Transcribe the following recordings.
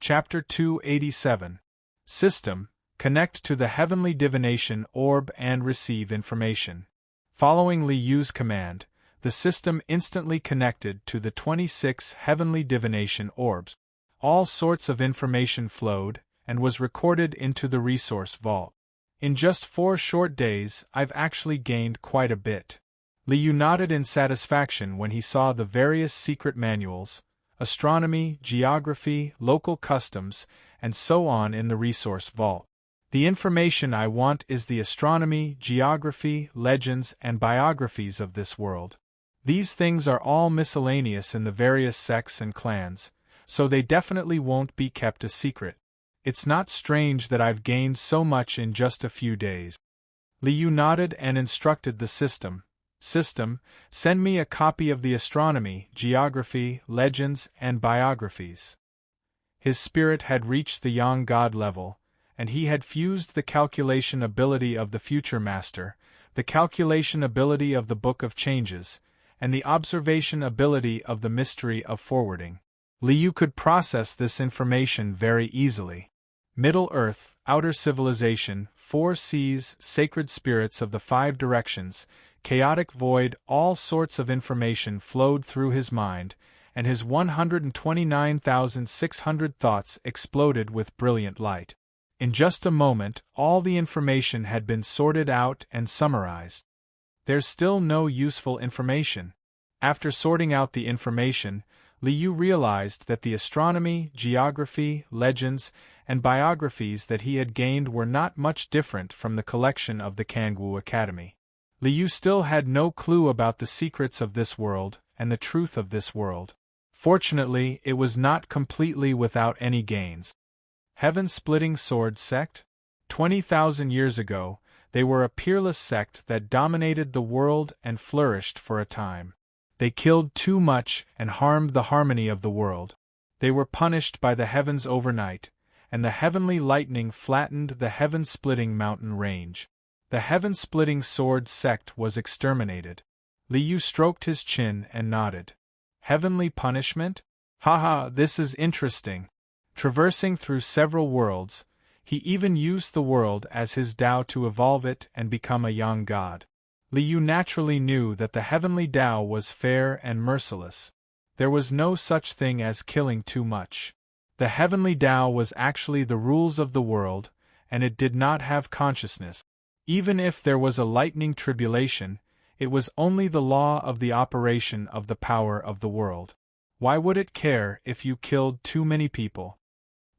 Chapter 287. System, connect to the heavenly divination orb and receive information. Following Li Yu's command, the system instantly connected to the 26 heavenly divination orbs. All sorts of information flowed and was recorded into the resource vault. In just 4 short days, I've actually gained quite a bit. Li Yu nodded in satisfaction when he saw the various secret manuals, astronomy, geography, local customs, and so on in the resource vault. The information I want is the astronomy, geography, legends, and biographies of this world. These things are all miscellaneous in the various sects and clans, so they definitely won't be kept a secret. It's not strange that I've gained so much in just a few days. Li Yu nodded and instructed the system. System, send me a copy of the astronomy, geography, legends, and biographies. His spirit had reached the Yang God level, and he had fused the calculation ability of the Future Master, the calculation ability of the Book of Changes, and the observation ability of the Mystery of Forwarding. Li Yu could process this information very easily. Middle-earth, outer civilization, 4 seas, sacred spirits of the 5 directions, chaotic void, all sorts of information flowed through his mind, and his 129,600 thoughts exploded with brilliant light. In just a moment, all the information had been sorted out and summarized. There's still no useful information. After sorting out the information, Li Yu realized that the astronomy, geography, legends, and biographies that he had gained were not much different from the collection of the Kangwu Academy. Li Yu still had no clue about the secrets of this world and the truth of this world. Fortunately, it was not completely without any gains. Heaven-splitting sword sect? 20,000 years ago, they were a peerless sect that dominated the world and flourished for a time. They killed too much and harmed the harmony of the world. They were punished by the heavens overnight, and the heavenly lightning flattened the heaven-splitting mountain range. The heaven-splitting sword sect was exterminated. Li Yu stroked his chin and nodded. Heavenly punishment? Haha, this is interesting. Traversing through several worlds, he even used the world as his Tao to evolve it and become a young god. Li Yu naturally knew that the heavenly Tao was fair and merciless. There was no such thing as killing too much. The heavenly Tao was actually the rules of the world, and it did not have consciousness. Even if there was a lightning tribulation, it was only the law of the operation of the power of the world. Why would it care if you killed too many people?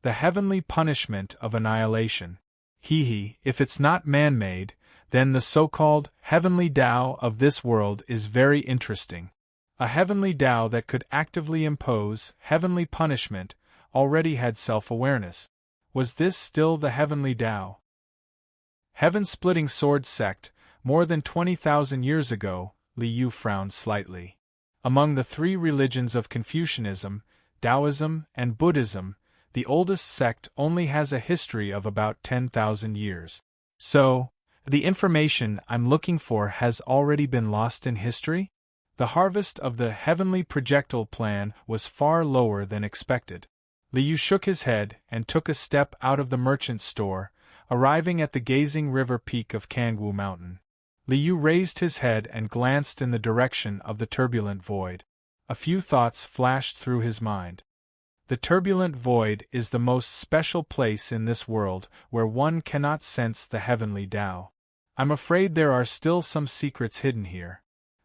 The heavenly punishment of annihilation. If it's not man-made, then the so-called heavenly Tao of this world is very interesting. A heavenly Tao that could actively impose heavenly punishment already had self-awareness. Was this still the heavenly Tao? Heaven-splitting sword sect, more than 20,000 years ago, Li Yu frowned slightly. Among the 3 religions of Confucianism, Taoism, and Buddhism, the oldest sect only has a history of about 10,000 years. So, the information I'm looking for has already been lost in history? The harvest of the heavenly projectile plan was far lower than expected. Li Yu shook his head and took a step out of the merchant's store, arriving at the gazing river peak of Kangwu Mountain. Li Yu raised his head and glanced in the direction of the turbulent void. A few thoughts flashed through his mind. The turbulent void is the most special place in this world where one cannot sense the heavenly Tao. I'm afraid there are still some secrets hidden here.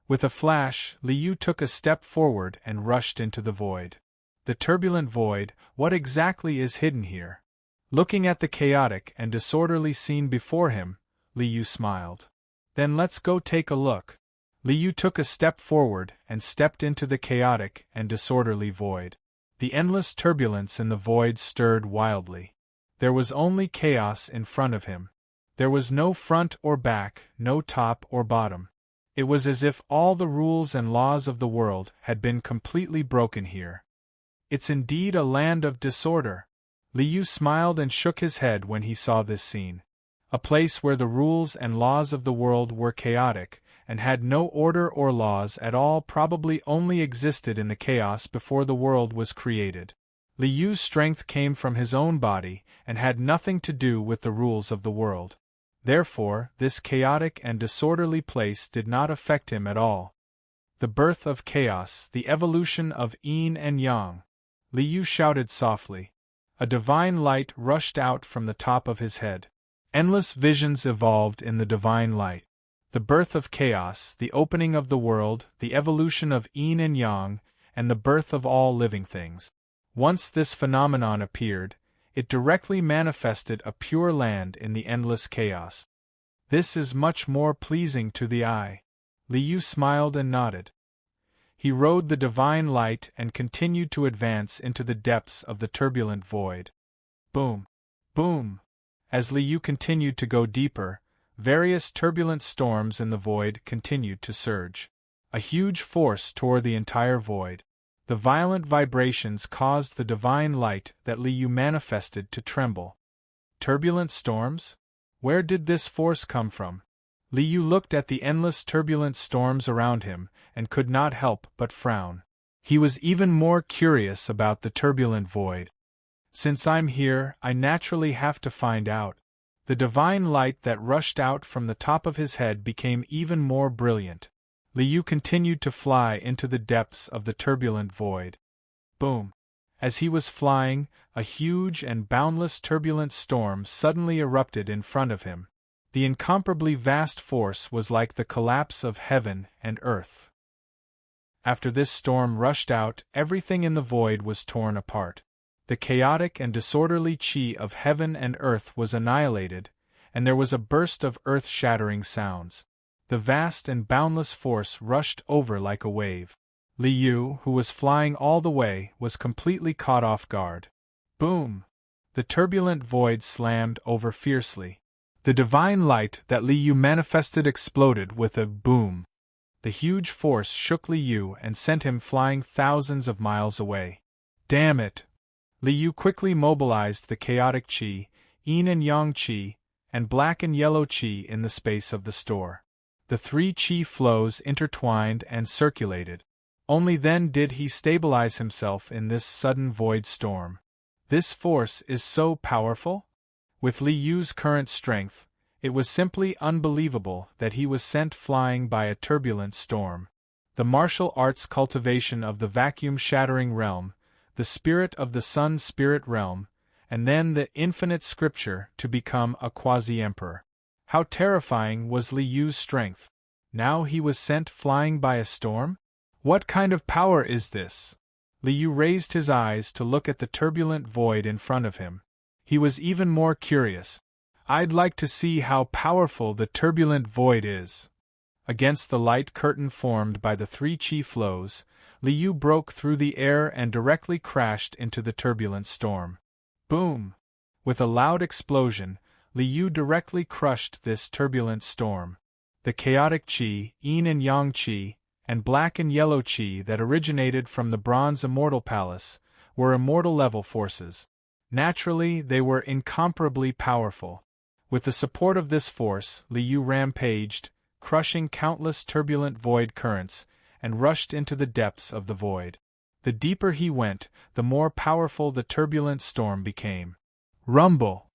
With a flash, Li Yu took a step forward and rushed into the void. The turbulent void, what exactly is hidden here? Looking at the chaotic and disorderly scene before him, Li Yu smiled. Then let's go take a look. Li Yu took a step forward and stepped into the chaotic and disorderly void. The endless turbulence in the void stirred wildly. There was only chaos in front of him. There was no front or back, no top or bottom. It was as if all the rules and laws of the world had been completely broken here. It's indeed a land of disorder. Li Yu smiled and shook his head when he saw this scene. A place where the rules and laws of the world were chaotic, and had no order or laws at all, probably only existed in the chaos before the world was created. Li Yu's strength came from his own body and had nothing to do with the rules of the world. Therefore, this chaotic and disorderly place did not affect him at all. The birth of chaos, the evolution of yin and yang. Li Yu shouted softly. A divine light rushed out from the top of his head. Endless visions evolved in the divine light. The birth of chaos, the opening of the world, the evolution of yin and yang, and the birth of all living things. Once this phenomenon appeared, it directly manifested a pure land in the endless chaos. This is much more pleasing to the eye. Li Yu smiled and nodded. He rode the divine light and continued to advance into the depths of the turbulent void. Boom! Boom! As Li Yu continued to go deeper, various turbulent storms in the void continued to surge. A huge force tore the entire void. The violent vibrations caused the divine light that Li Yu manifested to tremble. Turbulent storms? Where did this force come from? Li Yu looked at the endless turbulent storms around him and could not help but frown. He was even more curious about the turbulent void. Since I'm here, I naturally have to find out. The divine light that rushed out from the top of his head became even more brilliant. Li Yu continued to fly into the depths of the turbulent void. Boom! As he was flying, a huge and boundless turbulent storm suddenly erupted in front of him. The incomparably vast force was like the collapse of heaven and earth. After this storm rushed out, everything in the void was torn apart. The chaotic and disorderly chi of heaven and earth was annihilated, and there was a burst of earth-shattering sounds. The vast and boundless force rushed over like a wave. Li Yu, who was flying all the way, was completely caught off guard. Boom! The turbulent void slammed over fiercely. The divine light that Li Yu manifested exploded with a boom. The huge force shook Li Yu and sent him flying thousands of miles away. Damn it! Li Yu quickly mobilized the chaotic chi, yin and yang chi, and black and yellow chi in the space of the store. The three chi flows intertwined and circulated. Only then did he stabilize himself in this sudden void storm. This force is so powerful? With Li Yu's current strength, it was simply unbelievable that he was sent flying by a turbulent storm. The martial arts cultivation of the vacuum-shattering realm, the spirit of the sun spirit realm, and then the infinite scripture to become a quasi-emperor. How terrifying was Li Yu's strength! Now he was sent flying by a storm? What kind of power is this? Li Yu raised his eyes to look at the turbulent void in front of him. He was even more curious. I'd like to see how powerful the turbulent void is. Against the light curtain formed by the three chi flows, Li Yu broke through the air and directly crashed into the turbulent storm. Boom! With a loud explosion, Li Yu directly crushed this turbulent storm. The chaotic chi, yin and yang chi, and black and yellow chi that originated from the Bronze Immortal Palace were immortal-level forces. Naturally, they were incomparably powerful. With the support of this force, Li Yu rampaged, crushing countless turbulent void currents, and rushed into the depths of the void. The deeper he went, the more powerful the turbulent storm became. Rumble!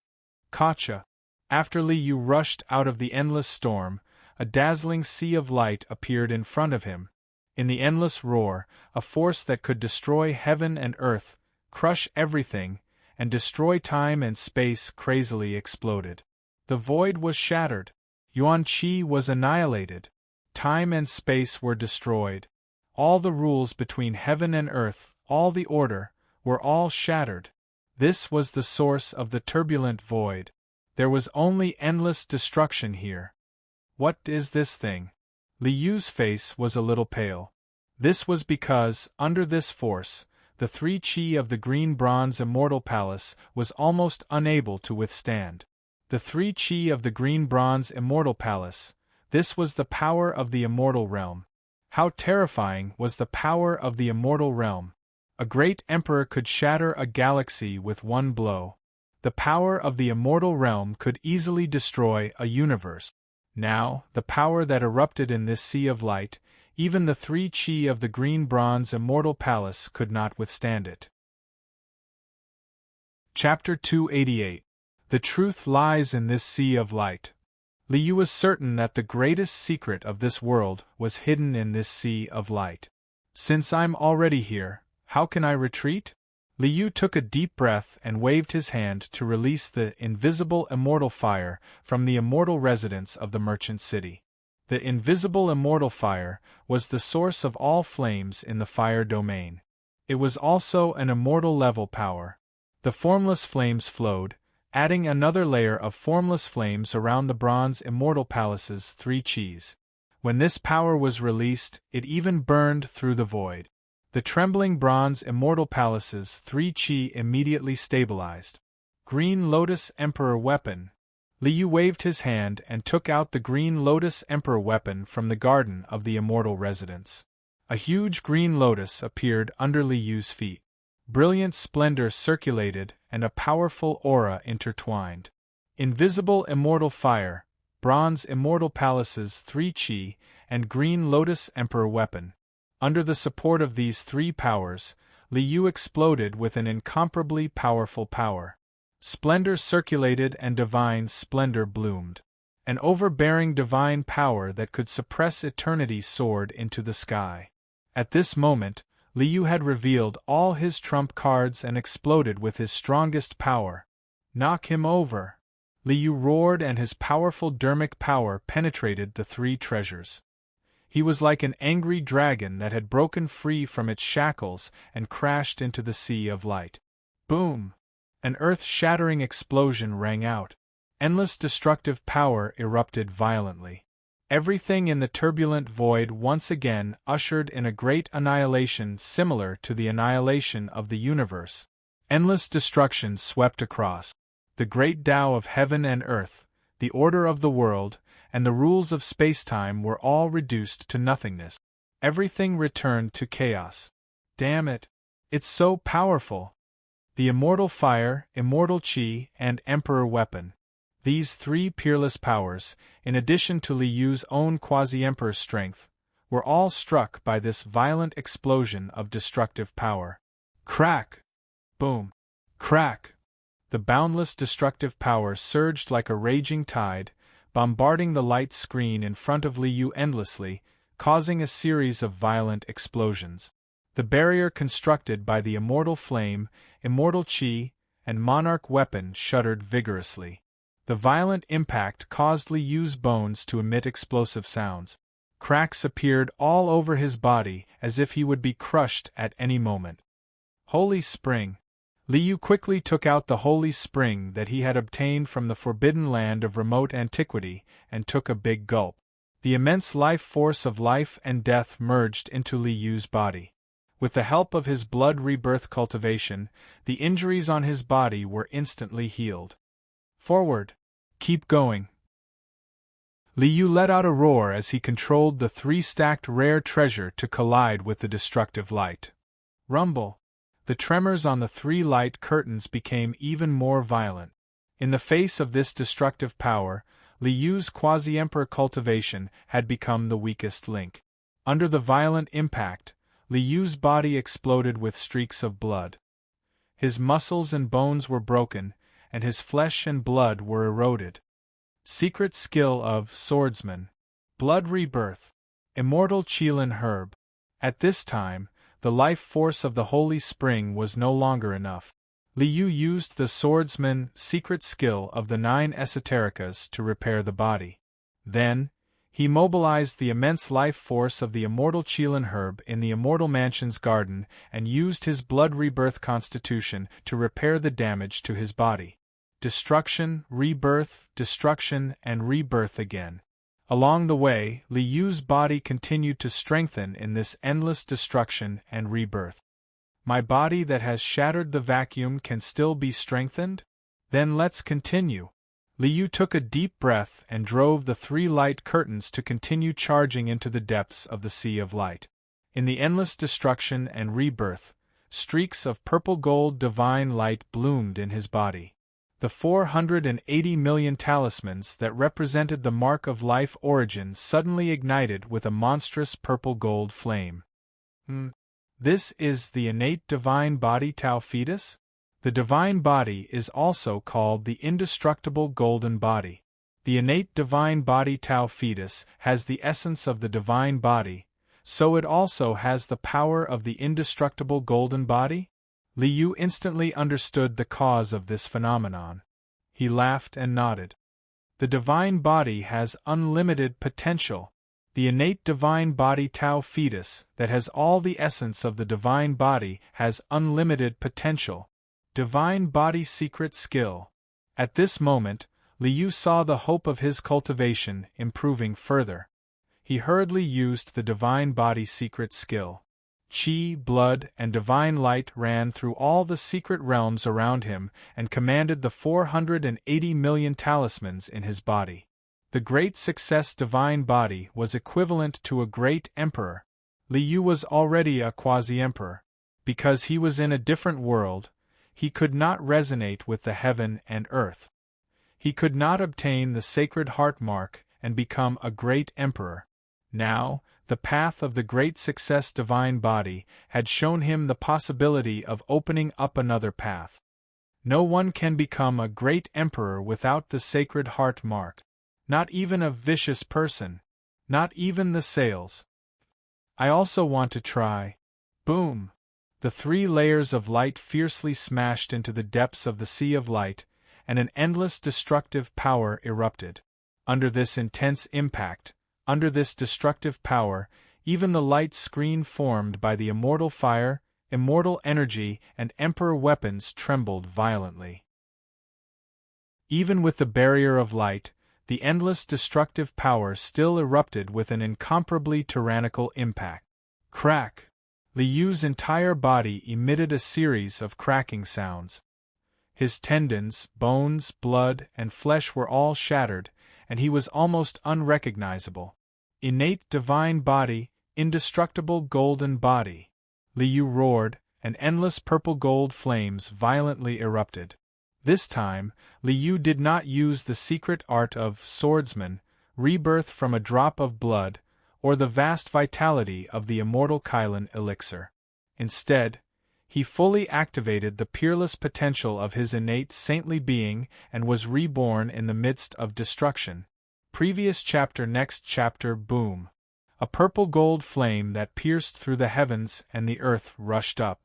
Gotcha! After Li Yu rushed out of the endless storm, a dazzling sea of light appeared in front of him. In the endless roar, a force that could destroy heaven and earth, crush everything, and destroy time and space crazily exploded. The void was shattered. Yuan Qi was annihilated. Time and space were destroyed. All the rules between heaven and earth, all the order, were all shattered. This was the source of the turbulent void. There was only endless destruction here. What is this thing? Li Yu's face was a little pale. This was because, under this force, the three chi of the Green Bronze Immortal Palace was almost unable to withstand. The three chi of the Green Bronze Immortal Palace, this was the power of the immortal realm. How terrifying was the power of the immortal realm! A great emperor could shatter a galaxy with one blow. The power of the immortal realm could easily destroy a universe. Now, the power that erupted in this sea of light, even the three chi of the Green Bronze Immortal Palace could not withstand it. Chapter 288. The truth lies in this sea of light. Liu was certain that the greatest secret of this world was hidden in this sea of light. Since I'm already here, how can I retreat? Liu took a deep breath and waved his hand to release the invisible immortal fire from the immortal residence of the merchant city. The invisible immortal fire was the source of all flames in the fire domain. It was also an immortal level power. The formless flames flowed, adding another layer of formless flames around the bronze immortal palace's 3 chis. When this power was released, it even burned through the void. The trembling bronze immortal palace's 3 chi immediately stabilized. Green Lotus Emperor Weapon. Liu waved his hand and took out the Green Lotus Emperor Weapon from the garden of the immortal residence. A huge green lotus appeared under Liu's feet. Brilliant splendor circulated and a powerful aura intertwined. Invisible immortal fire, bronze immortal palace's 3 chi, and Green Lotus Emperor Weapon. Under the support of these 3 powers, Liu exploded with an incomparably powerful power. Splendor circulated and divine splendor bloomed. An overbearing divine power that could suppress eternity soared into the sky. At this moment, Liu had revealed all his trump cards and exploded with his strongest power. Knock him over! Liu roared and his powerful dermic power penetrated the 3 treasures. He was like an angry dragon that had broken free from its shackles and crashed into the sea of light. Boom! An earth-shattering explosion rang out. Endless destructive power erupted violently. Everything in the turbulent void once again ushered in a great annihilation similar to the annihilation of the universe. Endless destruction swept across. The great Tao of heaven and earth, the order of the world, and the rules of space-time were all reduced to nothingness. Everything returned to chaos. Damn it! It's so powerful! The immortal fire, immortal chi, and emperor weapon. These 3 peerless powers, in addition to Liu's own quasi-emperor strength, were all struck by this violent explosion of destructive power. Crack! Boom! Crack! The boundless destructive power surged like a raging tide, bombarding the light screen in front of Liu endlessly, causing a series of violent explosions. The barrier constructed by the immortal flame, immortal chi, and monarch weapon shuddered vigorously. The violent impact caused Liu's bones to emit explosive sounds. Cracks appeared all over his body as if he would be crushed at any moment. Holy Spring! Liu quickly took out the holy spring that he had obtained from the forbidden land of remote antiquity and took a big gulp. The immense life force of life and death merged into Liu's body. With the help of his blood rebirth cultivation, the injuries on his body were instantly healed. Forward! Keep going! Liu let out a roar as he controlled the 3 stacked rare treasure to collide with the destructive light. Rumble! The tremors on the 3 light curtains became even more violent. In the face of this destructive power, Liu's quasi-emperor cultivation had become the weakest link. Under the violent impact, Liu's body exploded with streaks of blood. His muscles and bones were broken, and his flesh and blood were eroded. Secret skill of swordsman. Blood rebirth. Immortal Qilin herb. At this time, the life force of the holy spring was no longer enough. Liu used the swordsman secret skill of the 9 esotericas to repair the body. Then, he mobilized the immense life force of the immortal Qilin herb in the immortal mansion's garden and used his blood rebirth constitution to repair the damage to his body. Destruction, rebirth, destruction, and rebirth again. Along the way, Liu's body continued to strengthen in this endless destruction and rebirth. My body that has shattered the vacuum can still be strengthened? Then let's continue. Liu took a deep breath and drove the 3 light curtains to continue charging into the depths of the sea of light. In the endless destruction and rebirth, streaks of purple-gold divine light bloomed in his body. The 480 million talismans that represented the mark of life origin suddenly ignited with a monstrous purple-gold flame. This is the innate divine body Tao fetus? The divine body is also called the indestructible golden body. The innate divine body Tao Fetus has the essence of the divine body, so it also has the power of the indestructible golden body? Liu instantly understood the cause of this phenomenon. He laughed and nodded. The divine body has unlimited potential. The innate divine body Tao Fetus, that has all the essence of the divine body, has unlimited potential. Divine body secret skill. At this moment, Liu saw the hope of his cultivation improving further. He hurriedly used the divine body secret skill. Qi, blood, and divine light ran through all the secret realms around him and commanded the 480 million talismans in his body. The great success divine body was equivalent to a great emperor. Liu was already a quasi-emperor. Because he was in a different world, he could not resonate with the heaven and earth. He could not obtain the sacred heart mark and become a great emperor. Now, the path of the great success divine body had shown him the possibility of opening up another path. No one can become a great emperor without the sacred heart mark. Not even a vicious person. Not even the sales. I also want to try. Boom! The 3 layers of light fiercely smashed into the depths of the sea of light, and an endless destructive power erupted. Under this intense impact, under this destructive power, even the light screen formed by the immortal fire, immortal energy, and emperor weapons trembled violently. Even with the barrier of light, the endless destructive power still erupted with an incomparably tyrannical impact. Crack! Liu's entire body emitted a series of cracking sounds. His tendons, bones, blood, and flesh were all shattered, and he was almost unrecognizable. Innate divine body, indestructible golden body. Liu roared, and endless purple gold flames violently erupted. This time, Liu did not use the secret art of swordsman, rebirth from a drop of blood, or the vast vitality of the immortal Kylan elixir. Instead, he fully activated the peerless potential of his innate saintly being and was reborn in the midst of destruction. Previous chapter. Next chapter. Boom! A purple gold flame that pierced through the heavens and the earth rushed up.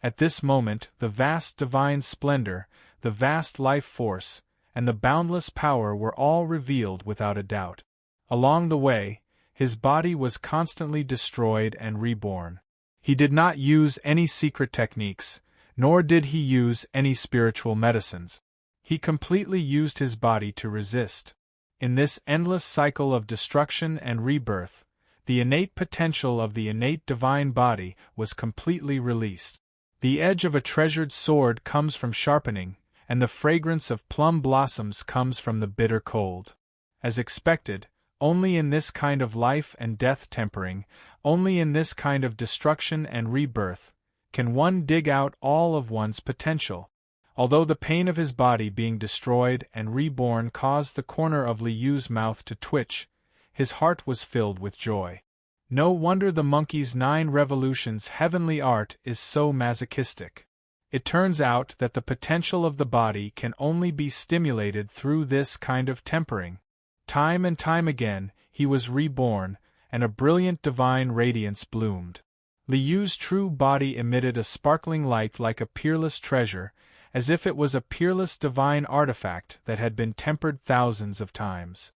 At this moment, the vast divine splendor, the vast life force, and the boundless power were all revealed without a doubt. Along the way, his body was constantly destroyed and reborn. He did not use any secret techniques, nor did he use any spiritual medicines. He completely used his body to resist. In this endless cycle of destruction and rebirth, the innate potential of the innate divine body was completely released. The edge of a treasured sword comes from sharpening, and the fragrance of plum blossoms comes from the bitter cold. As expected, only in this kind of life and death tempering, only in this kind of destruction and rebirth, can one dig out all of one's potential. Although the pain of his body being destroyed and reborn caused the corner of Liu's mouth to twitch, his heart was filled with joy. No wonder the monkey's 9 revolutions heavenly art is so masochistic. It turns out that the potential of the body can only be stimulated through this kind of tempering. Time and time again, he was reborn, and a brilliant divine radiance bloomed. Liu's true body emitted a sparkling light like a peerless treasure, as if it was a peerless divine artifact that had been tempered thousands of times.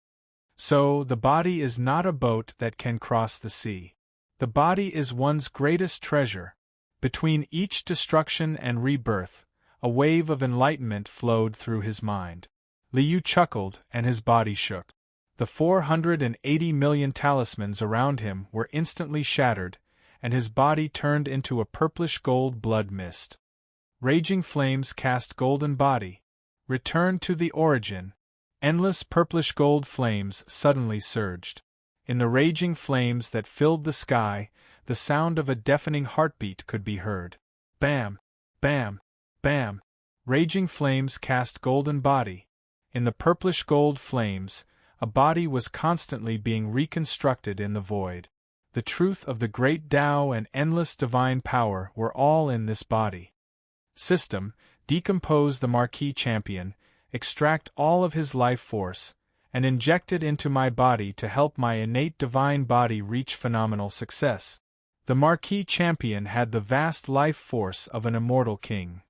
So, the body is not a boat that can cross the sea. The body is one's greatest treasure. Between each destruction and rebirth, a wave of enlightenment flowed through his mind. Liu chuckled, and his body shook. The 480 million talismans around him were instantly shattered, and his body turned into a purplish gold blood mist. Raging flames cast golden body. Return to the origin. Endless purplish gold flames suddenly surged. In the raging flames that filled the sky, the sound of a deafening heartbeat could be heard. Bam! Bam! Bam! Raging flames cast golden body. In the purplish gold flames, a body was constantly being reconstructed in the void. The truth of the great Tao and endless divine power were all in this body. System, decompose the Marquis Champion, extract all of his life force, and inject it into my body to help my innate divine body reach phenomenal success. The Marquis Champion had the vast life force of an immortal king.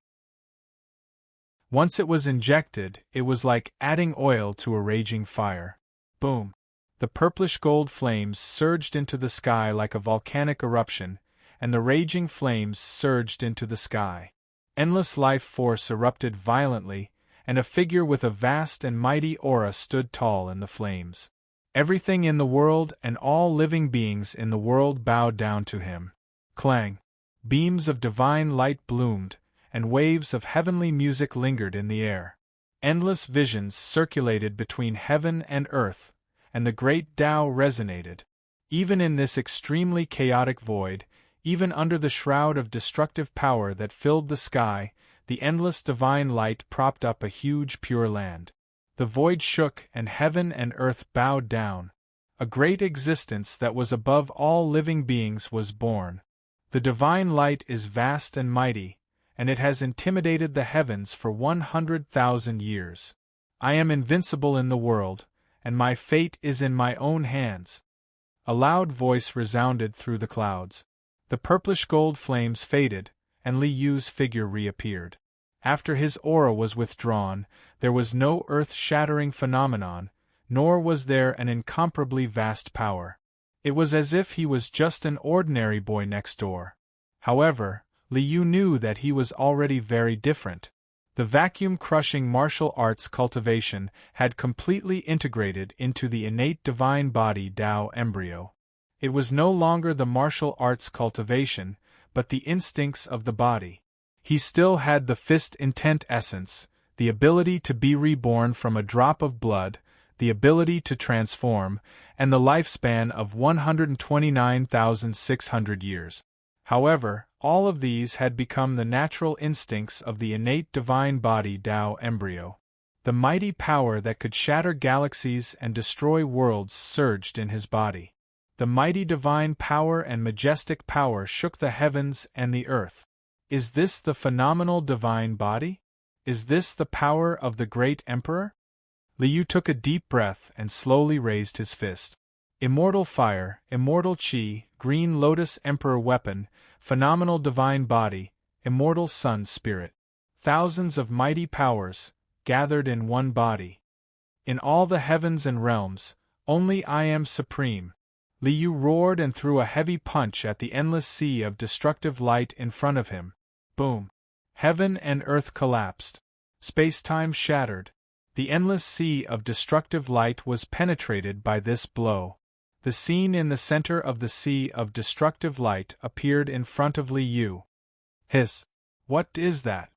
Once it was injected, it was like adding oil to a raging fire. Boom! The purplish gold flames surged into the sky like a volcanic eruption, and the raging flames surged into the sky. Endless life force erupted violently, and a figure with a vast and mighty aura stood tall in the flames. Everything in the world and all living beings in the world bowed down to him. Clang! Beams of divine light bloomed, and waves of heavenly music lingered in the air. Endless visions circulated between heaven and earth, and the great Tao resonated. Even in this extremely chaotic void, even under the shroud of destructive power that filled the sky, the endless divine light propped up a huge pure land. The void shook and heaven and earth bowed down. A great existence that was above all living beings was born. The divine light is vast and mighty, and it has intimidated the heavens for 100,000 years. I am invincible in the world, and my fate is in my own hands. A loud voice resounded through the clouds. The purplish gold flames faded, and Li Yu's figure reappeared. After his aura was withdrawn, there was no earth-shattering phenomenon, nor was there an incomparably vast power. It was as if he was just an ordinary boy next door. However, Li Yu knew that he was already very different. The vacuum-crushing martial arts cultivation had completely integrated into the innate divine body Tao embryo. It was no longer the martial arts cultivation, but the instincts of the body. He still had the fist intent essence, the ability to be reborn from a drop of blood, the ability to transform, and the lifespan of 129,600 years. However, all of these had become the natural instincts of the innate divine body Tao embryo. The mighty power that could shatter galaxies and destroy worlds surged in his body. The mighty divine power and majestic power shook the heavens and the earth. Is this the phenomenal divine body? Is this the power of the great emperor? Li Yu took a deep breath and slowly raised his fist. Immortal fire, immortal qi, green lotus emperor weapon, phenomenal divine body, immortal sun spirit. Thousands of mighty powers, gathered in one body. In all the heavens and realms, only I am supreme. Li Yu roared and threw a heavy punch at the endless sea of destructive light in front of him. Boom! Heaven and earth collapsed. Space-time shattered. The endless sea of destructive light was penetrated by this blow. The scene in the center of the sea of destructive light appeared in front of Li Yu. Hiss! What is that?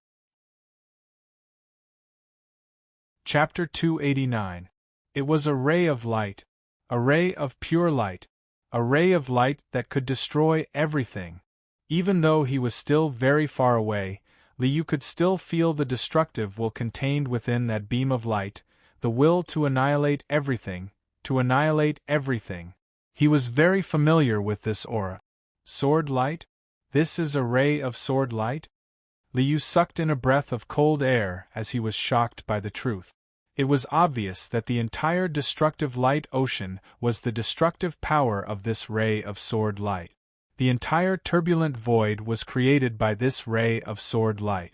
Chapter 289. It was a ray of light. A ray of pure light. A ray of light that could destroy everything. Even though he was still very far away, Li Yu could still feel the destructive will contained within that beam of light, the will to annihilate everything, to annihilate everything. He was very familiar with this aura. Sword light? This is a ray of sword light? Li Yu sucked in a breath of cold air as he was shocked by the truth. It was obvious that the entire destructive light ocean was the destructive power of this ray of sword light. The entire turbulent void was created by this ray of sword light.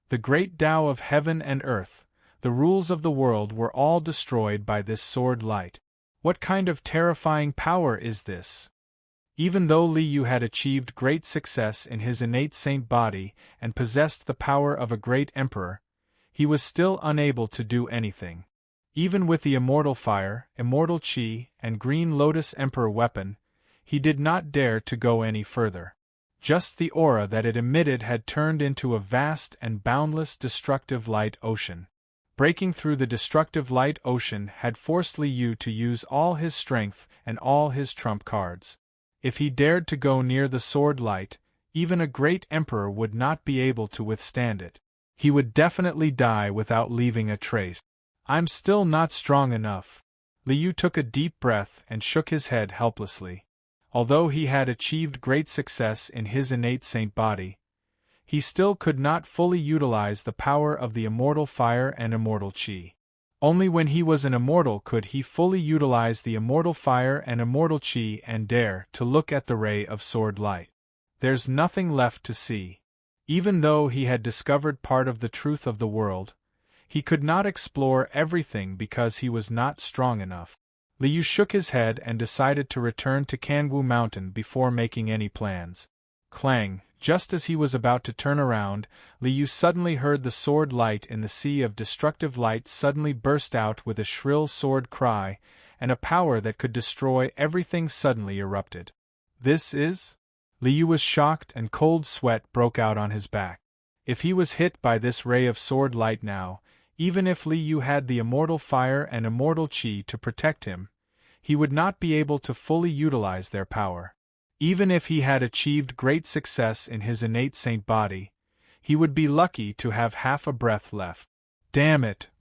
The great Tao of heaven and earth, the rules of the world were all destroyed by this sword light. What kind of terrifying power is this? Even though Li Yu had achieved great success in his innate saint body and possessed the power of a great emperor, he was still unable to do anything. Even with the immortal fire, immortal qi, and green lotus emperor weapon, he did not dare to go any further. Just the aura that it emitted had turned into a vast and boundless destructive light ocean. Breaking through the destructive light ocean had forced Li Yu to use all his strength and all his trump cards. If he dared to go near the sword light, even a great emperor would not be able to withstand it. He would definitely die without leaving a trace. I'm still not strong enough. Li Yu took a deep breath and shook his head helplessly. Although he had achieved great success in his innate saint body, he still could not fully utilize the power of the immortal fire and immortal chi. Only when he was an immortal could he fully utilize the immortal fire and immortal chi and dare to look at the ray of sword light. There's nothing left to see. Even though he had discovered part of the truth of the world, he could not explore everything because he was not strong enough. Liu shook his head and decided to return to Kangwu Mountain before making any plans. Clang! Just as he was about to turn around, Liu suddenly heard the sword light in the sea of destructive light suddenly burst out with a shrill sword cry, and a power that could destroy everything suddenly erupted. This is? Liu was shocked and cold sweat broke out on his back. If he was hit by this ray of sword light now, even if Liu had the immortal fire and immortal chi to protect him, he would not be able to fully utilize their power. Even if he had achieved great success in his innate saint body, he would be lucky to have half a breath left. Damn it!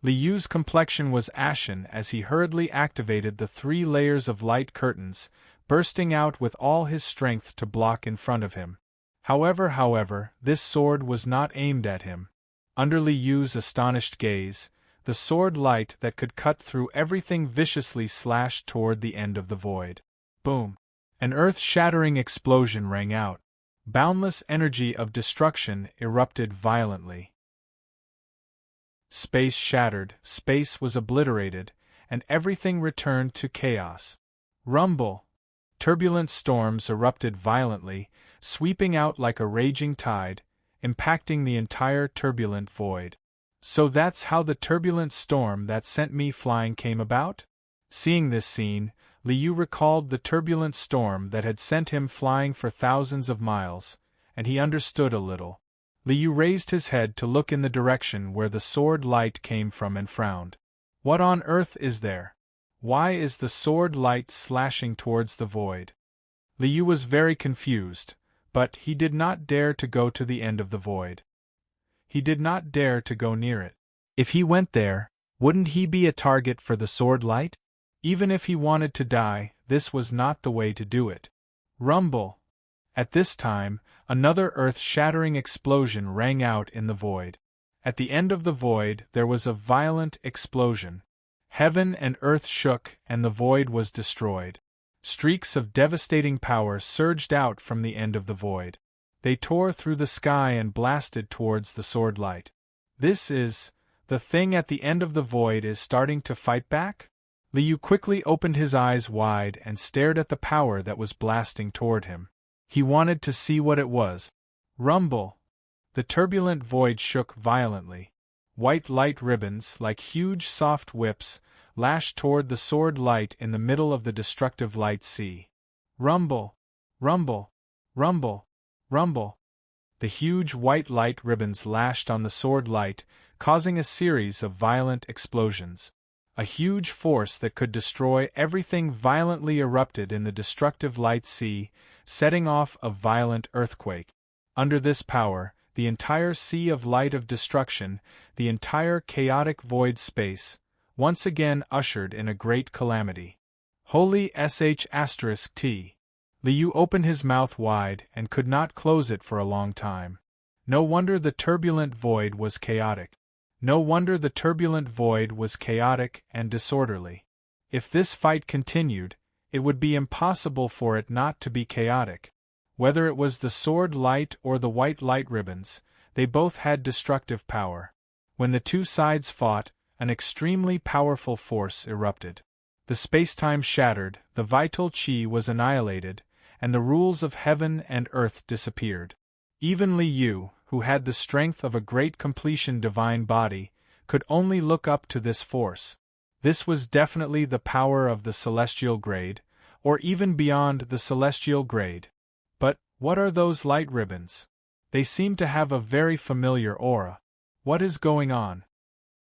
Liu's complexion was ashen as he hurriedly activated the 3 layers of light curtains, bursting out with all his strength to block in front of him. However, this sword was not aimed at him. Under Liu's astonished gaze, the sword light that could cut through everything viciously slashed toward the end of the void. Boom! An earth-shattering explosion rang out. Boundless energy of destruction erupted violently. Space shattered, space was obliterated, and everything returned to chaos. Rumble! Turbulent storms erupted violently, sweeping out like a raging tide, impacting the entire turbulent void. So that's how the turbulent storm that sent me flying came about? Seeing this scene, Liu recalled the turbulent storm that had sent him flying for thousands of miles, and he understood a little. Liu raised his head to look in the direction where the sword light came from and frowned. What on earth is there? Why is the sword light slashing towards the void? Liu was very confused, but he did not dare to go to the end of the void. He did not dare to go near it. If he went there, wouldn't he be a target for the sword light? Even if he wanted to die, this was not the way to do it. Rumble! At this time, another earth-shattering explosion rang out in the void. At the end of the void there was a violent explosion. Heaven and earth shook and the void was destroyed. Streaks of devastating power surged out from the end of the void. They tore through the sky and blasted towards the sword light. This is, the thing at the end of the void is starting to fight back? Liu quickly opened his eyes wide and stared at the power that was blasting toward him. He wanted to see what it was. Rumble! The turbulent void shook violently. White light ribbons, like huge soft whips, lashed toward the sword light in the middle of the destructive light sea. Rumble! Rumble! Rumble! Rumble! The huge white light ribbons lashed on the sword light, causing a series of violent explosions. A huge force that could destroy everything violently erupted in the destructive light sea, setting off a violent earthquake. Under this power, the entire sea of light of destruction, the entire chaotic void space, once again ushered in a great calamity. Holy **T. Liu opened his mouth wide and could not close it for a long time. No wonder the turbulent void was chaotic. No wonder the turbulent void was chaotic and disorderly. If this fight continued, it would be impossible for it not to be chaotic. Whether it was the sword light or the white light ribbons, they both had destructive power. When the two sides fought, an extremely powerful force erupted. The space-time shattered, the vital chi was annihilated, and the rules of heaven and earth disappeared. Even Liu, who had the strength of a great completion divine body, could only look up to this force. This was definitely the power of the celestial grade, or even beyond the celestial grade. But, what are those light ribbons? They seem to have a very familiar aura. What is going on?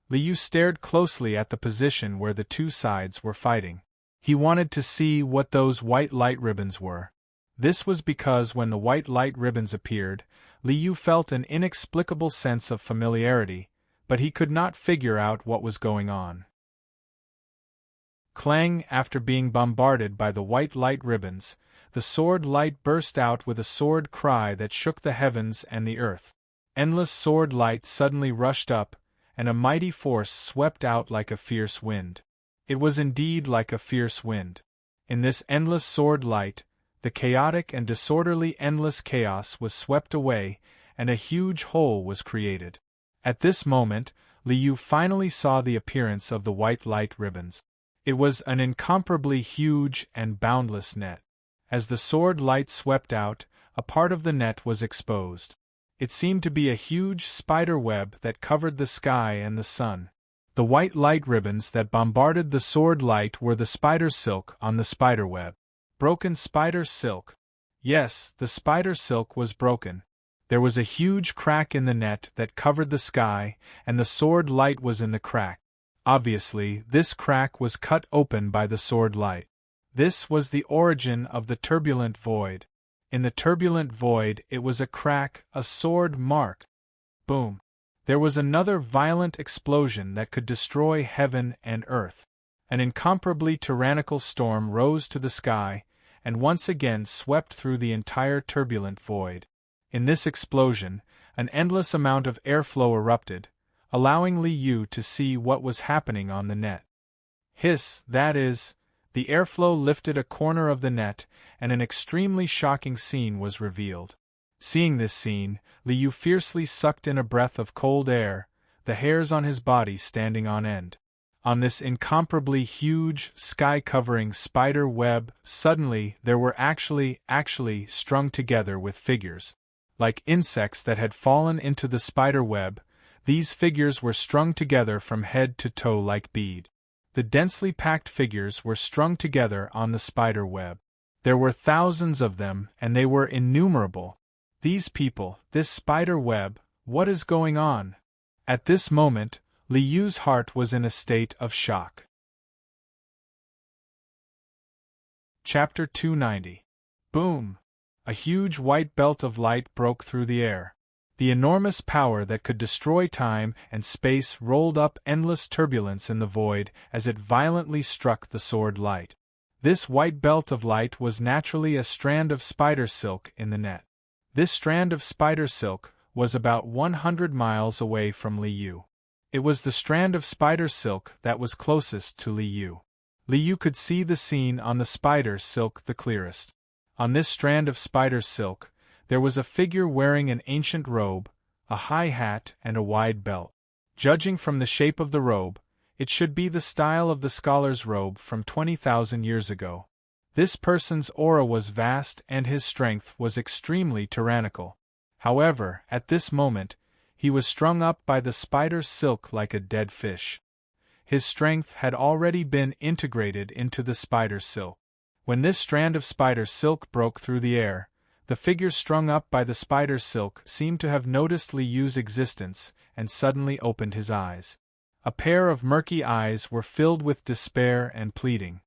Liu stared closely at the position where the two sides were fighting. He wanted to see what those white light ribbons were. This was because when the white light ribbons appeared, Liu felt an inexplicable sense of familiarity, but he could not figure out what was going on. Clang! After being bombarded by the white light ribbons, the sword light burst out with a sword cry that shook the heavens and the earth. Endless sword light suddenly rushed up, and a mighty force swept out like a fierce wind. It was indeed like a fierce wind. In this endless sword light, the chaotic and disorderly endless chaos was swept away, and a huge whole was created. At this moment, Liu finally saw the appearance of the white light ribbons. It was an incomparably huge and boundless net. As the sword light swept out, a part of the net was exposed. It seemed to be a huge spider web that covered the sky and the sun. The white light ribbons that bombarded the sword light were the spider silk on the spider web. Broken spider silk. Yes, the spider silk was broken. There was a huge crack in the net that covered the sky, and the sword light was in the crack. Obviously, this crack was cut open by the sword light. This was the origin of the turbulent void. In the turbulent void, it was a crack, a sword mark. Boom! There was another violent explosion that could destroy heaven and earth. An incomparably tyrannical storm rose to the sky, and once again swept through the entire turbulent void. In this explosion, an endless amount of airflow erupted, allowing Liu to see what was happening on the net. Hiss, that is, the airflow lifted a corner of the net, and an extremely shocking scene was revealed. Seeing this scene, Liu fiercely sucked in a breath of cold air, the hairs on his body standing on end. On this incomparably huge, sky-covering spider web, suddenly there were actually strung together with figures. Like insects that had fallen into the spider web, these figures were strung together from head to toe like bead. The densely packed figures were strung together on the spider web. There were thousands of them, and they were innumerable. These people, this spider web, what is going on? At this moment, Liu's heart was in a state of shock. Chapter 290. Boom! A huge white belt of light broke through the air. The enormous power that could destroy time and space rolled up endless turbulence in the void as it violently struck the sword light. This white belt of light was naturally a strand of spider silk in the net. This strand of spider silk was about 100 miles away from Liu. It was the strand of spider silk that was closest to Liu. Liu could see the scene on the spider silk the clearest. On this strand of spider silk, there was a figure wearing an ancient robe, a high hat, and a wide belt. Judging from the shape of the robe, it should be the style of the scholar's robe from 20,000 years ago. This person's aura was vast and his strength was extremely tyrannical. However, at this moment, he was strung up by the spider silk like a dead fish. His strength had already been integrated into the spider silk. When this strand of spider silk broke through the air, the figure strung up by the spider silk seemed to have noticed Liu's existence and suddenly opened his eyes. A pair of murky eyes were filled with despair and pleading.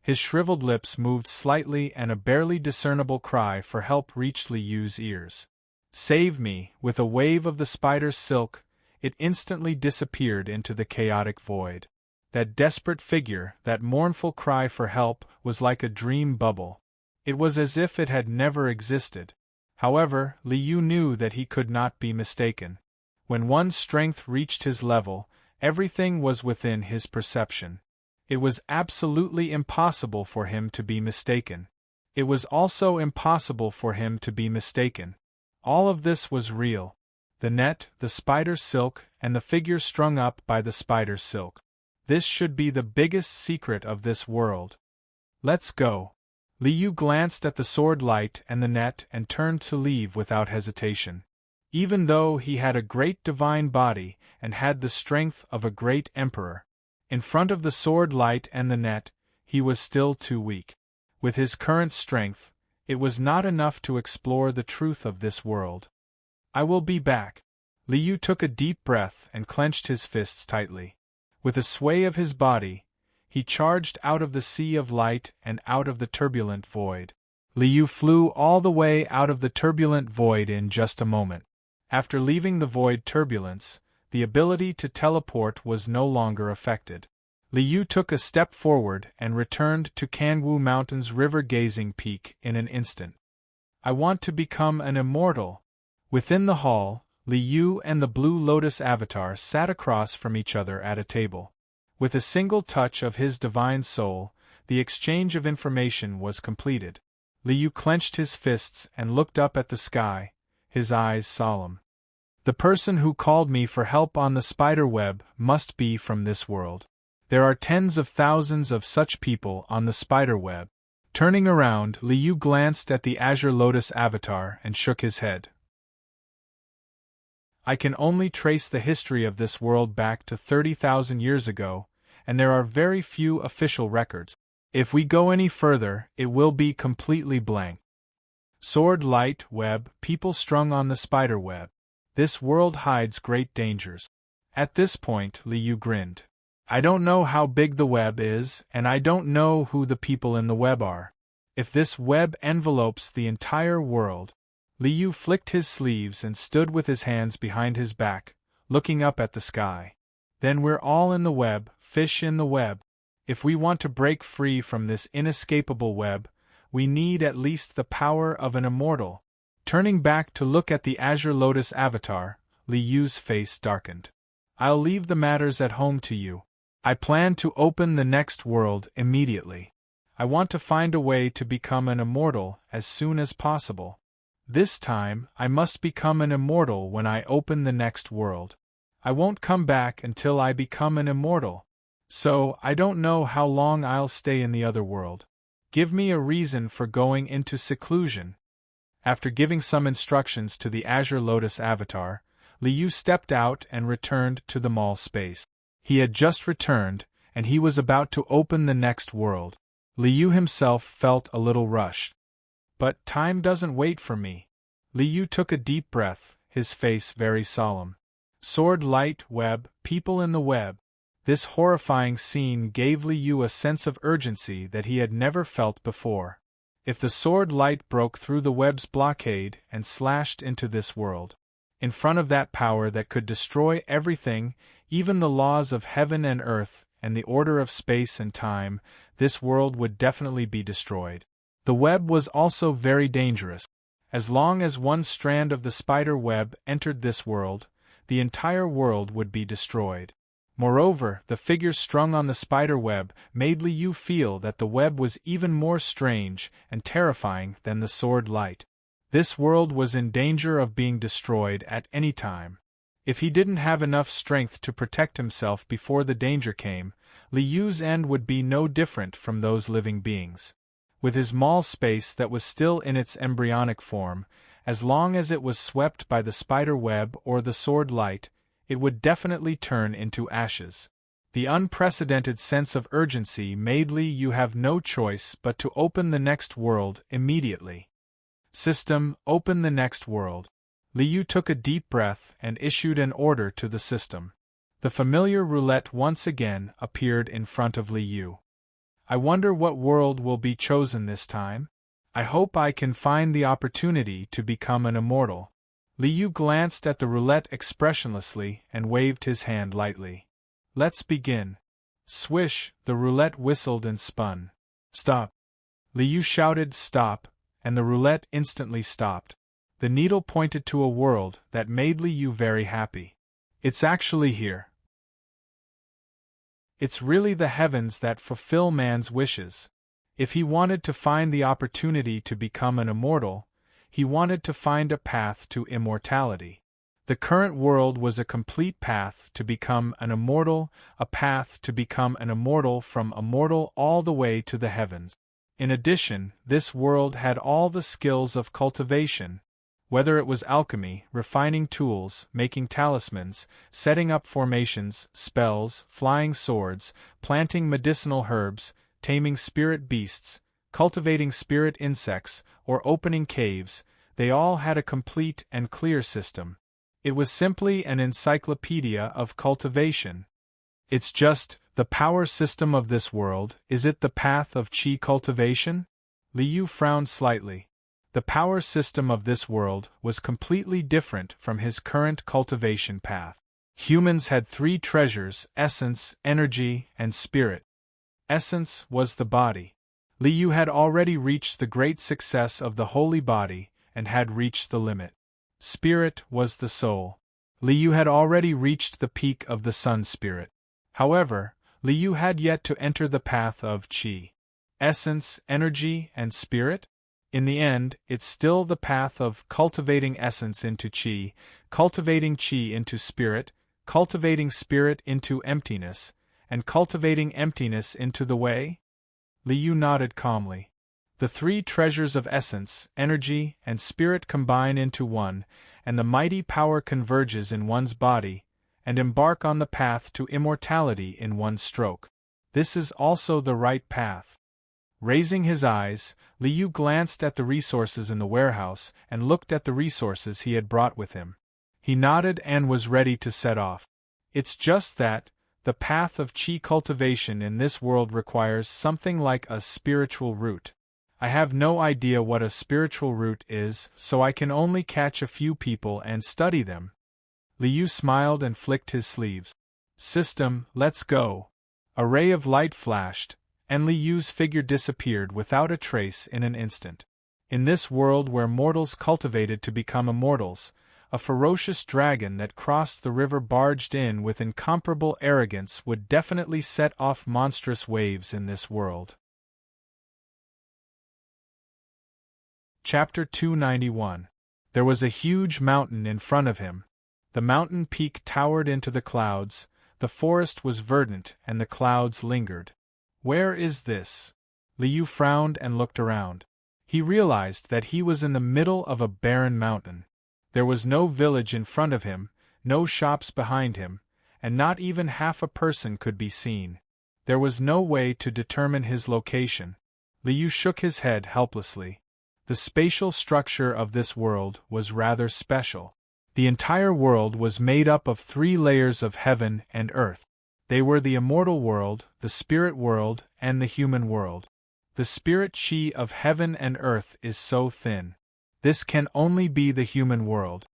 His shriveled lips moved slightly and a barely discernible cry for help reached Liu's ears. "Save me!" With a wave of the spider silk, it instantly disappeared into the chaotic void. That desperate figure, that mournful cry for help, was like a dream bubble. It was as if it had never existed. However, Liu knew that he could not be mistaken. When one's strength reached his level, everything was within his perception. It was absolutely impossible for him to be mistaken. It was also impossible for him to be mistaken. All of this was real. The net, the spider silk, and the figure strung up by the spider silk. This should be the biggest secret of this world. Let's go. Liu glanced at the sword light and the net and turned to leave without hesitation. Even though he had a great divine body and had the strength of a great emperor, in front of the sword light and the net, he was still too weak. With his current strength, it was not enough to explore the truth of this world. I will be back. Liu took a deep breath and clenched his fists tightly. With a sway of his body, he charged out of the sea of light and out of the turbulent void. Liu flew all the way out of the turbulent void in just a moment. After leaving the void turbulence, the ability to teleport was no longer affected. Liu took a step forward and returned to Kangwu Mountain's river-gazing peak in an instant. I want to become an immortal. Within the hall, Liu and the Blue Lotus Avatar sat across from each other at a table. With a single touch of his divine soul, the exchange of information was completed. Liu clenched his fists and looked up at the sky, his eyes solemn. The person who called me for help on the spider web must be from this world. There are tens of thousands of such people on the spider web. Turning around, Liu glanced at the Azure Lotus Avatar and shook his head. I can only trace the history of this world back to 30,000 years ago, and there are very few official records. If we go any further, it will be completely blank. Sword, light, web, people strung on the spider web. This world hides great dangers. At this point, Liu grinned. I don't know how big the web is, and I don't know who the people in the web are. If this web envelopes the entire world. Liu flicked his sleeves and stood with his hands behind his back, looking up at the sky. Then we're all in the web, fish in the web. If we want to break free from this inescapable web, we need at least the power of an immortal. Turning back to look at the Azure Lotus Avatar, Liu's face darkened. I'll leave the matters at home to you. I plan to open the next world immediately. I want to find a way to become an immortal as soon as possible. This time, I must become an immortal when I open the next world. I won't come back until I become an immortal. So, I don't know how long I'll stay in the other world. Give me a reason for going into seclusion. After giving some instructions to the Azure Lotus Avatar, Liu stepped out and returned to the mall space. He had just returned, and he was about to open the next world. Liu himself felt a little rushed. But time doesn't wait for me. Liu took a deep breath, his face very solemn. Sword, light, web, people in the web. This horrifying scene gave Liu a sense of urgency that he had never felt before. If the sword light broke through the web's blockade and slashed into this world, in front of that power that could destroy everything, even the laws of heaven and earth and the order of space and time, this world would definitely be destroyed. The web was also very dangerous. As long as one strand of the spider web entered this world, the entire world would be destroyed. Moreover, the figures strung on the spider web made Liu feel that the web was even more strange and terrifying than the sword light. This world was in danger of being destroyed at any time. If he didn't have enough strength to protect himself before the danger came, Liu's end would be no different from those living beings. With his mall space that was still in its embryonic form, as long as it was swept by the spider web or the sword light, it would definitely turn into ashes. The unprecedented sense of urgency made Liu have no choice but to open the next world immediately. System, open the next world. Liu took a deep breath and issued an order to the system. The familiar roulette once again appeared in front of Liu. I wonder what world will be chosen this time? I hope I can find the opportunity to become an immortal. Liu glanced at the roulette expressionlessly and waved his hand lightly. Let's begin. Swish, the roulette whistled and spun. Stop. Liu shouted stop, and the roulette instantly stopped. The needle pointed to a world that made Liu very happy. It's actually here. It's really the heavens that fulfill man's wishes. If he wanted to find the opportunity to become an immortal, he wanted to find a path to immortality. The current world was a complete path to become an immortal, a path to become an immortal from immortal all the way to the heavens. In addition, this world had all the skills of cultivation, whether it was alchemy, refining tools, making talismans, setting up formations, spells, flying swords, planting medicinal herbs, taming spirit beasts, cultivating spirit insects, or opening caves, they all had a complete and clear system. It was simply an encyclopedia of cultivation. It's just, the power system of this world, is it the path of chi cultivation? Liu frowned slightly. The power system of this world was completely different from his current cultivation path. Humans had three treasures: essence, energy, and spirit. Essence was the body. Liu had already reached the great success of the holy body, and had reached the limit. Spirit was the soul. Liu had already reached the peak of the sun spirit. However, Liu had yet to enter the path of qi. Essence, energy, and spirit? In the end, it's still the path of cultivating essence into qi, cultivating qi into spirit, cultivating spirit into emptiness, and cultivating emptiness into the way? Liu nodded calmly. The three treasures of essence, energy, and spirit combine into one, and the mighty power converges in one's body, and embark on the path to immortality in one stroke. This is also the right path. Raising his eyes, Liu glanced at the resources in the warehouse and looked at the resources he had brought with him. He nodded and was ready to set off. It's just that, the path of qi cultivation in this world requires something like a spiritual route. I have no idea what a spiritual route is, so I can only catch a few people and study them. Liu smiled and flicked his sleeves. System, let's go. A ray of light flashed, and Liu's figure disappeared without a trace in an instant. In this world where mortals cultivated to become immortals, a ferocious dragon that crossed the river barged in with incomparable arrogance would definitely set off monstrous waves in this world. Chapter 291. There was a huge mountain in front of him. The mountain peak towered into the clouds, the forest was verdant and the clouds lingered. Where is this? Liu frowned and looked around. He realized that he was in the middle of a barren mountain. There was no village in front of him, no shops behind him, and not even half a person could be seen. There was no way to determine his location. Liu shook his head helplessly. The spatial structure of this world was rather special. The entire world was made up of 3 layers of heaven and earth. They were the immortal world, the spirit world, and the human world. The spirit qi of heaven and earth is so thin. This can only be the human world.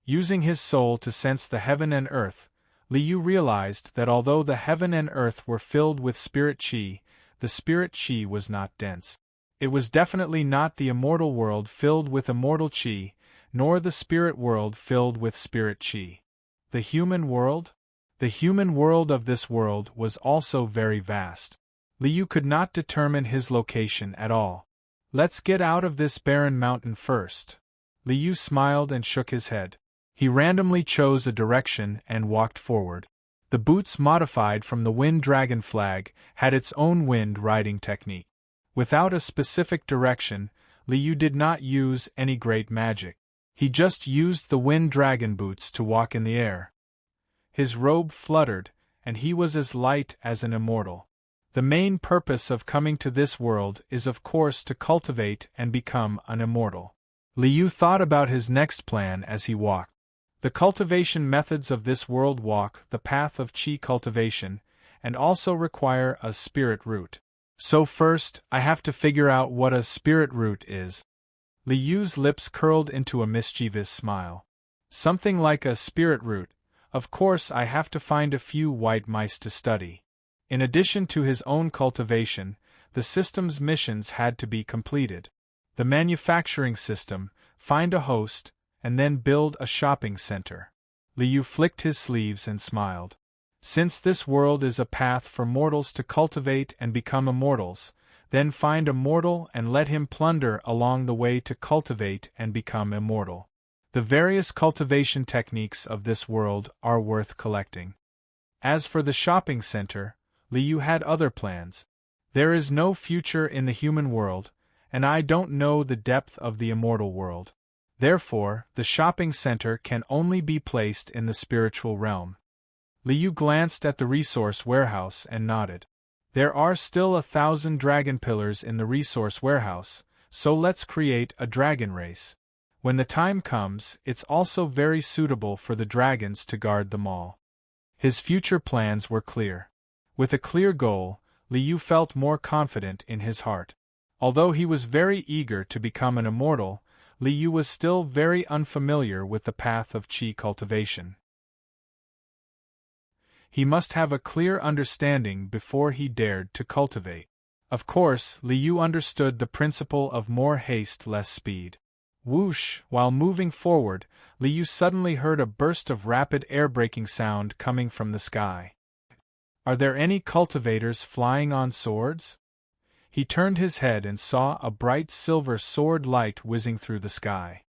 Using his soul to sense the heaven and earth, Liu realized that although the heaven and earth were filled with spirit qi, the spirit qi was not dense. It was definitely not the immortal world filled with immortal qi, nor the spirit world filled with spirit qi. The human world? The human world of this world was also very vast. Liu could not determine his location at all. Let's get out of this barren mountain first. Liu smiled and shook his head. He randomly chose a direction and walked forward. The boots modified from the wind dragon flag had its own wind riding technique. Without a specific direction, Liu did not use any great magic. He just used the wind dragon boots to walk in the air. His robe fluttered, and he was as light as an immortal. The main purpose of coming to this world is of course to cultivate and become an immortal. Liu thought about his next plan as he walked. The cultivation methods of this world walk the path of qi cultivation, and also require a spirit root. So first, I have to figure out what a spirit root is. Liu's lips curled into a mischievous smile. Something like a spirit root. Of course I have to find a few white mice to study. In addition to his own cultivation, the system's missions had to be completed. The manufacturing system, find a host, and then build a shopping center. Liu flicked his sleeves and smiled. Since this world is a path for mortals to cultivate and become immortals, then find a mortal and let him plunder along the way to cultivate and become immortal. The various cultivation techniques of this world are worth collecting. As for the shopping center, Liu had other plans. There is no future in the human world, and I don't know the depth of the immortal world. Therefore, the shopping center can only be placed in the spiritual realm. Liu glanced at the resource warehouse and nodded. There are still 1,000 dragon pillars in the resource warehouse, so let's create a dragon race. When the time comes, it's also very suitable for the dragons to guard them all. His future plans were clear. With a clear goal, Liu felt more confident in his heart. Although he was very eager to become an immortal, Liu was still very unfamiliar with the path of qi cultivation. He must have a clear understanding before he dared to cultivate. Of course, Liu understood the principle of more haste, less speed. Whoosh! While moving forward, Liu suddenly heard a burst of rapid air-braking sound coming from the sky. Are there any cultivators flying on swords? He turned his head and saw a bright silver sword light whizzing through the sky.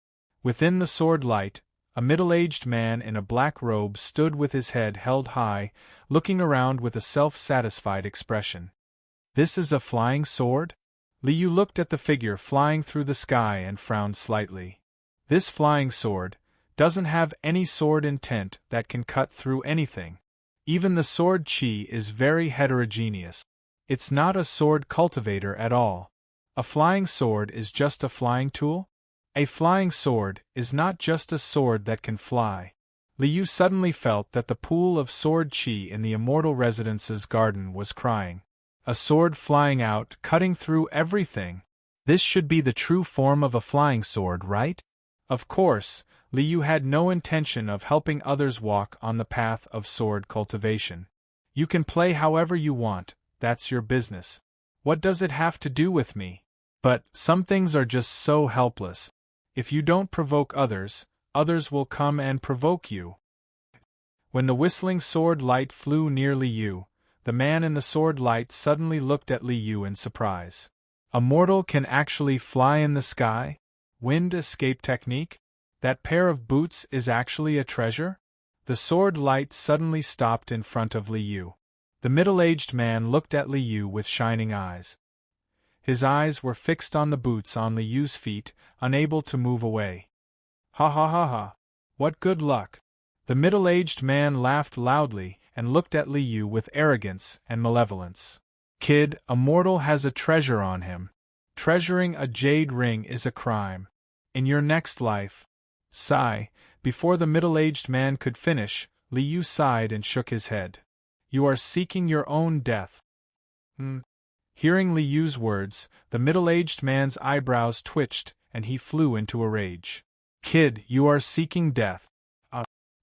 Within the sword light, a middle-aged man in a black robe stood with his head held high, looking around with a self-satisfied expression. This is a flying sword? Liu looked at the figure flying through the sky and frowned slightly. This flying sword doesn't have any sword intent that can cut through anything. Even the sword chi is very heterogeneous. It's not a sword cultivator at all. A flying sword is just a flying tool? A flying sword is not just a sword that can fly. Liu suddenly felt that the pool of sword chi in the immortal residence's garden was crying. A sword flying out, cutting through everything. This should be the true form of a flying sword, right? Of course, Liu had no intention of helping others walk on the path of sword cultivation. You can play however you want, that's your business. What does it have to do with me? But some things are just so helpless. If you don't provoke others, others will come and provoke you. When the whistling sword light flew near Liu, the man in the sword light suddenly looked at Liu in surprise. A mortal can actually fly in the sky? Wind escape technique? That pair of boots is actually a treasure? The sword light suddenly stopped in front of Liu. The middle-aged man looked at Liu with shining eyes. His eyes were fixed on the boots on Liu's feet, unable to move away. Ha ha ha ha! What good luck! The middle-aged man laughed loudly and looked at Liu with arrogance and malevolence. Kid, a mortal has a treasure on him. Treasuring a jade ring is a crime. In your next life. Sigh. Before the middle-aged man could finish, Liu sighed and shook his head. You are seeking your own death. Hearing Liu's words, the middle-aged man's eyebrows twitched, and he flew into a rage. Kid, you are seeking death.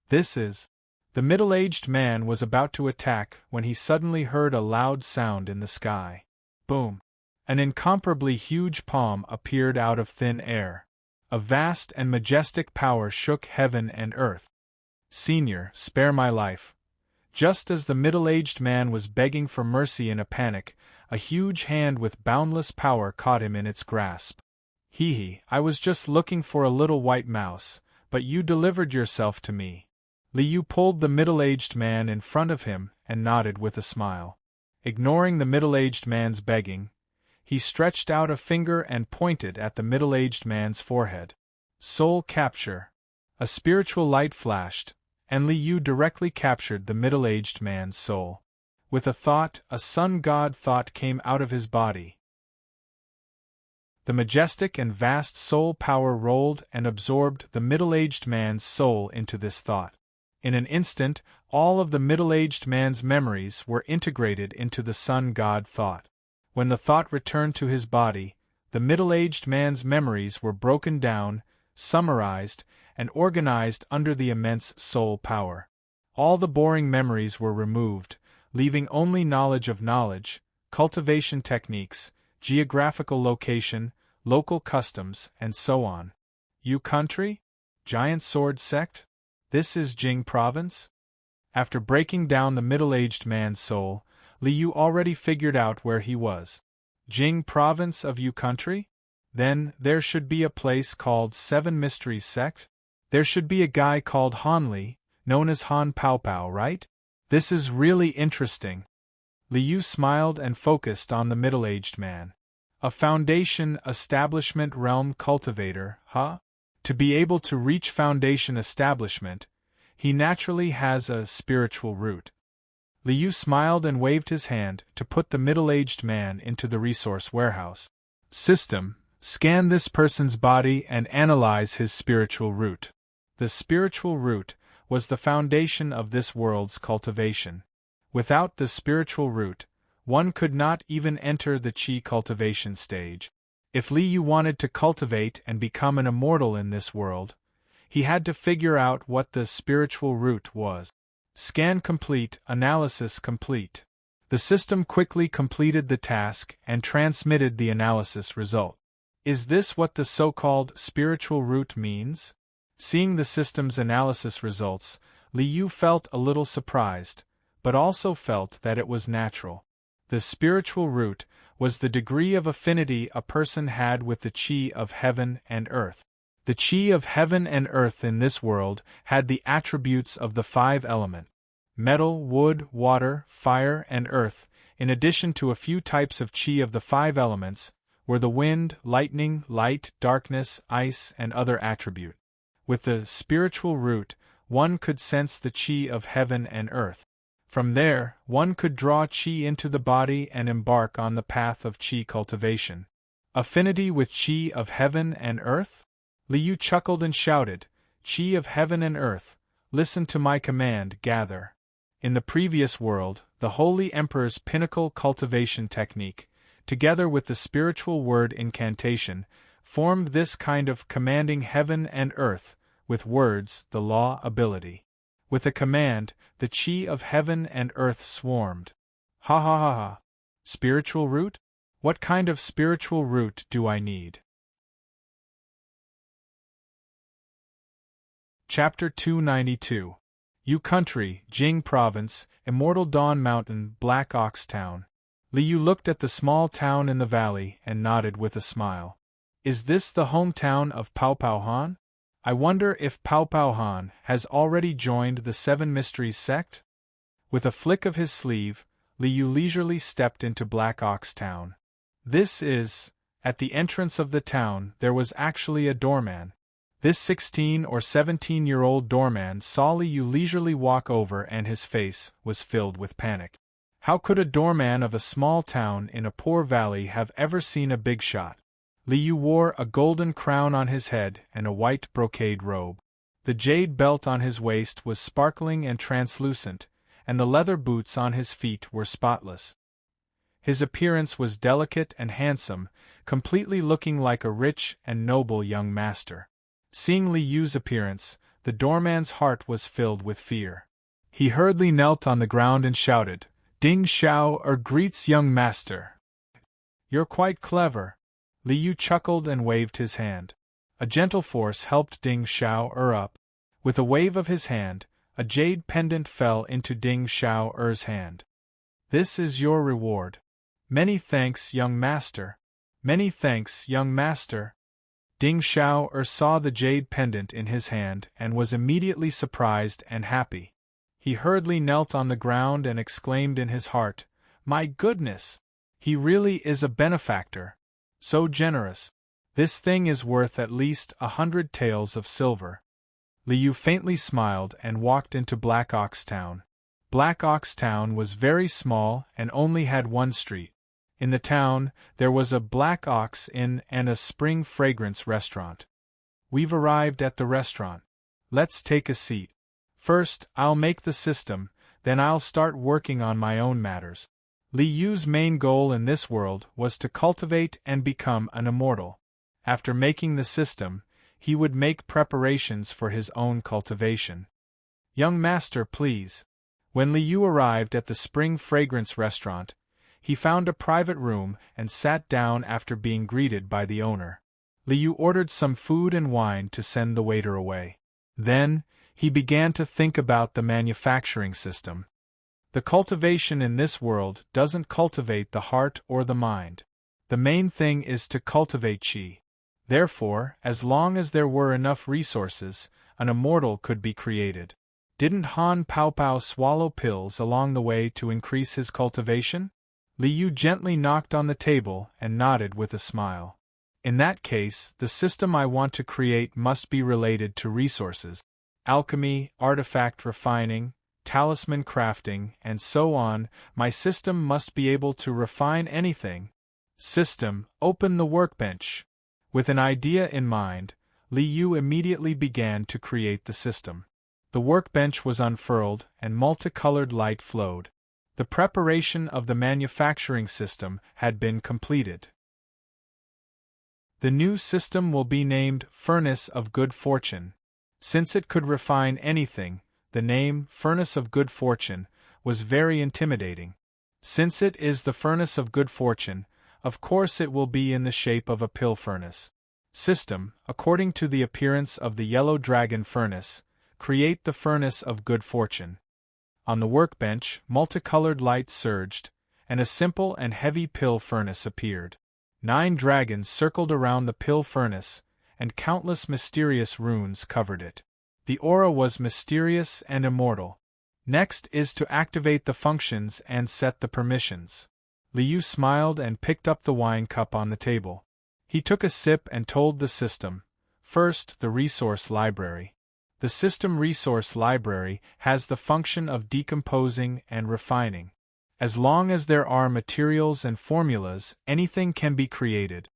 This is... The middle-aged man was about to attack when he suddenly heard a loud sound in the sky. Boom! An incomparably huge palm appeared out of thin air. A vast and majestic power shook heaven and earth. Senior, spare my life. Just as the middle-aged man was begging for mercy in a panic, a huge hand with boundless power caught him in its grasp. Hee, I was just looking for a little white mouse, but you delivered yourself to me. Liu pulled the middle-aged man in front of him and nodded with a smile. Ignoring the middle-aged man's begging, he stretched out a finger and pointed at the middle-aged man's forehead. Soul capture. A spiritual light flashed, and Liu directly captured the middle-aged man's soul. With a thought, a sun-god thought came out of his body. The majestic and vast soul power rolled and absorbed the middle-aged man's soul into this thought. In an instant, all of the middle-aged man's memories were integrated into the sun-god thought. When the thought returned to his body, the middle-aged man's memories were broken down, summarized, and organized under the immense soul power. All the boring memories were removed, leaving only knowledge of knowledge, cultivation techniques, geographical location, local customs, and so on. You country? Giant sword sect? This is Jing province? After breaking down the middle-aged man's soul, Liu already figured out where he was. Jing province of Yu country? Then, there should be a place called Seven Mysteries Sect? There should be a guy called Han Li, known as Han Pao Pao, right? This is really interesting. Liu smiled and focused on the middle-aged man. A foundation establishment realm cultivator, huh? To be able to reach foundation establishment, he naturally has a spiritual root. Liu smiled and waved his hand to put the middle-aged man into the resource warehouse. System, scan this person's body and analyze his spiritual root. The spiritual root was the foundation of this world's cultivation. Without the spiritual root, one could not even enter the Qi cultivation stage. If Liu wanted to cultivate and become an immortal in this world, he had to figure out what the spiritual root was. Scan complete, analysis complete. The system quickly completed the task and transmitted the analysis result. Is this what the so-called spiritual root means? Seeing the system's analysis results, Liu felt a little surprised, but also felt that it was natural. The spiritual root was the degree of affinity a person had with the qi of heaven and earth. The qi of heaven and earth in this world had the attributes of the five elements: metal, wood, water, fire, and earth, in addition to a few types of qi of the five elements, were the wind, lightning, light, darkness, ice, and other attributes. With the spiritual root, one could sense the qi of heaven and earth. From there, one could draw qi into the body and embark on the path of qi cultivation. Affinity with qi of heaven and earth? Liu chuckled and shouted, "Qi of heaven and earth, listen to my command, gather." In the previous world, the Holy Emperor's pinnacle cultivation technique, together with the spiritual word incantation, formed this kind of commanding heaven and earth, with words, the law ability. With a command, the qi of heaven and earth swarmed. Ha ha ha ha. Spiritual root? What kind of spiritual root do I need? Chapter 292. Yu Country, Jing Province, Immortal Dawn Mountain, Black Ox Town. Liu looked at the small town in the valley and nodded with a smile. Is this the hometown of Pao Pao Han? I wonder if Pao Pao Han has already joined the Seven Mysteries sect? With a flick of his sleeve, Liu leisurely stepped into Black Ox Town. At the entrance of the town there was actually a doorman. This 16 or 17-year-old doorman saw Liu leisurely walk over and his face was filled with panic. How could a doorman of a small town in a poor valley have ever seen a big shot? Liu wore a golden crown on his head and a white brocade robe. The jade belt on his waist was sparkling and translucent, and the leather boots on his feet were spotless. His appearance was delicate and handsome, completely looking like a rich and noble young master. Seeing Liu's appearance, the doorman's heart was filled with fear. He hurriedly knelt on the ground and shouted, "Ding Xiao greets young master." "You're quite clever." Liu chuckled and waved his hand. A gentle force helped Ding Xiao up. With a wave of his hand, a jade pendant fell into Ding Xiao's hand. "This is your reward." "Many thanks, young master." "Many thanks, young master." Ding Xiao saw the jade pendant in his hand and was immediately surprised and happy. He hurriedly knelt on the ground and exclaimed in his heart, "My goodness! He really is a benefactor. So generous. This thing is worth at least 100 taels of silver." Liu faintly smiled and walked into Black Ox Town. Black Ox Town was very small and only had one street. In the town, there was a Black Ox Inn and a Spring Fragrance restaurant. "We've arrived at the restaurant. Let's take a seat. First, I'll make the system, then I'll start working on my own matters." Liu's main goal in this world was to cultivate and become an immortal. After making the system, he would make preparations for his own cultivation. "Young master, please." When Liu arrived at the Spring Fragrance restaurant, he found a private room and sat down after being greeted by the owner. Liu ordered some food and wine to send the waiter away. Then, he began to think about the manufacturing system. The cultivation in this world doesn't cultivate the heart or the mind. The main thing is to cultivate qi. Therefore, as long as there were enough resources, an immortal could be created. Didn't Han Pao Pao swallow pills along the way to increase his cultivation? Liu gently knocked on the table and nodded with a smile. In that case, the system I want to create must be related to resources. Alchemy, artifact refining, talisman crafting, and so on. My system must be able to refine anything. System, open the workbench. With an idea in mind, Liu immediately began to create the system. The workbench was unfurled and multicolored light flowed. The preparation of the manufacturing system had been completed. The new system will be named Furnace of Good Fortune. Since it could refine anything, The name, Furnace of Good Fortune, was very intimidating. Since it is the Furnace of Good Fortune, of course it will be in the shape of a pill furnace. System, according to the appearance of the yellow dragon furnace, create the Furnace of Good Fortune. On the workbench, multicolored light surged, and a simple and heavy pill furnace appeared. 9 dragons circled around the pill furnace, and countless mysterious runes covered it. The aura was mysterious and immortal. Next is to activate the functions and set the permissions. Liu smiled and picked up the wine cup on the table. He took a sip and told the system, first, the resource library. The system resource library has the function of decomposing and refining. As long as there are materials and formulas, anything can be created.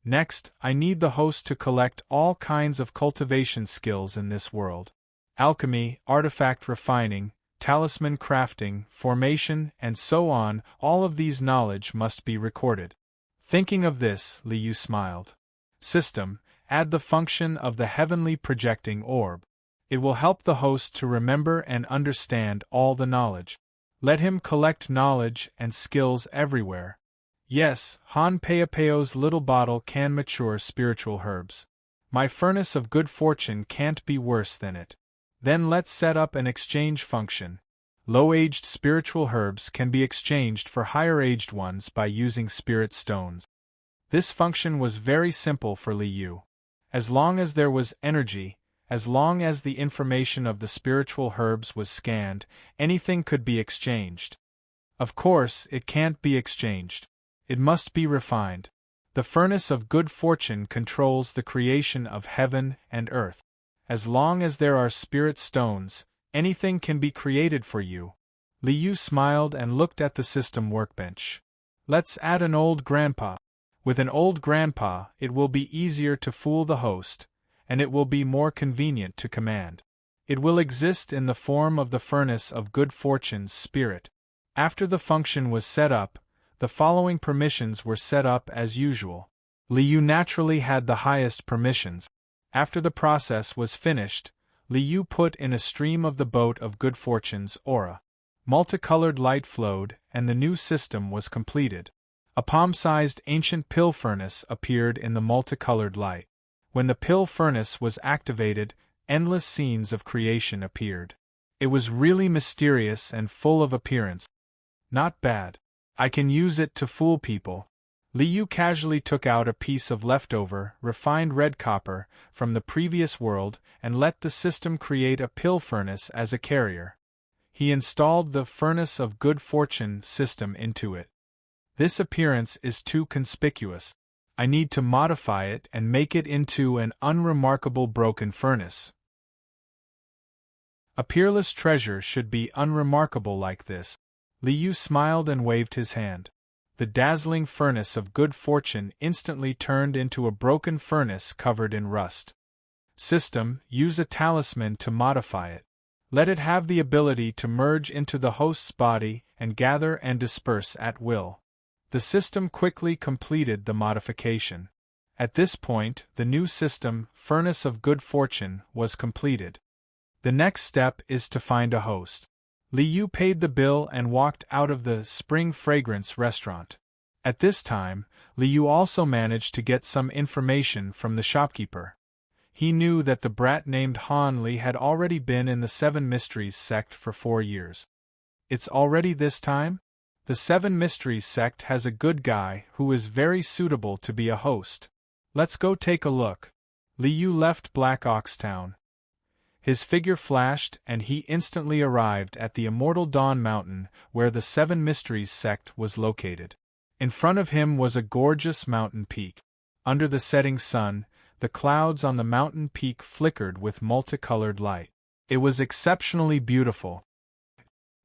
Next, I need the host to collect all kinds of cultivation skills in this world. Alchemy, artifact refining, talisman crafting, formation, and so on, all of these knowledge must be recorded. Thinking of this, Liu smiled. System, add the function of the heavenly projecting orb. It will help the host to remember and understand all the knowledge. Let him collect knowledge and skills everywhere. Yes, Han Peopeo's little bottle can mature spiritual herbs. My Furnace of Good Fortune can't be worse than it. Then let's set up an exchange function. Low-aged spiritual herbs can be exchanged for higher-aged ones by using spirit stones. This function was very simple for Liu. As long as there was energy, as long as the information of the spiritual herbs was scanned, anything could be exchanged. Of course, it can't be exchanged. It must be refined. The Furnace of Good Fortune controls the creation of heaven and earth. As long as there are spirit stones, anything can be created for you. Liu smiled and looked at the system workbench. Let's add an old grandpa. With an old grandpa, it will be easier to fool the host, and it will be more convenient to command. It will exist in the form of the Furnace of Good Fortune's spirit. After the function was set up, the following permissions were set up as usual. Liu naturally had the highest permissions. After the process was finished, Liu put in a stream of the boat of Good Fortune's aura. Multicolored light flowed, and the new system was completed. A palm-sized ancient pill furnace appeared in the multicolored light. When the pill furnace was activated, endless scenes of creation appeared. It was really mysterious and full of appearance. Not bad. I can use it to fool people. Liu casually took out a piece of leftover, refined red copper from the previous world and let the system create a pill furnace as a carrier. He installed the Furnace of Good Fortune system into it. This appearance is too conspicuous. I need to modify it and make it into an unremarkable broken furnace. A peerless treasure should be unremarkable like this. Liu smiled and waved his hand. The dazzling Furnace of Good Fortune instantly turned into a broken furnace covered in rust. System, use a talisman to modify it. Let it have the ability to merge into the host's body and gather and disperse at will. The system quickly completed the modification. At this point, the new system, Furnace of Good Fortune, was completed. The next step is to find a host. Liu paid the bill and walked out of the Spring Fragrance restaurant. At this time, Liu also managed to get some information from the shopkeeper. He knew that the brat named Han Li had already been in the Seven Mysteries sect for 4 years. It's already this time? The Seven Mysteries sect has a good guy who is very suitable to be a host. Let's go take a look. Liu left Black Ox Town. His figure flashed and he instantly arrived at the Immortal Dawn Mountain where the Seven Mysteries sect was located. In front of him was a gorgeous mountain peak. Under the setting sun, the clouds on the mountain peak flickered with multicolored light. It was exceptionally beautiful.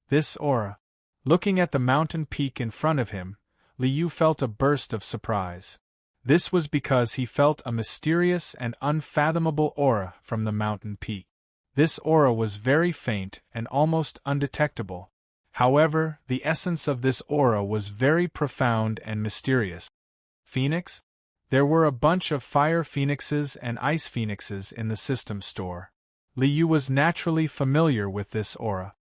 This aura. Looking at the mountain peak in front of him, Liu felt a burst of surprise. This was because he felt a mysterious and unfathomable aura from the mountain peak. This aura was very faint and almost undetectable. However, the essence of this aura was very profound and mysterious. Phoenix? There were a bunch of fire phoenixes and ice phoenixes in the system store. Li Yu was naturally familiar with this aura.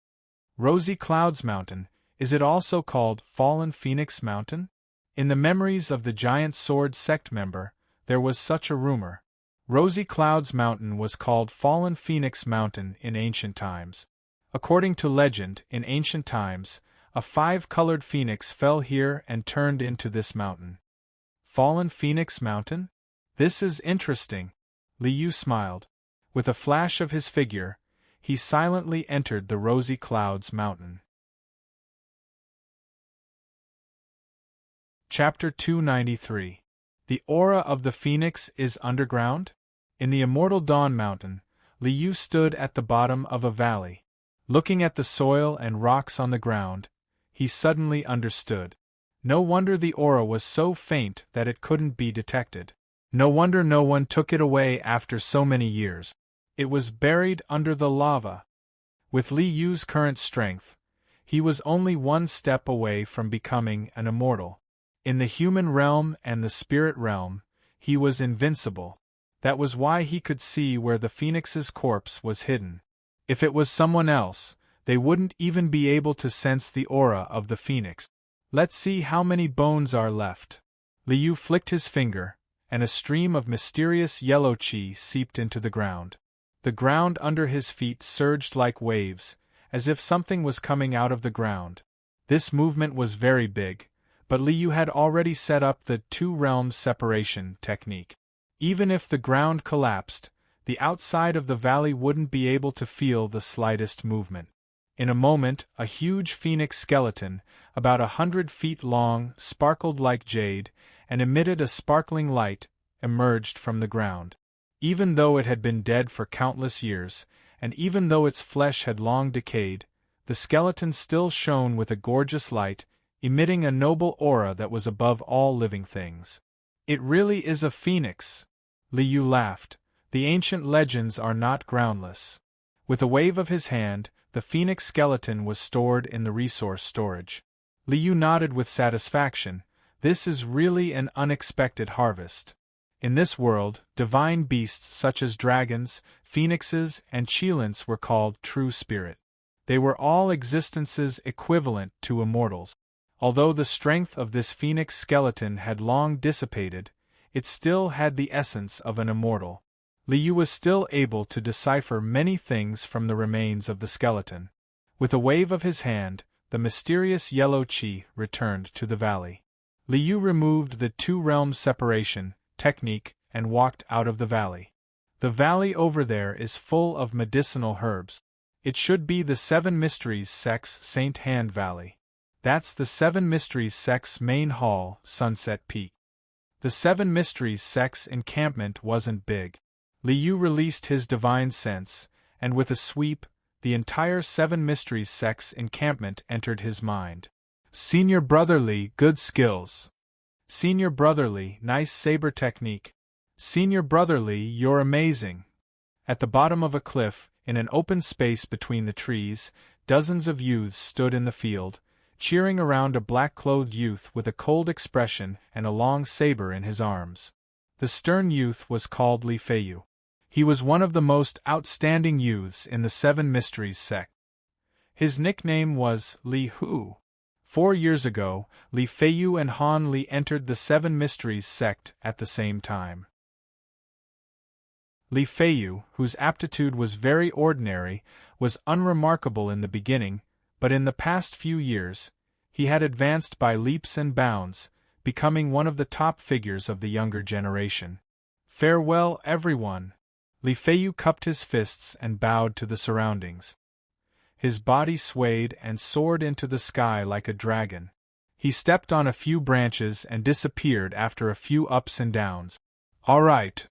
Rosy Clouds Mountain, is it also called Fallen Phoenix Mountain? In the memories of the Giant Sword sect member, there was such a rumor. Rosy Clouds Mountain was called Fallen Phoenix Mountain in ancient times. According to legend, in ancient times, a 5-colored phoenix fell here and turned into this mountain. Fallen Phoenix Mountain? This is interesting. Li Yu smiled. With a flash of his figure, he silently entered the Rosy Clouds Mountain. Chapter 293. The aura of the phoenix is underground? In the immortal Dawn Mountain, Li Yu stood at the bottom of a valley. Looking at the soil and rocks on the ground, he suddenly understood. No wonder the aura was so faint that it couldn't be detected. No wonder no one took it away after so many years. It was buried under the lava. With Li Yu's current strength, he was only one step away from becoming an immortal. In the human realm and the spirit realm, he was invincible. That was why he could see where the phoenix's corpse was hidden. If it was someone else, they wouldn't even be able to sense the aura of the phoenix. Let's see how many bones are left. Li Yu flicked his finger, and a stream of mysterious yellow qi seeped into the ground. The ground under his feet surged like waves, as if something was coming out of the ground. This movement was very big, but Li Yu had already set up the two-realm separation technique. Even if the ground collapsed, the outside of the valley wouldn't be able to feel the slightest movement. In a moment, a huge phoenix skeleton, about 100 feet long, sparkled like jade, and emitted a sparkling light, emerged from the ground. Even though it had been dead for countless years, and even though its flesh had long decayed, the skeleton still shone with a gorgeous light, emitting a noble aura that was above all living things. It really is a phoenix. Li Yu laughed. The ancient legends are not groundless. With a wave of his hand, the phoenix skeleton was stored in the resource storage. Li Yu nodded with satisfaction. This is really an unexpected harvest. In this world, divine beasts such as dragons, phoenixes, and cheilants were called true spirit. They were all existences equivalent to immortals. Although the strength of this phoenix skeleton had long dissipated, it still had the essence of an immortal. Li Yu was still able to decipher many things from the remains of the skeleton. With a wave of his hand, the mysterious yellow qi returned to the valley. Li Yu removed the two-realm separation technique and walked out of the valley. The valley over there is full of medicinal herbs. It should be the Seven Mysteries Sect's Saint Hand Valley. That's the Seven Mysteries Sect's main hall, Sunset Peak. The Seven Mysteries Sect's encampment wasn't big. Li Yu released his divine sense, and with a sweep, the entire Seven Mysteries Sect's encampment entered his mind. Senior Brotherly, good skills. Senior Brotherly, nice saber technique. Senior Brotherly, you're amazing. At the bottom of a cliff, in an open space between the trees, dozens of youths stood in the field, cheering around a black-clothed youth with a cold expression and a long saber in his arms. The stern youth was called Li Feiyu. He was one of the most outstanding youths in the Seven Mysteries sect. His nickname was Li Hu. 4 years ago, Li Feiyu and Han Li entered the Seven Mysteries sect at the same time. Li Feiyu, whose aptitude was very ordinary, was unremarkable in the beginning, but in the past few years, he had advanced by leaps and bounds, becoming one of the top figures of the younger generation. Farewell, everyone. Li Feiyu cupped his fists and bowed to the surroundings. His body swayed and soared into the sky like a dragon. He stepped on a few branches and disappeared after a few ups and downs. All right.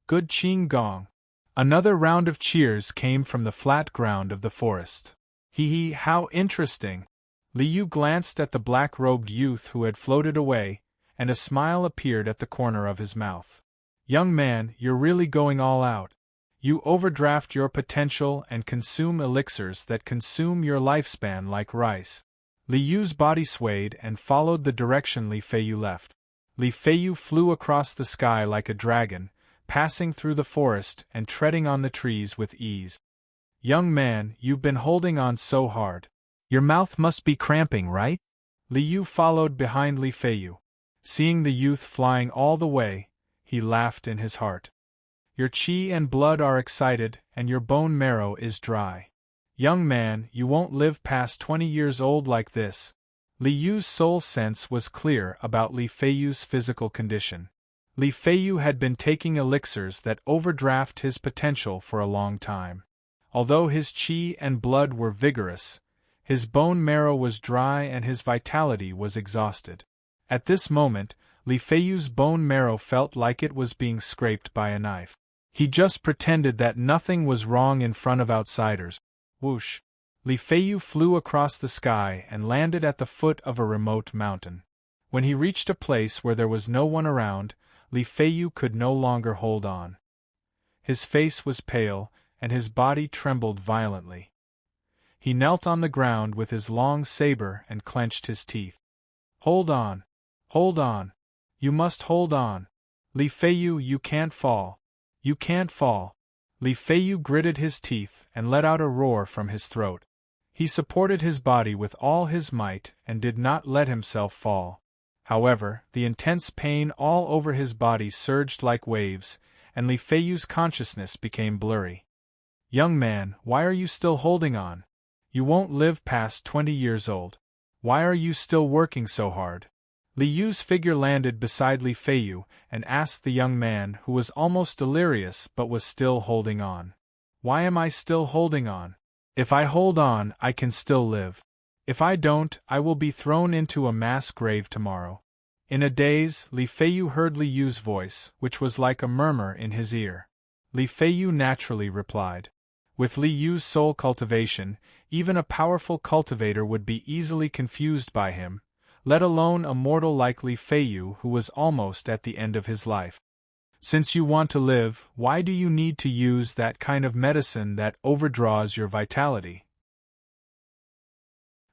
Good Qing Gong. Another round of cheers came from the flat ground of the forest. Hee, how interesting. Li Yu glanced at the black-robed youth who had floated away, and a smile appeared at the corner of his mouth. Young man, you're really going all out. You overdraft your potential and consume elixirs that consume your lifespan like rice. Li Yu's body swayed and followed the direction Li Feiyu left. Li Feiyu flew across the sky like a dragon, passing through the forest and treading on the trees with ease. Young man, you've been holding on so hard. Your mouth must be cramping, right? Li Yu followed behind Li Feiyu. Seeing the youth flying all the way, he laughed in his heart. Your qi and blood are excited, and your bone marrow is dry. Young man, you won't live past 20 years old like this. Li Yu's soul sense was clear about Li Feiyu's physical condition. Li Feiyu had been taking elixirs that overdraft his potential for a long time. Although his qi and blood were vigorous, his bone marrow was dry and his vitality was exhausted. At this moment, Li Feiyu's bone marrow felt like it was being scraped by a knife. He just pretended that nothing was wrong in front of outsiders. Whoosh! Li Feiyu flew across the sky and landed at the foot of a remote mountain. When he reached a place where there was no one around, Li Feiyu could no longer hold on. His face was pale, and his body trembled violently. He knelt on the ground with his long saber and clenched his teeth. Hold on! Hold on! You must hold on! Li Feiyu, you can't fall! You can't fall! Li Feiyu gritted his teeth and let out a roar from his throat. He supported his body with all his might and did not let himself fall. However, the intense pain all over his body surged like waves, and Li Feiyu's consciousness became blurry. Young man, why are you still holding on? You won't live past 20 years old. Why are you still working so hard? Li Yu's figure landed beside Li Feiyu and asked the young man, who was almost delirious but was still holding on. Why am I still holding on? If I hold on, I can still live. If I don't, I will be thrown into a mass grave tomorrow. In a daze, Li Feiyu heard Li Yu's voice, which was like a murmur in his ear. Li Feiyu naturally replied. With Li Yu's soul cultivation, even a powerful cultivator would be easily confused by him, let alone a mortal like Li Feiyu who was almost at the end of his life. Since you want to live, why do you need to use that kind of medicine that overdraws your vitality?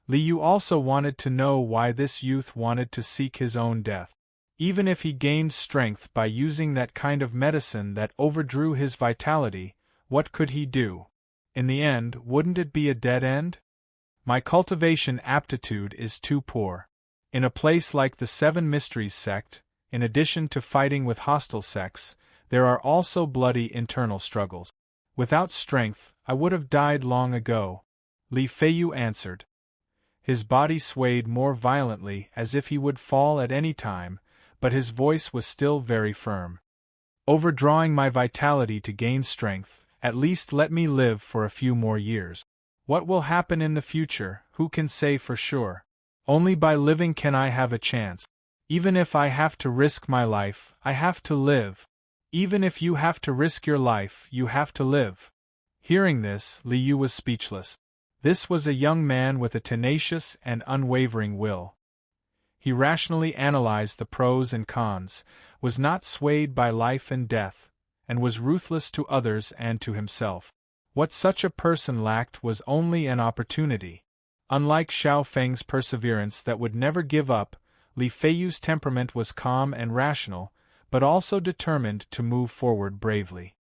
Li Yu also wanted to know why this youth wanted to seek his own death. Even if he gained strength by using that kind of medicine that overdrew his vitality, what could he do? In the end, wouldn't it be a dead end? My cultivation aptitude is too poor. In a place like the Seven Mysteries sect, in addition to fighting with hostile sects, there are also bloody internal struggles. Without strength, I would have died long ago, Li Feiyu answered. His body swayed more violently as if he would fall at any time, but his voice was still very firm. Overdrawing my vitality to gain strength, at least let me live for a few more years. What will happen in the future, who can say for sure? Only by living can I have a chance. Even if I have to risk my life, I have to live. Even if you have to risk your life, you have to live. Hearing this, Li Yu was speechless. This was a young man with a tenacious and unwavering will. He rationally analyzed the pros and cons, was not swayed by life and death, and was ruthless to others and to himself. What such a person lacked was only an opportunity. Unlike Xiao Feng's perseverance that would never give up, Li Feiyu's temperament was calm and rational, but also determined to move forward bravely.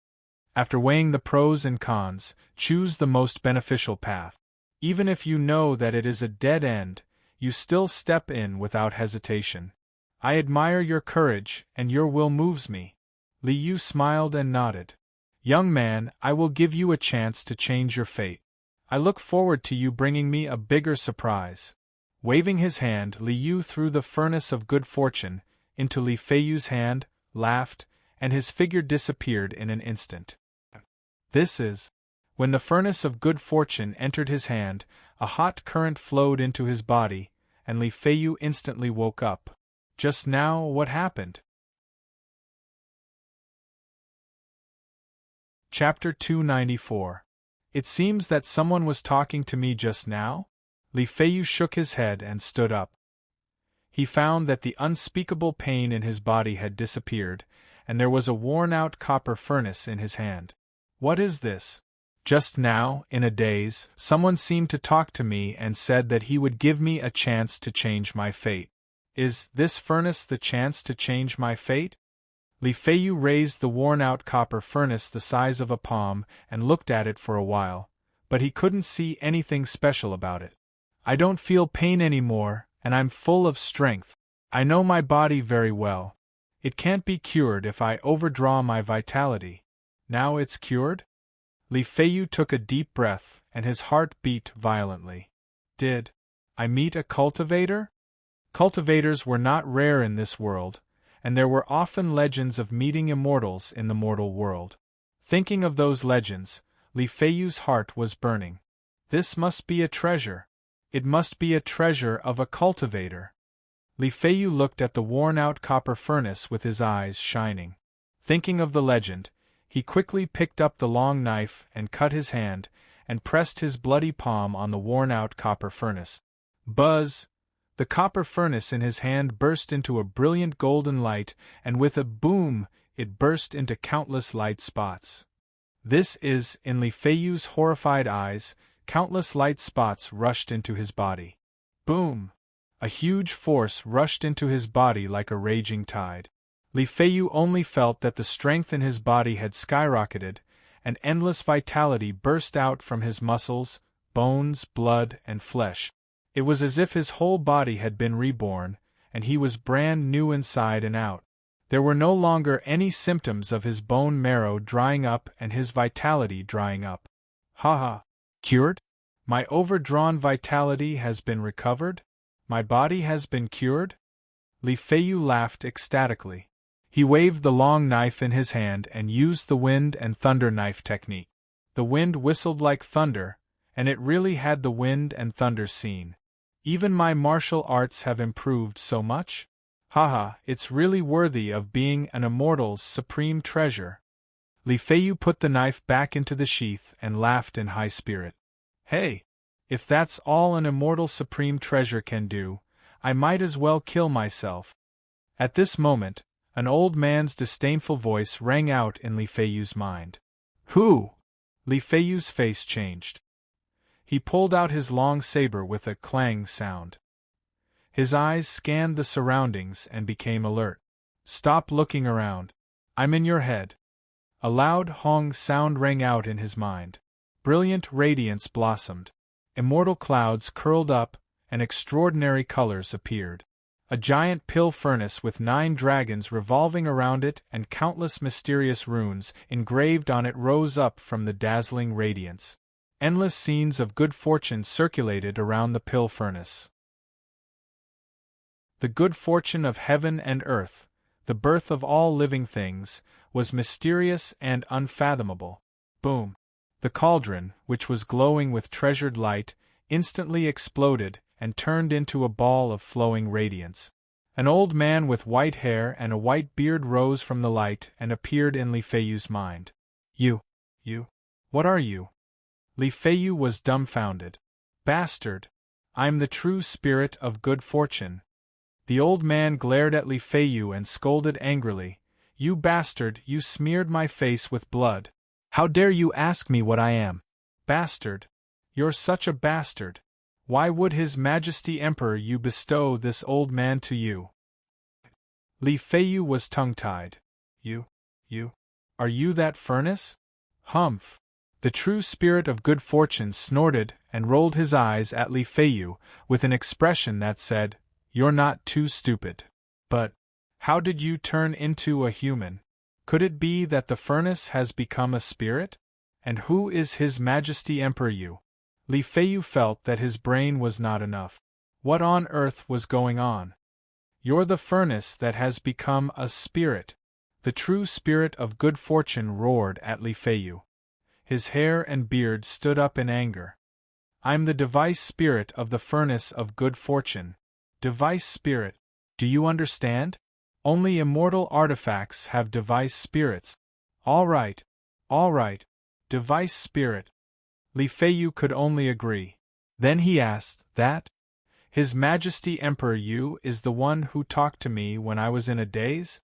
After weighing the pros and cons, choose the most beneficial path. Even if you know that it is a dead end, you still step in without hesitation. I admire your courage, and your will moves me. Li Yu smiled and nodded. Young man, I will give you a chance to change your fate. I look forward to you bringing me a bigger surprise. Waving his hand, Li Yu threw the furnace of good fortune into Li Feiyu's hand, laughed, and his figure disappeared in an instant. This is. When the furnace of good fortune entered his hand, a hot current flowed into his body, and Li Feiyu instantly woke up. Just now, what happened? Chapter 294. It seems that someone was talking to me just now? Li Feiyu shook his head and stood up. He found that the unspeakable pain in his body had disappeared, and there was a worn-out copper furnace in his hand. What is this? Just now, in a daze, someone seemed to talk to me and said that he would give me a chance to change my fate. Is this furnace the chance to change my fate? Li Feiyu raised the worn-out copper furnace the size of a palm and looked at it for a while, but he couldn't see anything special about it. I don't feel pain anymore, and I'm full of strength. I know my body very well. It can't be cured if I overdraw my vitality. Now it's cured? Li Feiyu took a deep breath, and his heart beat violently. Did I meet a cultivator? Cultivators were not rare in this world, and there were often legends of meeting immortals in the mortal world. Thinking of those legends, Li Feiyu's heart was burning. This must be a treasure. It must be a treasure of a cultivator. Li Feiyu looked at the worn-out copper furnace with his eyes shining. Thinking of the legend, he quickly picked up the long knife and cut his hand, and pressed his bloody palm on the worn-out copper furnace. Buzz! The copper furnace in his hand burst into a brilliant golden light, and with a boom, it burst into countless light spots. This is, in Li Feiyu's horrified eyes, countless light spots rushed into his body. Boom! A huge force rushed into his body like a raging tide. Li Feiyu only felt that the strength in his body had skyrocketed, and endless vitality burst out from his muscles, bones, blood, and flesh. It was as if his whole body had been reborn, and he was brand new inside and out. There were no longer any symptoms of his bone marrow drying up and his vitality drying up. Ha ha! Cured? My overdrawn vitality has been recovered? My body has been cured? Li Feiyu laughed ecstatically. He waved the long knife in his hand and used the wind and thunder knife technique. The wind whistled like thunder, and it really had the wind and thunder scene. Even my martial arts have improved so much? Haha, it's really worthy of being an immortal's supreme treasure. Li Feiyu put the knife back into the sheath and laughed in high spirit. Hey! If that's all an immortal supreme treasure can do, I might as well kill myself. At this moment, an old man's disdainful voice rang out in Li Feiyu's mind. Who? Li Feiyu's face changed. He pulled out his long saber with a clang sound. His eyes scanned the surroundings and became alert. Stop looking around. I'm in your head. A loud hong sound rang out in his mind. Brilliant radiance blossomed. Immortal clouds curled up, and extraordinary colors appeared. A giant pill furnace with 9 dragons revolving around it and countless mysterious runes engraved on it rose up from the dazzling radiance. Endless scenes of good fortune circulated around the pill furnace. The good fortune of heaven and earth, the birth of all living things, was mysterious and unfathomable. Boom! The cauldron, which was glowing with treasured light, instantly exploded and turned into a ball of flowing radiance. An old man with white hair and a white beard rose from the light and appeared in Li Feiyu's mind. You? What are you? Li Feiyu was dumbfounded. Bastard! I'm the true spirit of good fortune. The old man glared at Li Feiyu and scolded angrily. You bastard, you smeared my face with blood. How dare you ask me what I am? Bastard! You're such a bastard! Why would His Majesty Emperor you bestow this old man to you? Li Feiyu was tongue-tied. You? Are you that furnace? Humph! The true spirit of good fortune snorted and rolled his eyes at Li Feiyu with an expression that said, You're not too stupid. But how did you turn into a human? Could it be that the furnace has become a spirit? And who is His Majesty Emperor you? Li Feiyu felt that his brain was not enough. What on earth was going on? You're the furnace that has become a spirit. The true spirit of good fortune roared at Li Feiyu. His hair and beard stood up in anger. I'm the device spirit of the furnace of good fortune. Device spirit. Do you understand? Only immortal artifacts have device spirits. All right. Device spirit. Li Feiyu could only agree. Then he asked, That? His Majesty Emperor Yu is the one who talked to me when I was in a daze?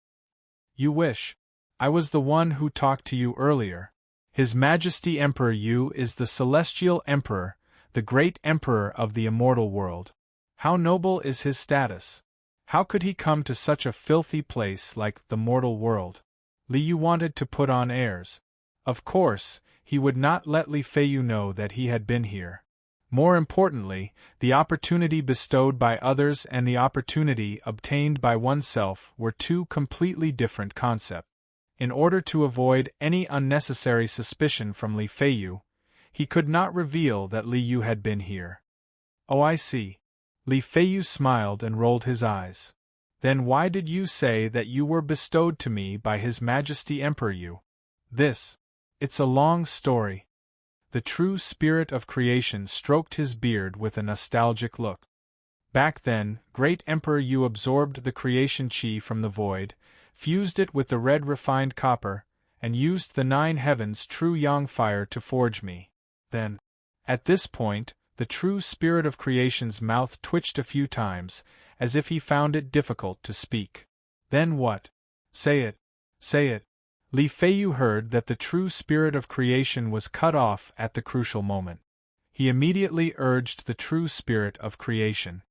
You wish. I was the one who talked to you earlier. His Majesty Emperor Yu is the Celestial Emperor, the great Emperor of the immortal world. How noble is his status! How could he come to such a filthy place like the mortal world? Li Yu wanted to put on airs. Of course, he would not let Li Feiyu know that he had been here. More importantly, the opportunity bestowed by others and the opportunity obtained by oneself were two completely different concepts. In order to avoid any unnecessary suspicion from Li Feiyu, he could not reveal that Li Yu had been here. Oh, I see. Li Feiyu smiled and rolled his eyes. Then why did you say that you were bestowed to me by His Majesty Emperor Yu? It's a long story. The true spirit of creation stroked his beard with a nostalgic look. Back then, great Emperor Yu absorbed the creation chi from the void, fused it with the red refined copper, and used the 9 heavens true yang fire to forge me. Then, at this point, the true spirit of creation's mouth twitched a few times, as if he found it difficult to speak. Then what? Say it. Say it. Li Feiyu heard that the true spirit of creation was cut off at the crucial moment. He immediately urged the true spirit of creation.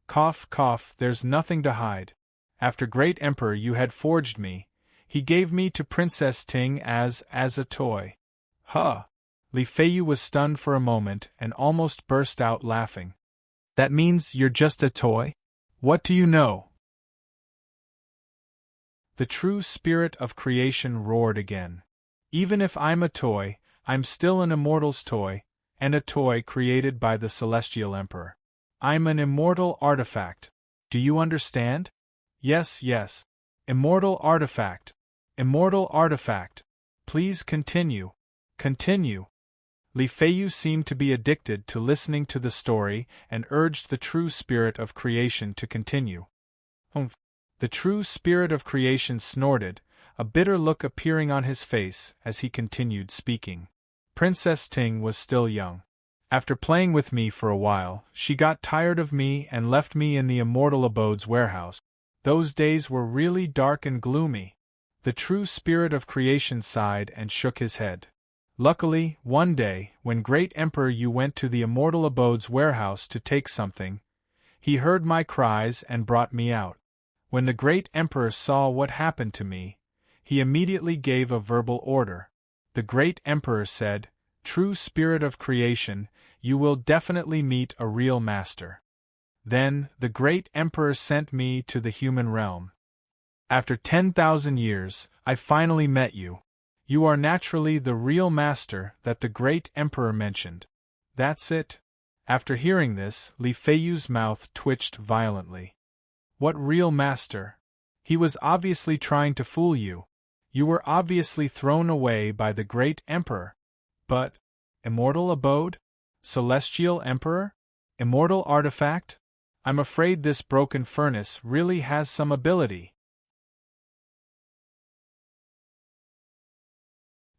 Cough, cough, there's nothing to hide. After great Emperor Yu had forged me, he gave me to Princess Ting as a toy. Huh! Li Feiyu was stunned for a moment and almost burst out laughing. That means you're just a toy? What do you know? The true spirit of creation roared again. Even if I'm a toy, I'm still an immortal's toy, and a toy created by the Celestial Emperor. I'm an immortal artifact. Do you understand? Yes, yes. Immortal artifact. Immortal artifact. Please continue. Continue. Li Feiyu seemed to be addicted to listening to the story and urged the true spirit of creation to continue. Humph. The true spirit of creation snorted, a bitter look appearing on his face as he continued speaking. Princess Ting was still young. After playing with me for a while, she got tired of me and left me in the Immortal Abode's warehouse. Those days were really dark and gloomy. The true spirit of creation sighed and shook his head. Luckily, one day, when great Emperor Yu went to the Immortal Abode's warehouse to take something, he heard my cries and brought me out. When the great Emperor saw what happened to me, he immediately gave a verbal order. The great Emperor said, "True spirit of creation, you will definitely meet a real master." Then, the great Emperor sent me to the human realm. After 10,000 years, I finally met you. You are naturally the real master that the great Emperor mentioned. That's it. After hearing this, Li Feiyu's mouth twitched violently. What real master? He was obviously trying to fool you. You were obviously thrown away by the great Emperor. But, Immortal Abode? Celestial Emperor? Immortal Artifact? I'm afraid this broken furnace really has some ability.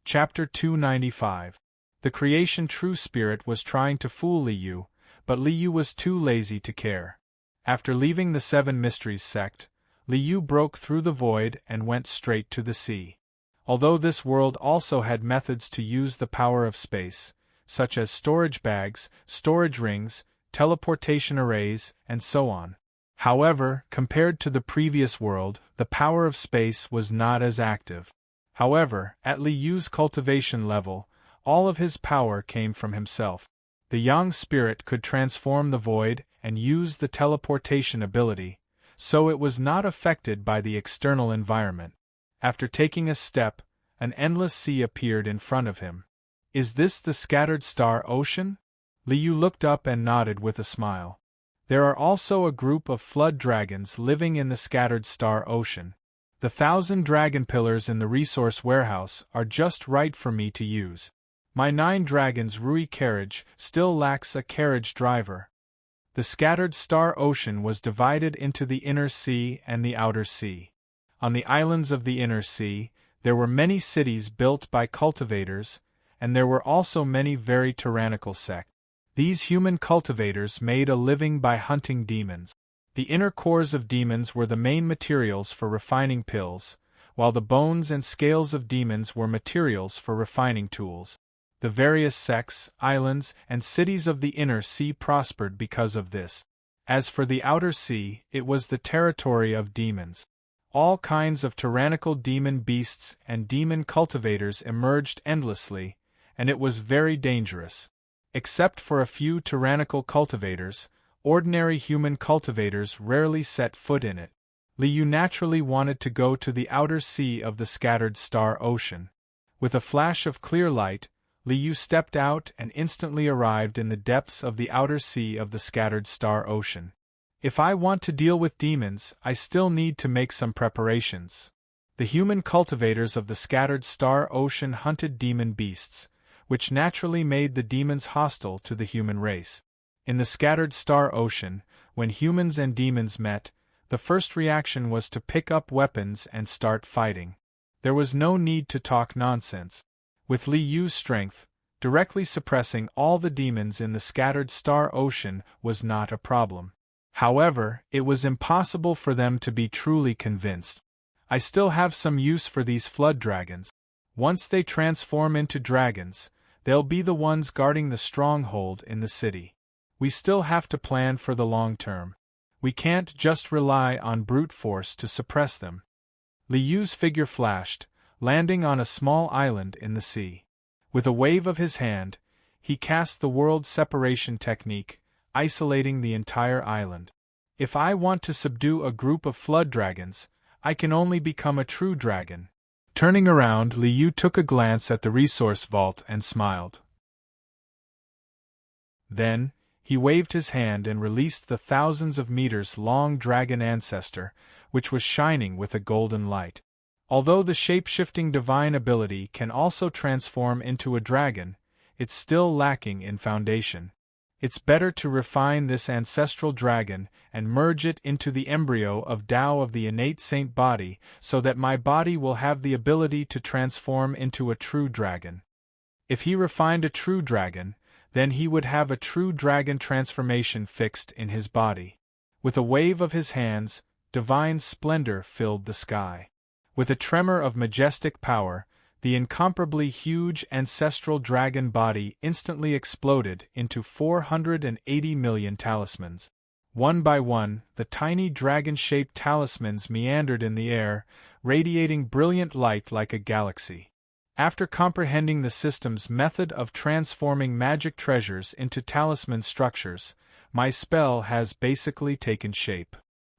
Chapter 295. The creation true spirit was trying to fool Li Yu, but Li Yu was too lazy to care. After leaving the Seven Mysteries sect, Li Yu broke through the void and went straight to the sea. Although this world also had methods to use the power of space, such as storage bags, storage rings, teleportation arrays, and so on. However, compared to the previous world, the power of space was not as active. However, at Li Yu's cultivation level, all of his power came from himself. The Yang spirit could transform the void and use the teleportation ability, so it was not affected by the external environment. After taking a step, an endless sea appeared in front of him. Is this the scattered star ocean? Li Yu looked up and nodded with a smile. There are also a group of flood dragons living in the scattered star ocean. The 1,000 dragon pillars in the resource warehouse are just right for me to use. My 9 dragons Rui carriage still lacks a carriage driver. The scattered star ocean was divided into the inner sea and the outer sea. On the islands of the inner sea, there were many cities built by cultivators, and there were also many very tyrannical sects. These human cultivators made a living by hunting demons. The inner cores of demons were the main materials for refining pills, while the bones and scales of demons were materials for refining tools. The various sects, islands, and cities of the inner sea prospered because of this. As for the outer sea, it was the territory of demons. All kinds of tyrannical demon beasts and demon cultivators emerged endlessly, and it was very dangerous. Except for a few tyrannical cultivators, ordinary human cultivators rarely set foot in it. Liu naturally wanted to go to the outer sea of the scattered star ocean. With a flash of clear light, Liu stepped out and instantly arrived in the depths of the outer sea of the scattered star ocean. If I want to deal with demons, I still need to make some preparations. The human cultivators of the scattered star ocean hunted demon beasts, which naturally made the demons hostile to the human race. In the scattered star ocean, when humans and demons met, the first reaction was to pick up weapons and start fighting. There was no need to talk nonsense. With Liu's strength, directly suppressing all the demons in the scattered star ocean was not a problem. However, it was impossible for them to be truly convinced. I still have some use for these flood dragons. Once they transform into dragons, they'll be the ones guarding the stronghold in the city. We still have to plan for the long term. We can't just rely on brute force to suppress them. Liu's figure flashed, landing on a small island in the sea. With a wave of his hand, he cast the world separation technique, isolating the entire island. If I want to subdue a group of flood dragons, I can only become a true dragon. Turning around, Liu took a glance at the resource vault and smiled. Then, he waved his hand and released the thousands of meters-long dragon ancestor, which was shining with a golden light. Although the shape-shifting divine ability can also transform into a dragon, it's still lacking in foundation. It's better to refine this ancestral dragon and merge it into the embryo of Tao of the innate saint body so that my body will have the ability to transform into a true dragon. If he refined a true dragon, then he would have a true dragon transformation fixed in his body. With a wave of his hands, divine splendor filled the sky. With a tremor of majestic power, the incomparably huge ancestral dragon body instantly exploded into 480 million talismans. One by one, the tiny dragon-shaped talismans meandered in the air, radiating brilliant light like a galaxy. After comprehending the system's method of transforming magic treasures into talisman structures, my spell has basically taken shape.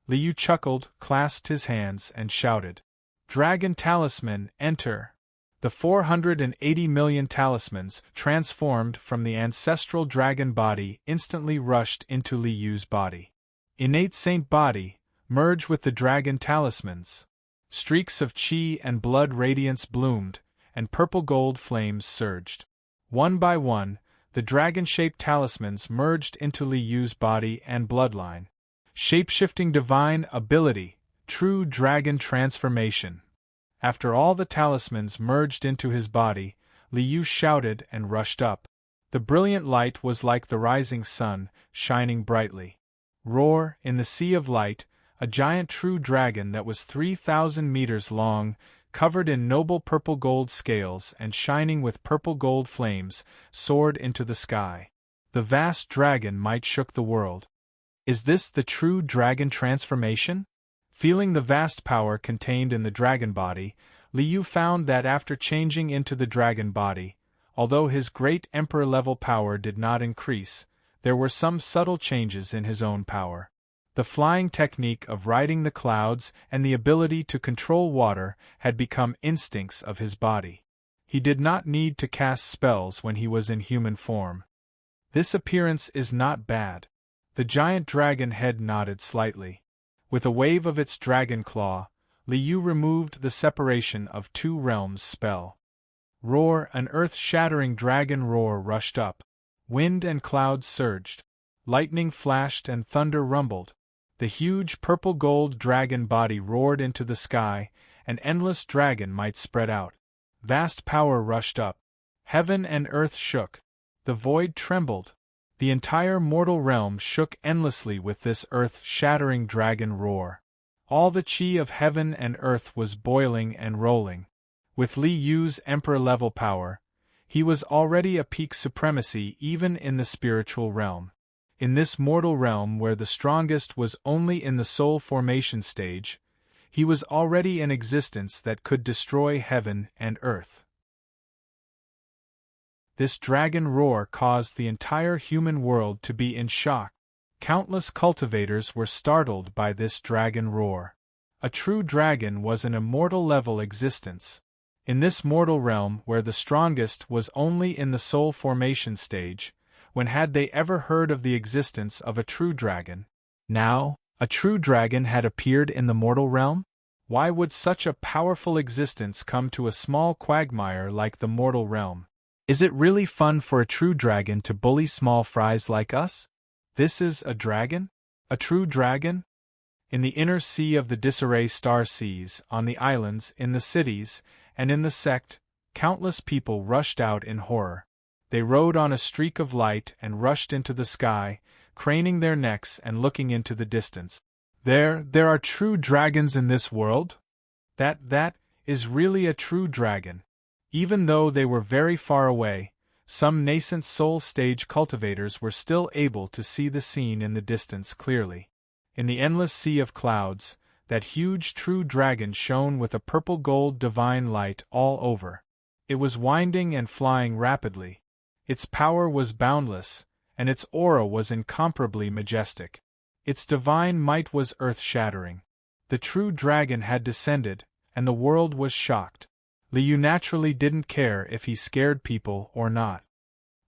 Liu chuckled, clasped his hands, and shouted, "Dragon talisman, enter!" The 480 million talismans, transformed from the ancestral dragon body, instantly rushed into Liu's body. Innate saint body, merge with the dragon talismans. Streaks of chi and blood radiance bloomed, and purple-gold flames surged. One by one, the dragon-shaped talismans merged into Liu's body and bloodline. Shape-shifting divine ability, true dragon transformation. After all the talismans merged into his body, Liu shouted and rushed up. The brilliant light was like the rising sun, shining brightly. Roar, in the sea of light, a giant true dragon that was 3,000 meters long, covered in noble purple-gold scales and shining with purple-gold flames, soared into the sky. The vast dragon might shook the world. Is this the true dragon transformation? Feeling the vast power contained in the dragon body, Liu found that after changing into the dragon body, although his great emperor-level power did not increase, there were some subtle changes in his own power. The flying technique of riding the clouds and the ability to control water had become instincts of his body. He did not need to cast spells when he was in human form. This appearance is not bad. The giant dragon head nodded slightly. With a wave of its dragon claw, Liu removed the separation of two realms spell. Roar, an earth-shattering dragon roar rushed up. Wind and clouds surged. Lightning flashed and thunder rumbled. The huge purple-gold dragon body roared into the sky, an endless dragon might spread out. Vast power rushed up. Heaven and earth shook. The void trembled. The entire mortal realm shook endlessly with this earth-shattering dragon roar. All the chi of heaven and earth was boiling and rolling. With Liu's emperor-level power, he was already a peak supremacy even in the spiritual realm. In this mortal realm where the strongest was only in the soul formation stage, he was already an existence that could destroy heaven and earth. This dragon roar caused the entire human world to be in shock. Countless cultivators were startled by this dragon roar. A true dragon was an immortal level existence. In this mortal realm where the strongest was only in the soul formation stage, when had they ever heard of the existence of a true dragon? Now, a true dragon had appeared in the mortal realm? Why would such a powerful existence come to a small quagmire like the mortal realm? Is it really fun for a true dragon to bully small fries like us? This is a dragon? A true dragon? In the inner sea of the disarray star seas, on the islands, in the cities, and in the sect, countless people rushed out in horror. They rode on a streak of light and rushed into the sky, craning their necks and looking into the distance. There are true dragons in this world? That is really a true dragon. Even though they were very far away, some nascent soul stage cultivators were still able to see the scene in the distance clearly. In the endless sea of clouds, that huge true dragon shone with a purple-gold divine light all over. It was winding and flying rapidly. Its power was boundless, and its aura was incomparably majestic. Its divine might was earth-shattering. The true dragon had descended, and the world was shocked. Liu naturally didn't care if he scared people or not.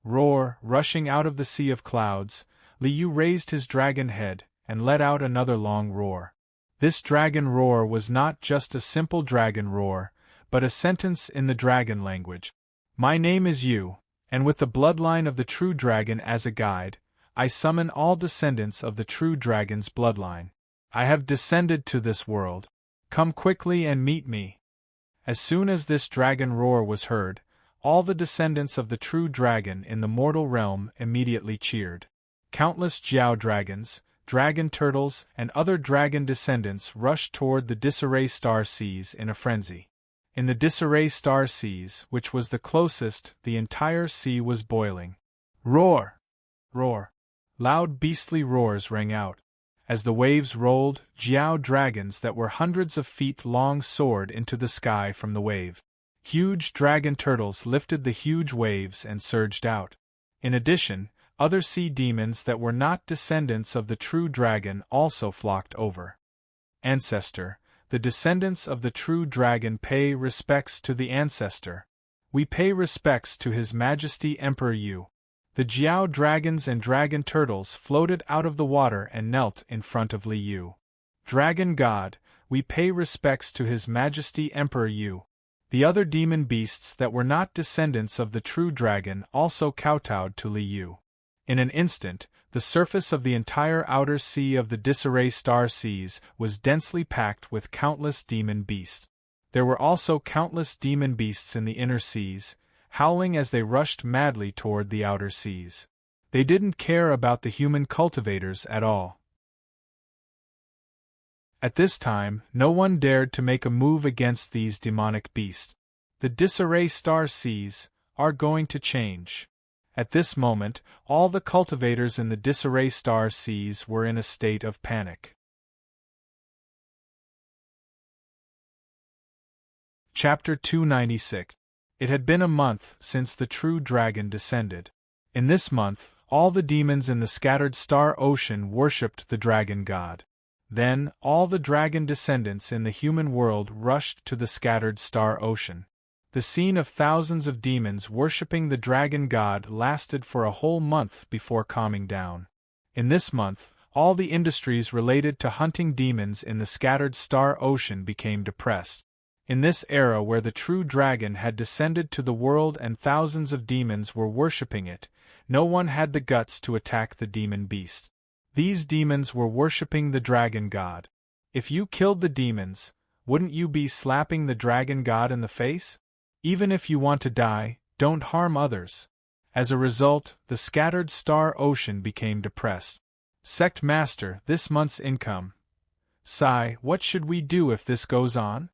Roar, rushing out of the sea of clouds, Liu raised his dragon head and let out another long roar. This dragon roar was not just a simple dragon roar, but a sentence in the dragon language. My name is Yu, and with the bloodline of the true dragon as a guide, I summon all descendants of the true dragon's bloodline. I have descended to this world. Come quickly and meet me. As soon as this dragon roar was heard, all the descendants of the true dragon in the mortal realm immediately cheered. Countless Jiao dragons, dragon turtles, and other dragon descendants rushed toward the disarray star seas in a frenzy. In the disarray star seas, which was the closest, the entire sea was boiling. Roar! Roar! Loud beastly roars rang out. As the waves rolled, Jiao dragons that were hundreds of feet long soared into the sky from the wave. Huge dragon turtles lifted the huge waves and surged out. In addition, other sea demons that were not descendants of the true dragon also flocked over. Ancestor, the descendants of the true dragon pay respects to the ancestor. We pay respects to His Majesty Emperor Yu. The Jiao dragons and dragon turtles floated out of the water and knelt in front of Li Yu. Dragon God, we pay respects to His Majesty Emperor Yu. The other demon beasts that were not descendants of the true dragon also kowtowed to Li Yu. In an instant, the surface of the entire outer sea of the disarray star seas was densely packed with countless demon beasts. There were also countless demon beasts in the inner seas, howling as they rushed madly toward the outer seas. They didn't care about the human cultivators at all. At this time, no one dared to make a move against these demonic beasts. The disarray star seas are going to change. At this moment, all the cultivators in the disarray star seas were in a state of panic. Chapter 296. It had been a month since the true dragon descended. In this month, all the demons in the scattered star ocean worshipped the dragon god. Then, all the dragon descendants in the human world rushed to the scattered star ocean. The scene of thousands of demons worshipping the dragon god lasted for a whole month before calming down. In this month, all the industries related to hunting demons in the scattered star ocean became depressed. In this era where the true dragon had descended to the world and thousands of demons were worshipping it, no one had the guts to attack the demon beast. These demons were worshipping the dragon god. If you killed the demons, wouldn't you be slapping the dragon god in the face? Even if you want to die, don't harm others. As a result, the scattered star ocean became depressed. Sect Master, this month's income. Sigh, what should we do if this goes on?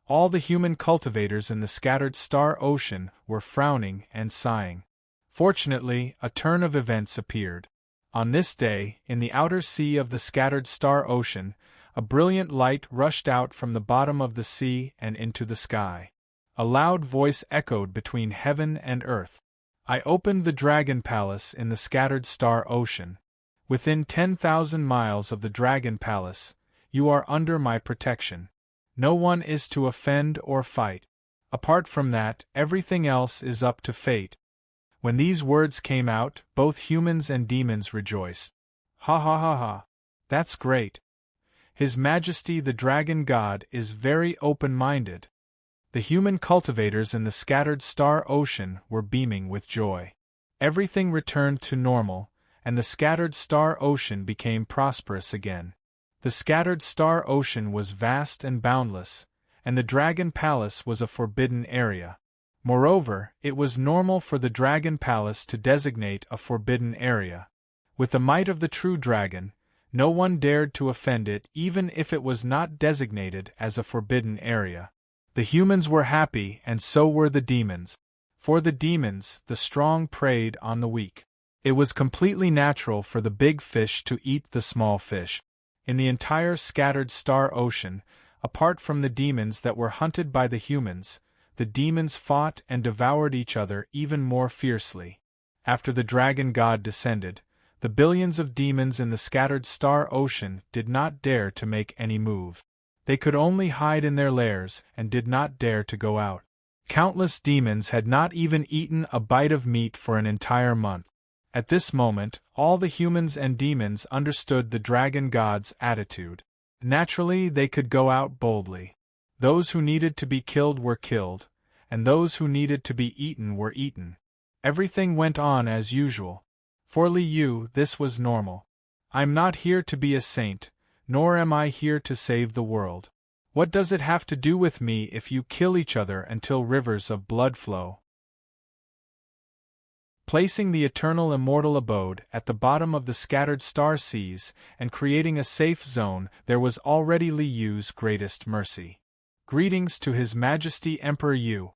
All the human cultivators in the scattered star ocean were frowning and sighing. Fortunately, a turn of events appeared. On this day, in the outer sea of the scattered star ocean, a brilliant light rushed out from the bottom of the sea and into the sky. A loud voice echoed between heaven and earth. I opened the Dragon Palace in the scattered star ocean. Within 10,000 miles of the Dragon Palace, you are under my protection. No one is to offend or fight. Apart from that, everything else is up to fate." When these words came out, both humans and demons rejoiced. "Ha ha ha ha. That's great. His Majesty the Dragon God is very open-minded." The human cultivators in the scattered star ocean were beaming with joy. Everything returned to normal, and the scattered star ocean became prosperous again. The scattered star ocean was vast and boundless, and the Dragon Palace was a forbidden area. Moreover, it was normal for the Dragon Palace to designate a forbidden area. With the might of the true dragon, no one dared to offend it even if it was not designated as a forbidden area. The humans were happy and so were the demons. For the demons, the strong preyed on the weak. It was completely natural for the big fish to eat the small fish. In the entire scattered star ocean, apart from the demons that were hunted by the humans, the demons fought and devoured each other even more fiercely. After the dragon god descended, the billions of demons in the scattered star ocean did not dare to make any move. They could only hide in their lairs and did not dare to go out. Countless demons had not even eaten a bite of meat for an entire month. At this moment, all the humans and demons understood the dragon god's attitude. Naturally, they could go out boldly. Those who needed to be killed were killed, and those who needed to be eaten were eaten. Everything went on as usual. For Liu, this was normal. "I'm not here to be a saint, nor am I here to save the world. What does it have to do with me if you kill each other until rivers of blood flow?" Placing the eternal immortal abode at the bottom of the scattered star seas and creating a safe zone, there was already Liu's greatest mercy. Greetings to His Majesty Emperor Yu.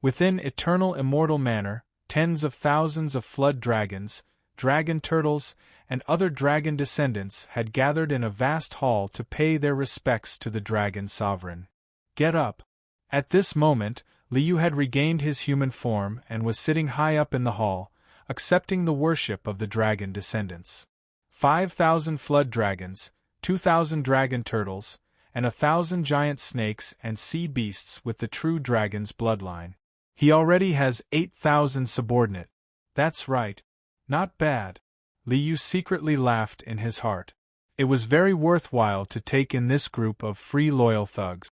Within eternal immortal manor, tens of thousands of flood dragons, dragon turtles, and other dragon descendants had gathered in a vast hall to pay their respects to the dragon sovereign. "Get up." At this moment, Liu had regained his human form and was sitting high up in the hall, accepting the worship of the dragon descendants. 5,000 flood dragons, 2,000 dragon turtles, and 1,000 giant snakes and sea beasts with the true dragon's bloodline. He already has 8,000 subordinate. That's right. Not bad. Liu secretly laughed in his heart. It was very worthwhile to take in this group of free loyal thugs.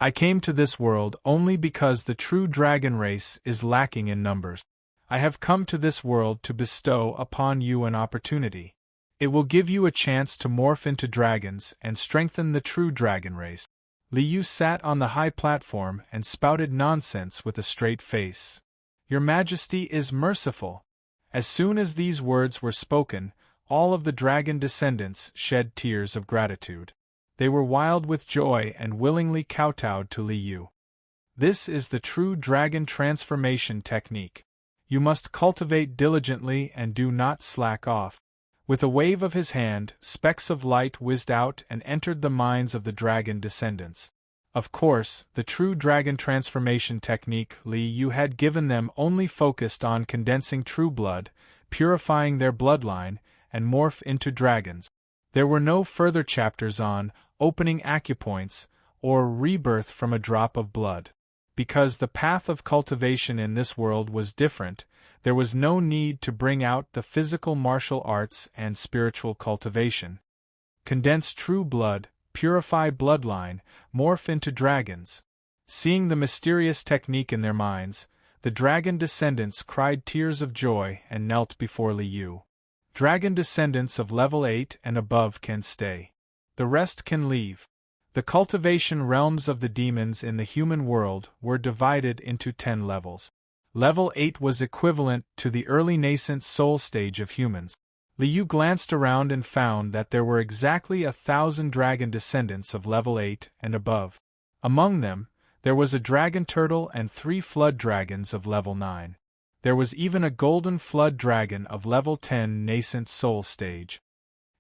I came to this world only because the true dragon race is lacking in numbers. I have come to this world to bestow upon you an opportunity. It will give you a chance to morph into dragons and strengthen the true dragon race. Liu sat on the high platform and spouted nonsense with a straight face. "Your Majesty is merciful." As soon as these words were spoken, all of the dragon descendants shed tears of gratitude. They were wild with joy and willingly kowtowed to Liu. This is the true dragon transformation technique. You must cultivate diligently and do not slack off. With a wave of his hand, specks of light whizzed out and entered the minds of the dragon descendants. Of course, the true dragon transformation technique Liu had given them only focused on condensing true blood, purifying their bloodline, and morph into dragons. There were no further chapters on opening acupoints or rebirth from a drop of blood. Because the path of cultivation in this world was different, there was no need to bring out the physical martial arts and spiritual cultivation. Condense true blood, purify bloodline, morph into dragons. Seeing the mysterious technique in their minds, the dragon descendants cried tears of joy and knelt before Liu. Dragon descendants of level 8 and above can stay. The rest can leave. The cultivation realms of the demons in the human world were divided into 10 levels. Level 8 was equivalent to the early nascent soul stage of humans. Liu glanced around and found that there were exactly 1,000 dragon descendants of level 8 and above. Among them, there was a dragon turtle and 3 flood dragons of level 9. There was even a golden flood dragon of level 10 nascent soul stage.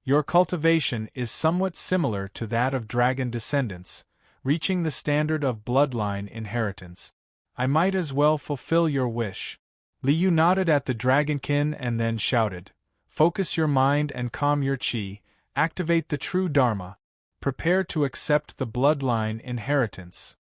Your cultivation is somewhat similar to that of dragon descendants, reaching the standard of bloodline inheritance. I might as well fulfill your wish. Li Yu nodded at the dragonkin and then shouted, "Focus your mind and calm your chi, activate the true Dharma, prepare to accept the bloodline inheritance."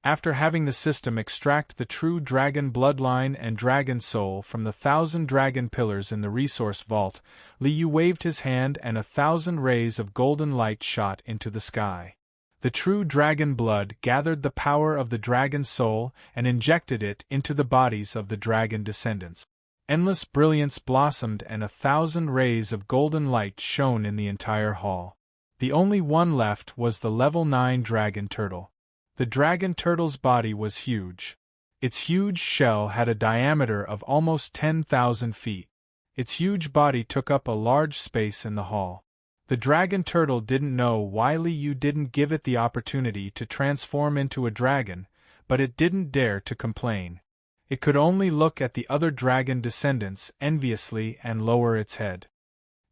After having the system extract the true dragon bloodline and dragon soul from the 1,000 dragon pillars in the resource vault, Li Yu waved his hand and 1,000 rays of golden light shot into the sky. The true dragon blood gathered the power of the dragon soul and injected it into the bodies of the dragon descendants. Endless brilliance blossomed and 1,000 rays of golden light shone in the entire hall. The only one left was the level 9 dragon turtle. The dragon turtle's body was huge. Its huge shell had a diameter of almost 10,000 feet. Its huge body took up a large space in the hall. The dragon turtle didn't know why Li Yu didn't give it the opportunity to transform into a dragon, but it didn't dare to complain. It could only look at the other dragon descendants enviously and lower its head.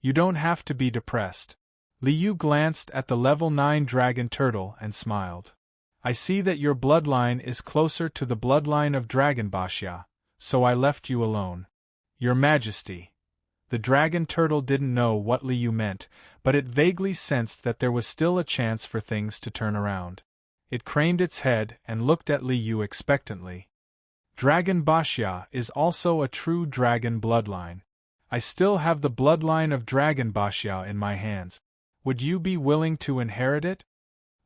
"You don't have to be depressed." Li Yu glanced at the level 9 dragon turtle and smiled. "I see that your bloodline is closer to the bloodline of Dragon Bashya, so I left you alone." "Your Majesty." The dragon turtle didn't know what Li Yu meant, but it vaguely sensed that there was still a chance for things to turn around. It craned its head and looked at Li Yu expectantly. "Dragon Bashya is also a true dragon bloodline. I still have the bloodline of Dragon Bashya in my hands. Would you be willing to inherit it?"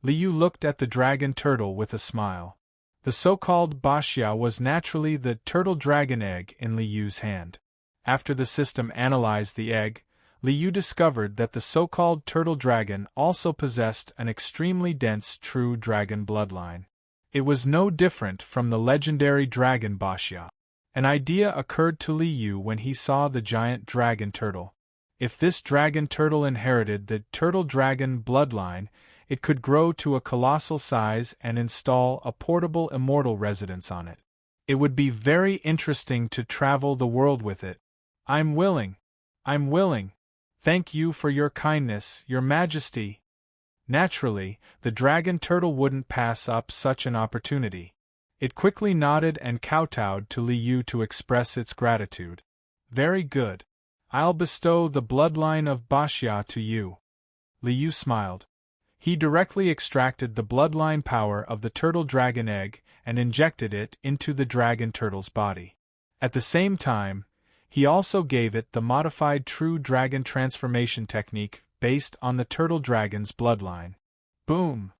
Li Yu looked at the dragon turtle with a smile. The so-called Bashya was naturally the turtle-dragon egg in Li Yu's hand. After the system analyzed the egg, Li Yu discovered that the so-called turtle dragon also possessed an extremely dense true dragon bloodline. It was no different from the legendary dragon Bashya. An idea occurred to Li Yu when he saw the giant dragon turtle. If this dragon turtle inherited the turtle-dragon bloodline, it could grow to a colossal size and install a portable immortal residence on it. It would be very interesting to travel the world with it. "I'm willing. I'm willing. Thank you for your kindness, Your Majesty." Naturally, the dragon turtle wouldn't pass up such an opportunity. It quickly nodded and kowtowed to Li Yu to express its gratitude. "Very good. I'll bestow the bloodline of Bashya to you." Li Yu smiled. He directly extracted the bloodline power of the turtle-dragon egg and injected it into the dragon turtle's body. At the same time, he also gave it the modified true dragon transformation technique based on the turtle dragon's bloodline. Boom!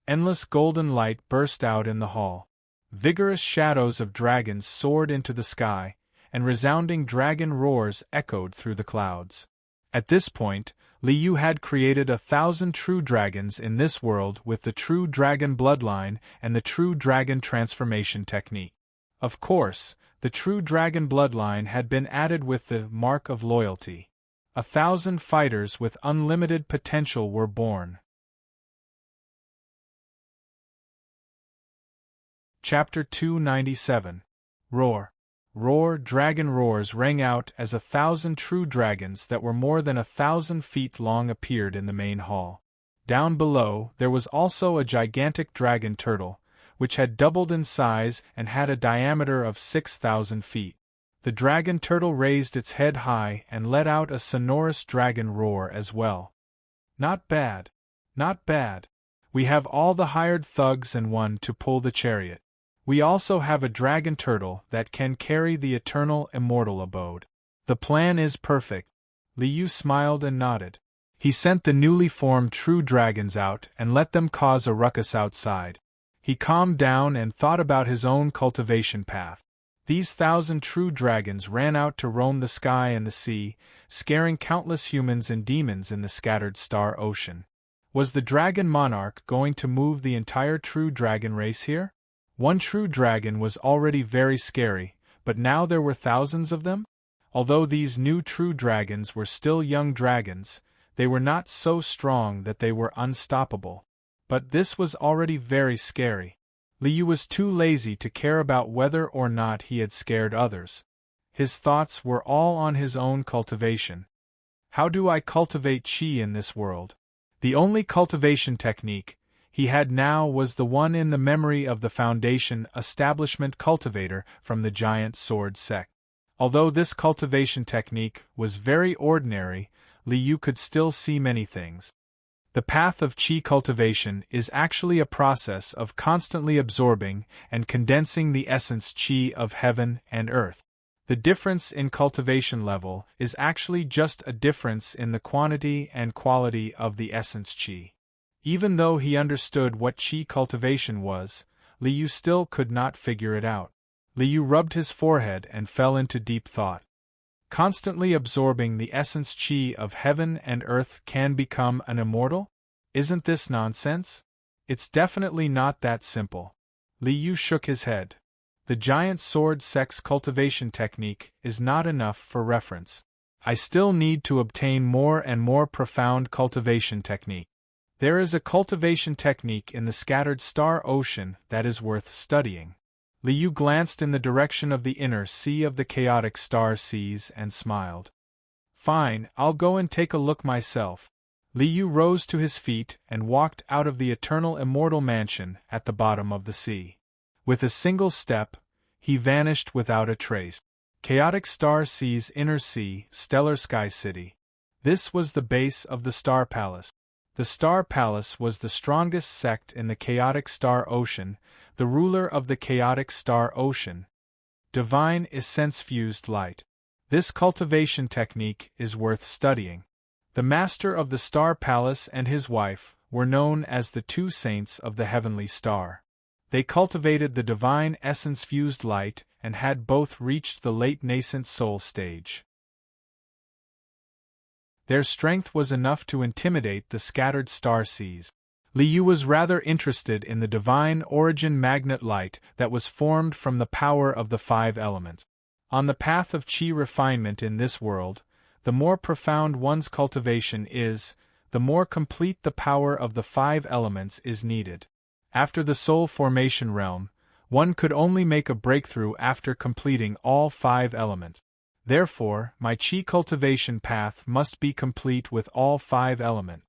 Endless golden light burst out in the hall. Vigorous shadows of dragons soared into the sky, and resounding dragon roars echoed through the clouds. At this point, Li Yu had created 1,000 true dragons in this world with the true dragon bloodline and the true dragon transformation technique. Of course, the true dragon bloodline had been added with the mark of loyalty. 1,000 fighters with unlimited potential were born. Chapter 297. Roar. Roar, dragon roars rang out as 1,000 true dragons that were more than 1,000 feet long appeared in the main hall. Down below, there was also a gigantic dragon turtle, which had doubled in size and had a diameter of 6,000 feet. The dragon turtle raised its head high and let out a sonorous dragon roar as well. "Not bad. Not bad. We have all the hired thugs and one to pull the chariot. We also have a dragon turtle that can carry the eternal immortal abode. The plan is perfect." Li Yu smiled and nodded. He sent the newly formed true dragons out and let them cause a ruckus outside. He calmed down and thought about his own cultivation path. These 1,000 true dragons ran out to roam the sky and the sea, scaring countless humans and demons in the scattered star ocean. Was the dragon monarch going to move the entire true dragon race here? One true dragon was already very scary, but now there were thousands of them? Although these new true dragons were still young dragons, they were not so strong that they were unstoppable. But this was already very scary. Li Yu was too lazy to care about whether or not he had scared others. His thoughts were all on his own cultivation. How do I cultivate chi in this world? The only cultivation technique he had now was the one in the memory of the Foundation establishment cultivator from the giant sword sect. Although this cultivation technique was very ordinary, Liu could still see many things. The path of qi cultivation is actually a process of constantly absorbing and condensing the essence qi of heaven and earth. The difference in cultivation level is actually just a difference in the quantity and quality of the essence qi. Even though he understood what qi cultivation was, Liu still could not figure it out. Liu rubbed his forehead and fell into deep thought. Constantly absorbing the essence qi of heaven and earth can become an immortal? Isn't this nonsense? It's definitely not that simple. Liu shook his head. The giant sword sex cultivation technique is not enough for reference. I still need to obtain more and more profound cultivation technique. There is a cultivation technique in the scattered star ocean that is worth studying. Liu glanced in the direction of the inner sea of the chaotic star seas and smiled. Fine, I'll go and take a look myself. Liu rose to his feet and walked out of the eternal immortal mansion at the bottom of the sea. With a single step, he vanished without a trace. Chaotic Star Sea's inner sea, Stellar Sky City. This was the base of the Star Palace. The Star Palace was the strongest sect in the chaotic star ocean, the ruler of the chaotic star ocean. Divine essence-fused light. This cultivation technique is worth studying. The master of the Star Palace and his wife were known as the two saints of the heavenly star. They cultivated the divine essence-fused light and had both reached the late nascent soul stage. Their strength was enough to intimidate the scattered star seas. Liu was rather interested in the divine origin magnet light that was formed from the power of the five elements. On the path of qi refinement in this world, the more profound one's cultivation is, the more complete the power of the five elements is needed. After the soul formation realm, one could only make a breakthrough after completing all five elements. Therefore, my qi cultivation path must be complete with all five elements.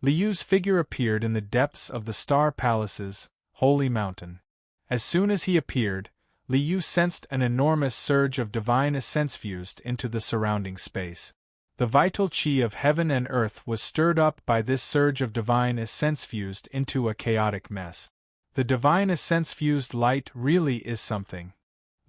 Liu's figure appeared in the depths of the Star Palace's holy mountain. As soon as he appeared, Liu sensed an enormous surge of divine essence fused into the surrounding space. The vital qi of heaven and earth was stirred up by this surge of divine essence fused into a chaotic mess. The divine essence fused light really is something.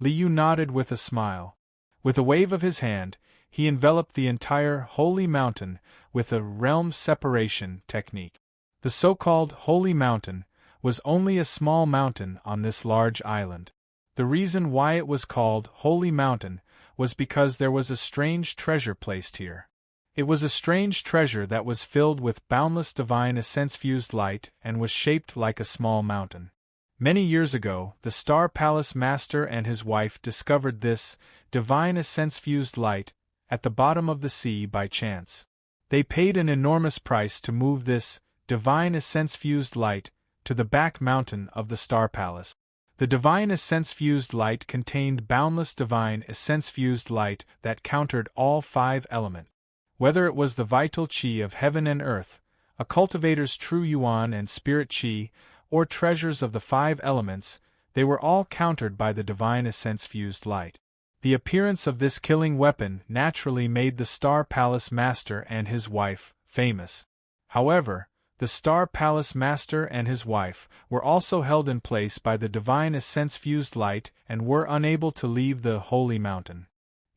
Liu nodded with a smile. With a wave of his hand, he enveloped the entire holy mountain with a realm separation technique. The so-called holy mountain was only a small mountain on this large island. The reason why it was called Holy Mountain was because there was a strange treasure placed here. It was a strange treasure that was filled with boundless divine essence-fused light and was shaped like a small mountain. Many years ago, the Star Palace Master and his wife discovered this divine essence-fused light at the bottom of the sea by chance. They paid an enormous price to move this divine essence-fused light to the back mountain of the Star Palace. The divine essence-fused light contained boundless divine essence-fused light that countered all five elements. Whether it was the vital qi of heaven and earth, a cultivator's true yuan and spirit qi, or treasures of the five elements, they were all countered by the divine essence-fused light. The appearance of this killing weapon naturally made the Star Palace Master and his wife famous. However, the Star Palace Master and his wife were also held in place by the divine essence-fused light and were unable to leave the holy mountain.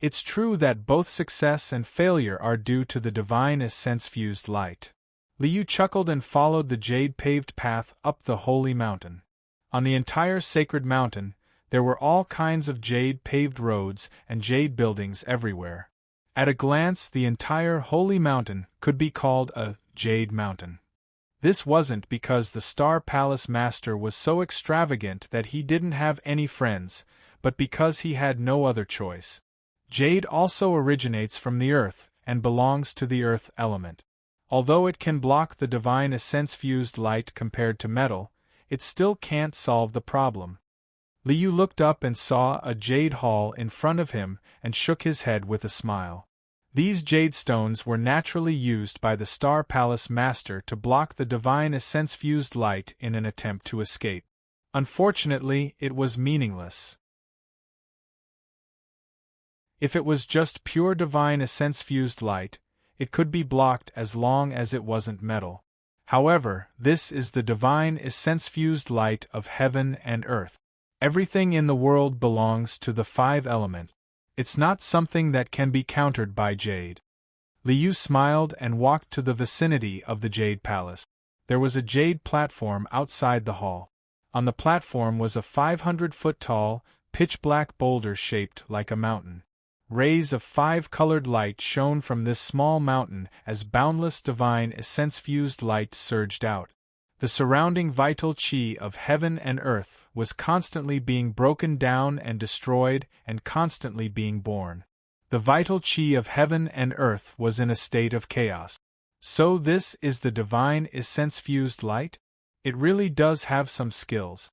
It's true that both success and failure are due to the divine essence-fused light. Liu chuckled and followed the jade-paved path up the holy mountain. On the entire sacred mountain, there were all kinds of jade-paved roads and jade buildings everywhere. At a glance, the entire holy mountain could be called a jade mountain. This wasn't because the Star Palace Master was so extravagant that he didn't have any friends, but because he had no other choice. Jade also originates from the earth and belongs to the earth element. Although it can block the divine essence-fused light compared to metal, it still can't solve the problem. Liu looked up and saw a jade hall in front of him and shook his head with a smile. These jade stones were naturally used by the Star Palace Master to block the divine essence-fused light in an attempt to escape. Unfortunately, it was meaningless. If it was just pure divine essence-fused light, it could be blocked as long as it wasn't metal. However, this is the divine essence-fused light of heaven and earth. Everything in the world belongs to the five elements. It's not something that can be countered by jade. Liu smiled and walked to the vicinity of the Jade Palace. There was a jade platform outside the hall. On the platform was a 500-foot-tall, pitch-black boulder shaped like a mountain. Rays of five-colored light shone from this small mountain as boundless divine essence-fused light surged out. The surrounding vital chi of heaven and earth was constantly being broken down and destroyed and constantly being born. The vital chi of heaven and earth was in a state of chaos. So this is the divine essence-fused light? It really does have some skills.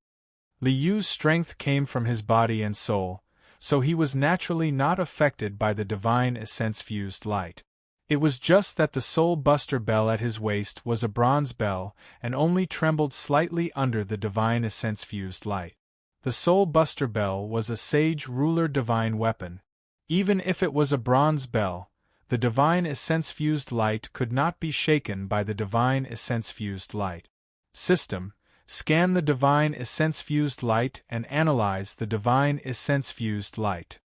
Liu's strength came from his body and soul, so he was naturally not affected by the divine essence-fused light. It was just that the soul-buster bell at his waist was a bronze bell and only trembled slightly under the divine essence-fused light. The soul-buster bell was a sage ruler divine weapon. Even if it was a bronze bell, the divine essence-fused light could not be shaken by the divine essence-fused light. System: scan the divine essence-fused light and analyze the divine essence-fused light.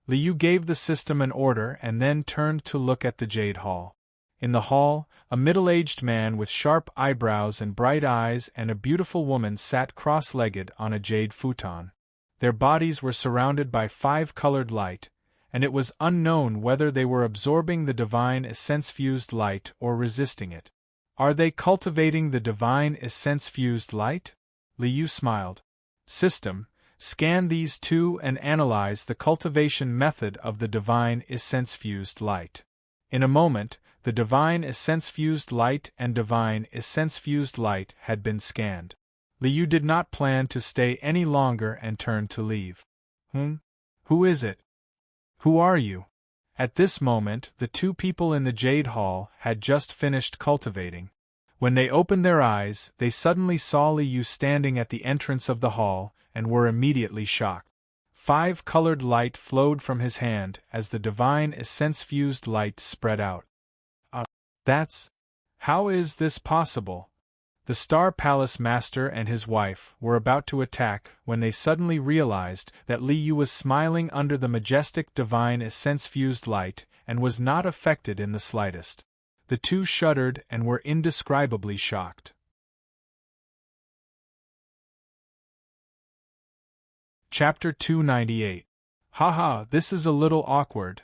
Liu gave the system an order and then turned to look at the Jade Hall. In the hall, a middle-aged man with sharp eyebrows and bright eyes and a beautiful woman sat cross-legged on a jade futon. Their bodies were surrounded by five-colored light, and it was unknown whether they were absorbing the divine essence-fused light or resisting it. Are they cultivating the divine essence-fused light? Liu smiled. System: scan these two and analyze the cultivation method of the divine essence-fused light. In a moment, the divine essence-fused light and divine essence-fused light had been scanned. Liu did not plan to stay any longer and turned to leave. Who is it? Who are you? At this moment, the two people in the Jade Hall had just finished cultivating. When they opened their eyes, they suddenly saw Liu standing at the entrance of the hall, and were immediately shocked. Five-colored light flowed from his hand as the divine essence-fused light spread out. That's... How is this possible? The Star Palace Master and his wife were about to attack when they suddenly realized that Liu was smiling under the majestic divine essence-fused light and was not affected in the slightest. The two shuddered and were indescribably shocked. Chapter 298. Haha, this is a little awkward.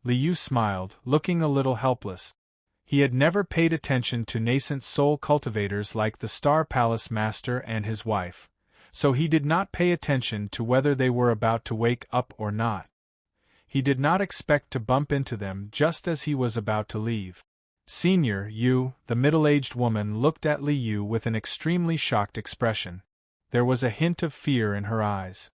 Liu smiled, looking a little helpless. He had never paid attention to nascent soul cultivators like the Star Palace Master and his wife, so he did not pay attention to whether they were about to wake up or not. He did not expect to bump into them just as he was about to leave. Senior Yu, the middle-aged woman, looked at Liu with an extremely shocked expression. There was a hint of fear in her eyes.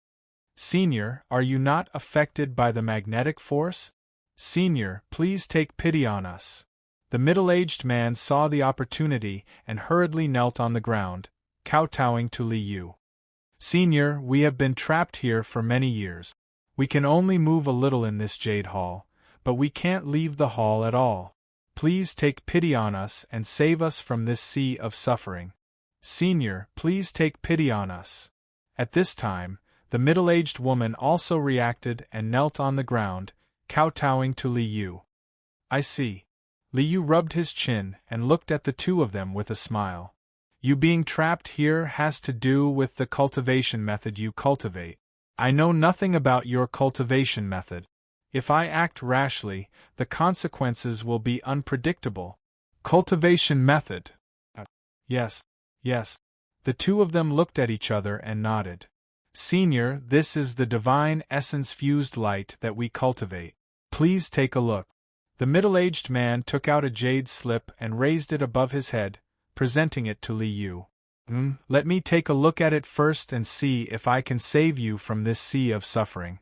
Senior, are you not affected by the magnetic force? Senior, please take pity on us. The middle-aged man saw the opportunity and hurriedly knelt on the ground, kowtowing to Liu. Senior, we have been trapped here for many years. We can only move a little in this Jade Hall, but we can't leave the hall at all. Please take pity on us and save us from this sea of suffering. Senior, please take pity on us. At this time, the middle-aged woman also reacted and knelt on the ground, kowtowing to Liu. I see. Liu rubbed his chin and looked at the two of them with a smile. You being trapped here has to do with the cultivation method you cultivate. I know nothing about your cultivation method. If I act rashly, the consequences will be unpredictable. Cultivation method. Yes. The two of them looked at each other and nodded. Senior, this is the divine essence-fused light that we cultivate. Please take a look. The middle-aged man took out a jade slip and raised it above his head, presenting it to Liu. Let me take a look at it first and see if I can save you from this sea of suffering.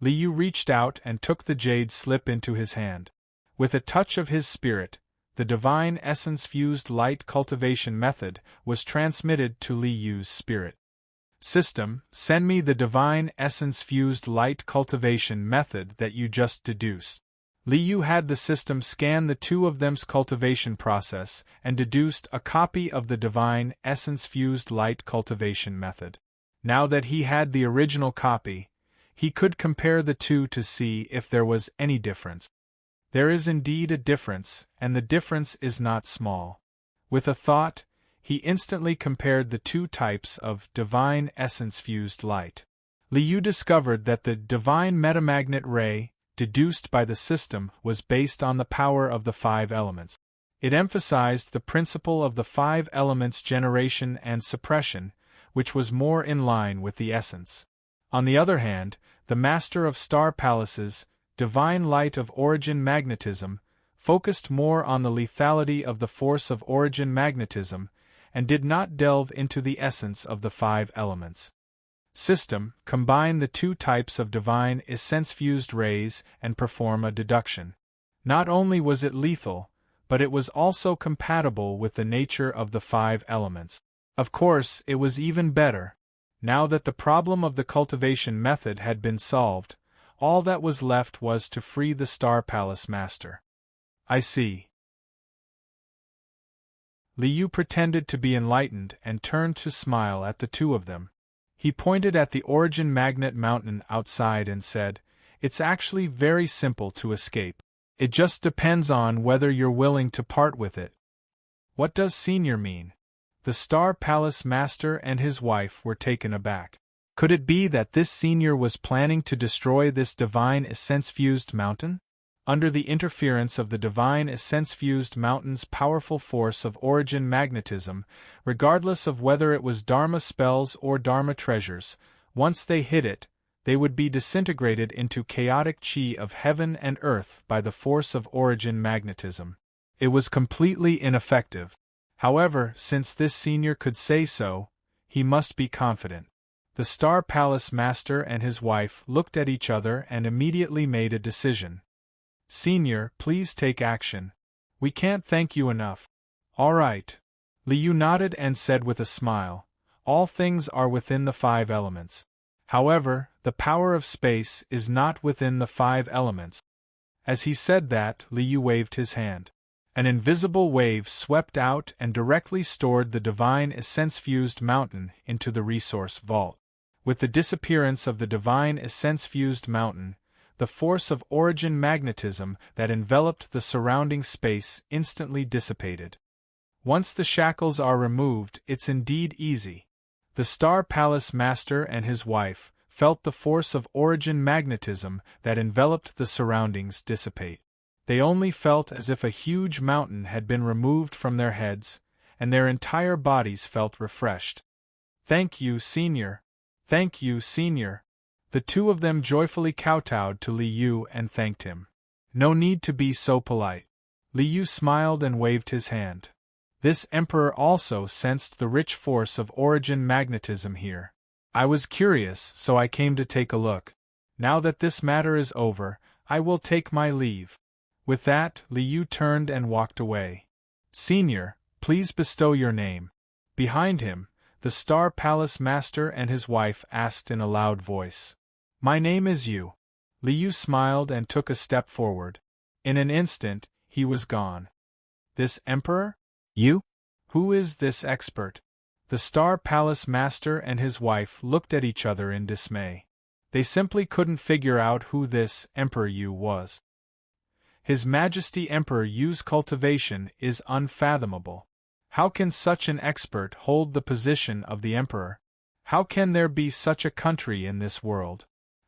Liu reached out and took the jade slip into his hand. With a touch of his spirit, the divine essence-fused light cultivation method was transmitted to Li Yu's spirit. System, send me the divine essence-fused light cultivation method that you just deduced. Li Yu had the system scan the two of them's cultivation process and deduced a copy of the divine essence-fused light cultivation method. Now that he had the original copy, he could compare the two to see if there was any difference. There is indeed a difference, and the difference is not small. With a thought, he instantly compared the two types of divine essence-fused light. Li Yu discovered that the divine metamagnet ray, deduced by the system, was based on the power of the 5 elements. It emphasized the principle of the 5 elements generation and suppression, which was more in line with the essence. On the other hand, the Master of Star Palaces, divine light of origin magnetism, focused more on the lethality of the force of origin magnetism, and did not delve into the essence of the 5 elements. System, combine the two types of divine essence-fused rays and perform a deduction. Not only was it lethal, but it was also compatible with the nature of the 5 elements. Of course, it was even better. Now that the problem of the cultivation method had been solved, all that was left was to free the Star Palace Master. I see. Li Yu pretended to be enlightened and turned to smile at the two of them. He pointed at the origin magnet mountain outside and said, "It's actually very simple to escape. It just depends on whether you're willing to part with it." What does senior mean? The Star Palace Master and his wife were taken aback. Could it be that this senior was planning to destroy this divine essence-fused mountain? Under the interference of the divine essence-fused mountain's powerful force of origin magnetism, regardless of whether it was Dharma spells or Dharma treasures, once they hit it, they would be disintegrated into chaotic chi of heaven and earth by the force of origin magnetism. It was completely ineffective. However, since this senior could say so, he must be confident. The Star Palace Master and his wife looked at each other and immediately made a decision. "Senior, please take action. We can't thank you enough." "All right." Li Yu nodded and said with a smile, "All things are within the 5 elements. However, the power of space is not within the 5 elements." As he said that, Li Yu waved his hand. An invisible wave swept out and directly stored the divine essence-fused mountain into the resource vault. With the disappearance of the divine essence-fused mountain, the force of origin magnetism that enveloped the surrounding space instantly dissipated. Once the shackles are removed, it's indeed easy. The Star Palace Master and his wife felt the force of origin magnetism that enveloped the surroundings dissipate. They only felt as if a huge mountain had been removed from their heads, and their entire bodies felt refreshed. "Thank you, Senior. Thank you, Senior." The two of them joyfully kowtowed to Li Yu and thanked him. "No need to be so polite." Li Yu smiled and waved his hand. This emperor also sensed the rich force of origin magnetism here. "I was curious, so I came to take a look. Now that this matter is over, I will take my leave." With that, Li Yu turned and walked away. "Senior, please bestow your name." Behind him, the Star Palace Master and his wife asked in a loud voice. "My name is Yu." Li Yu smiled and took a step forward. In an instant, he was gone. "This emperor? Yu? Who is this expert?" The Star Palace Master and his wife looked at each other in dismay. They simply couldn't figure out who this Emperor Yu was. His Majesty Emperor Yu's cultivation is unfathomable. How can such an expert hold the position of the emperor? How can there be such a country in this world?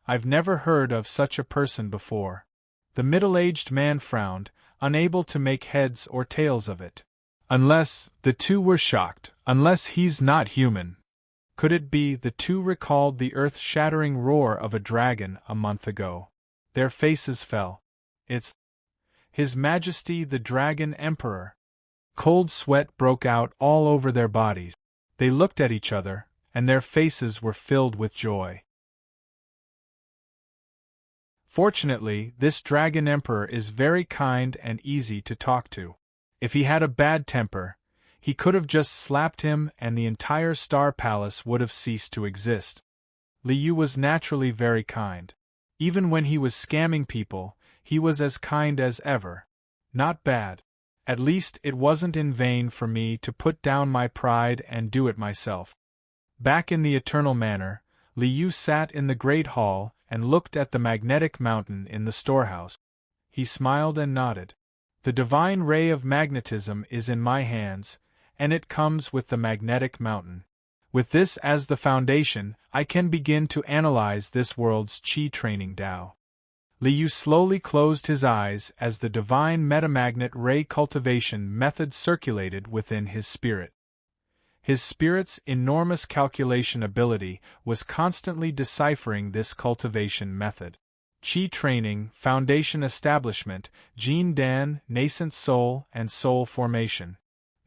I've never heard of such a person before. The middle-aged man frowned, unable to make heads or tails of it. Unless, the two were shocked, unless he's not human. Could it be the two recalled the earth-shattering roar of a dragon a month ago? Their faces fell. It's His Majesty the Dragon Emperor. Cold sweat broke out all over their bodies. They looked at each other, and their faces were filled with joy. Fortunately, this Dragon Emperor is very kind and easy to talk to. If he had a bad temper, he could have just slapped him and the entire Star Palace would have ceased to exist. Liu was naturally very kind. Even when he was scamming people, he was as kind as ever. Not bad. At least it wasn't in vain for me to put down my pride and do it myself. Back in the Eternal Manor, Liu sat in the Great Hall and looked at the magnetic mountain in the storehouse. He smiled and nodded. The divine ray of magnetism is in my hands, and it comes with the magnetic mountain. With this as the foundation, I can begin to analyze this world's Qi training Tao. Liu slowly closed his eyes as the divine metamagnet ray cultivation method circulated within his spirit. His spirit's enormous calculation ability was constantly deciphering this cultivation method. Qi training, foundation establishment, Jin Dan, nascent soul, and soul formation.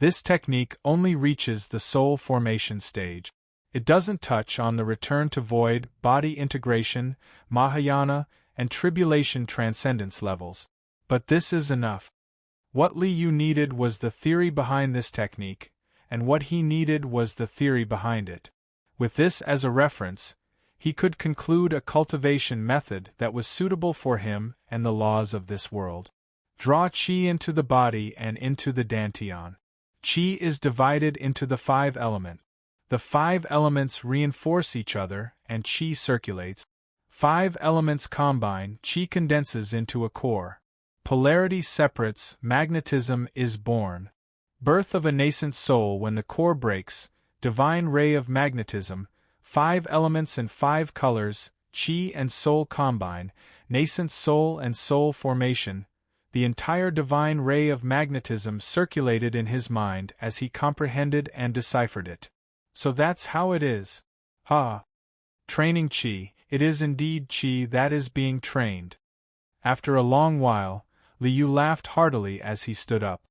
This technique only reaches the soul formation stage. It doesn't touch on the return to void, body integration, Mahayana, and tribulation transcendence levels. But this is enough. What Liu needed was the theory behind this technique, and what he needed was the theory behind it. With this as a reference, he could conclude a cultivation method that was suitable for him and the laws of this world. Draw Qi into the body and into the Dantian. Qi is divided into the 5 elements. The 5 elements reinforce each other and Qi circulates. 5 elements combine, Qi condenses into a core. Polarity separates, magnetism is born. Birth of a nascent soul when the core breaks, divine ray of magnetism, 5 elements and 5 colors, Qi and soul combine, nascent soul and soul formation. The entire divine ray of magnetism circulated in his mind as he comprehended and deciphered it. So that's how it is. Training Qi, it is indeed Qi that is being trained. After a long while, Liu laughed heartily as he stood up.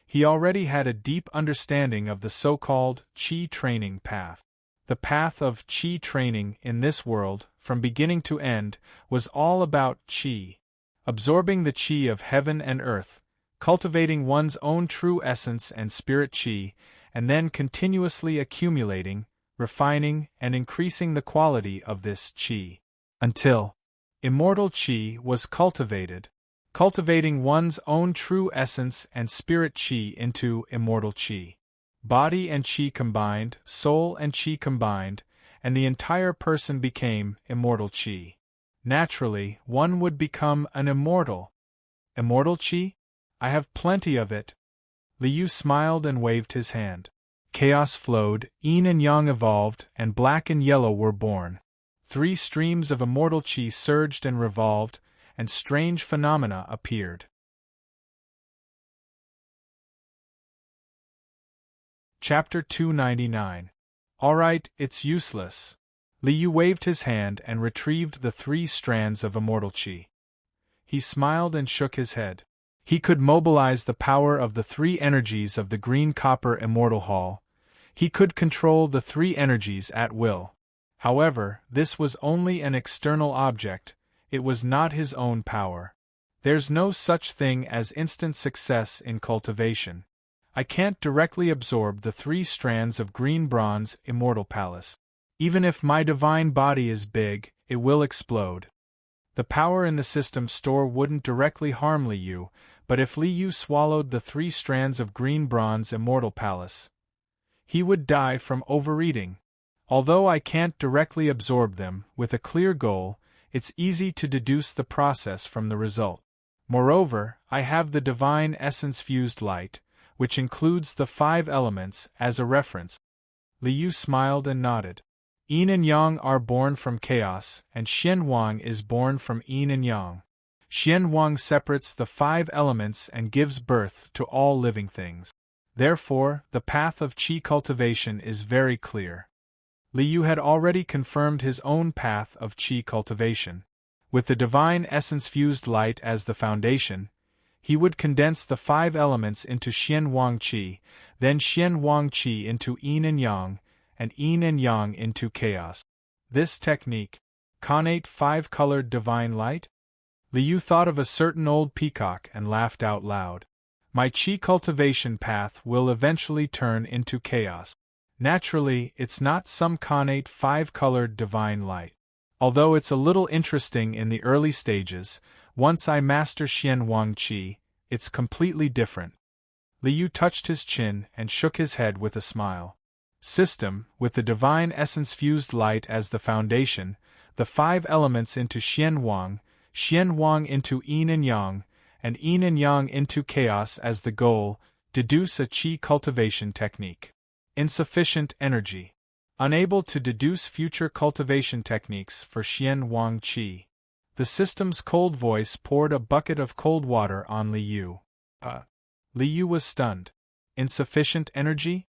He already had a deep understanding of the so-called Qi training path. The path of Qi training in this world, from beginning to end, was all about Qi. Absorbing the Qi of heaven and earth, cultivating one's own true essence and spirit Qi, and then continuously accumulating, refining, and increasing the quality of this Qi. Until immortal Qi was cultivated, cultivating one's own true essence and spirit Qi into immortal Qi. Body and Qi combined, soul and Qi combined, and the entire person became immortal Qi. Naturally, one would become an immortal. Immortal Qi? I have plenty of it. Liu smiled and waved his hand. Chaos flowed, yin and yang evolved, and black and yellow were born. 3 streams of immortal Qi surged and revolved, and strange phenomena appeared. Chapter 299. Alright, it's useless. Liu waved his hand and retrieved the 3 strands of immortal Qi. He smiled and shook his head. He could mobilize the power of the 3 energies of the green-copper immortal hall. He could control the 3 energies at will. However, this was only an external object, it was not his own power. There's no such thing as instant success in cultivation. I can't directly absorb the 3 strands of green bronze immortal palace. Even if my divine body is big, it will explode. The power in the system store wouldn't directly harm Liu, but if Liu swallowed the 3 strands of green bronze immortal palace, he would die from overeating. Although I can't directly absorb them, with a clear goal, it's easy to deduce the process from the result. Moreover, I have the divine essence-fused light, which includes the 5 elements, as a reference. Liu smiled and nodded. Yin and Yang are born from chaos, and Xian Wang is born from Yin and Yang. Xian Wang separates the 5 elements and gives birth to all living things. Therefore, the path of Qi cultivation is very clear. Liu had already confirmed his own path of Qi cultivation. With the divine essence-fused light as the foundation, he would condense the 5 elements into Xian Wang Qi, then Xian Wang Qi into Yin and Yang, and Yin and Yang into chaos. This technique, connate 5-colored divine light, Liu thought of a certain old peacock and laughed out loud. My qi cultivation path will eventually turn into chaos. Naturally, it's not some connate five-colored divine light. Although it's a little interesting in the early stages, once I master Xian Wang Qi, it's completely different. Liu touched his chin and shook his head with a smile. System, with the divine essence fused light as the foundation, the five elements into Xian Wang into yin and yang into chaos as the goal, deduce a qi cultivation technique. Insufficient energy. Unable to deduce future cultivation techniques for Xian Wang Qi. The system's cold voice poured a bucket of cold water on Liu. Liu was stunned. Insufficient energy?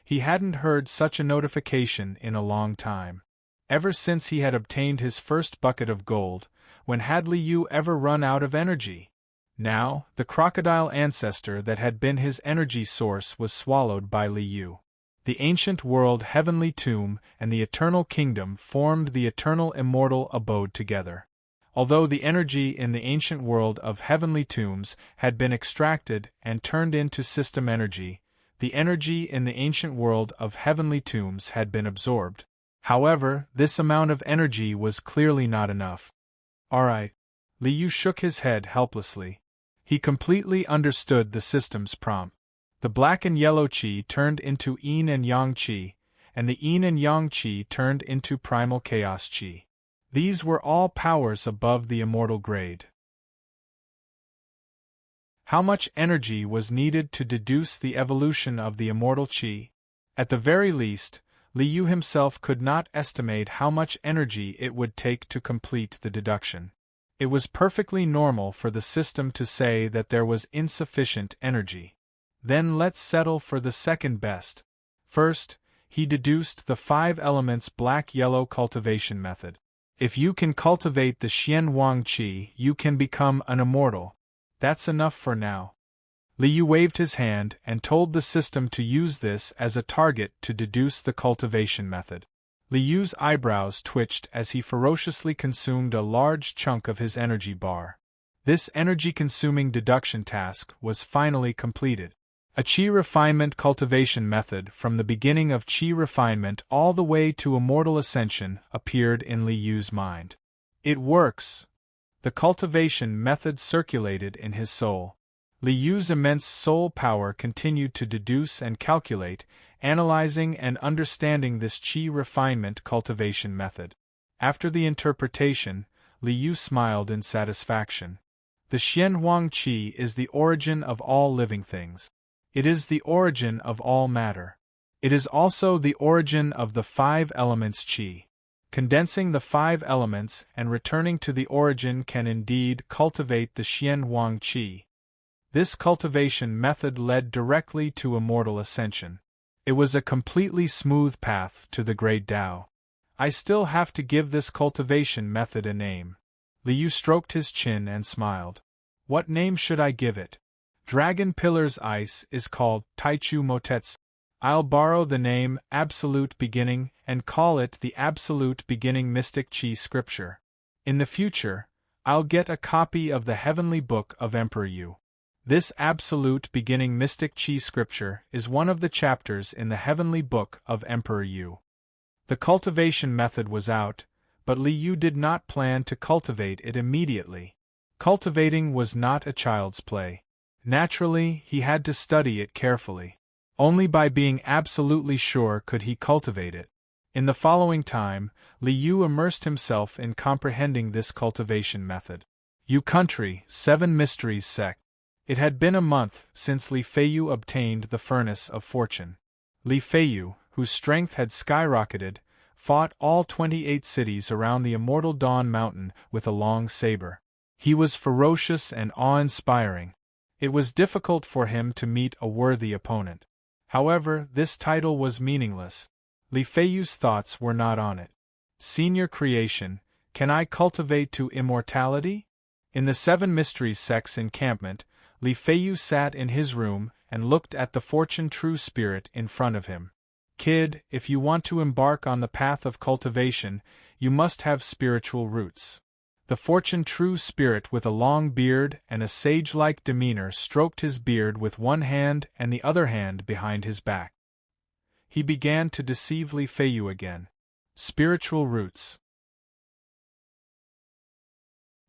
He hadn't heard such a notification in a long time. Ever since he had obtained his first bucket of gold, when had Liu ever run out of energy? Now, the crocodile ancestor that had been his energy source was swallowed by Liu. The ancient world heavenly tomb and the eternal kingdom formed the eternal immortal abode together. Although the energy in the ancient world of heavenly tombs had been extracted and turned into system energy, the energy in the ancient world of heavenly tombs had been absorbed. However, this amount of energy was clearly not enough. Alright. Liu shook his head helplessly. He completely understood the system's prompt. The black and yellow qi turned into yin and yang qi, and the yin and yang qi turned into primal chaos qi. These were all powers above the immortal grade. How much energy was needed to deduce the evolution of the immortal qi? At the very least, Liu himself could not estimate how much energy it would take to complete the deduction. It was perfectly normal for the system to say that there was insufficient energy. Then let's settle for the second best. First, he deduced the 5 elements black-yellow cultivation method. If you can cultivate the Xian Wang Qi, you can become an immortal. That's enough for now. Liu waved his hand and told the system to use this as a target to deduce the cultivation method. Liu's eyebrows twitched as he ferociously consumed a large chunk of his energy bar. This energy-consuming deduction task was finally completed. A qi refinement cultivation method from the beginning of qi refinement all the way to immortal ascension appeared in Liu's mind. It works! The cultivation method circulated in his soul. Liu's immense soul power continued to deduce and calculate, analyzing and understanding this qi refinement cultivation method. After the interpretation, Liu smiled in satisfaction. The Xian Wang Qi is the origin of all living things. It is the origin of all matter. It is also the origin of the 5 elements qi. Condensing the 5 elements and returning to the origin can indeed cultivate the Xian Wang Qi. This cultivation method led directly to immortal ascension. It was a completely smooth path to the great Tao. I still have to give this cultivation method a name. Liu stroked his chin and smiled. What name should I give it? Dragon Pillar's ice is called Taichu Motetsu. I'll borrow the name Absolute Beginning and call it the Absolute Beginning Mystic Qi Scripture. In the future, I'll get a copy of the Heavenly Book of Emperor Yu. This Absolute Beginning Mystic Qi Scripture is one of the chapters in the Heavenly Book of Emperor Yu. The cultivation method was out, but Liu did not plan to cultivate it immediately. Cultivating was not a child's play. Naturally, he had to study it carefully. Only by being absolutely sure could he cultivate it. In the following time, Liu immersed himself in comprehending this cultivation method. Yu Country, 7 Mysteries Sect. It had been a month since Li Feiyu obtained the Furnace of Fortune. Li Feiyu, whose strength had skyrocketed, fought all 28 cities around the immortal Dawn Mountain with a long saber. He was ferocious and awe-inspiring. It was difficult for him to meet a worthy opponent. However, this title was meaningless. Li Feiyu's thoughts were not on it. Senior creation, can I cultivate to immortality? In the 7 Mysteries Sect's encampment, Li Feiyu sat in his room and looked at the Fortune True Spirit in front of him. Kid, if you want to embark on the path of cultivation, you must have spiritual roots. The fortune-true spirit with a long beard and a sage-like demeanor stroked his beard with one hand and the other hand behind his back. He began to deceive Li Feiyu again. Spiritual roots.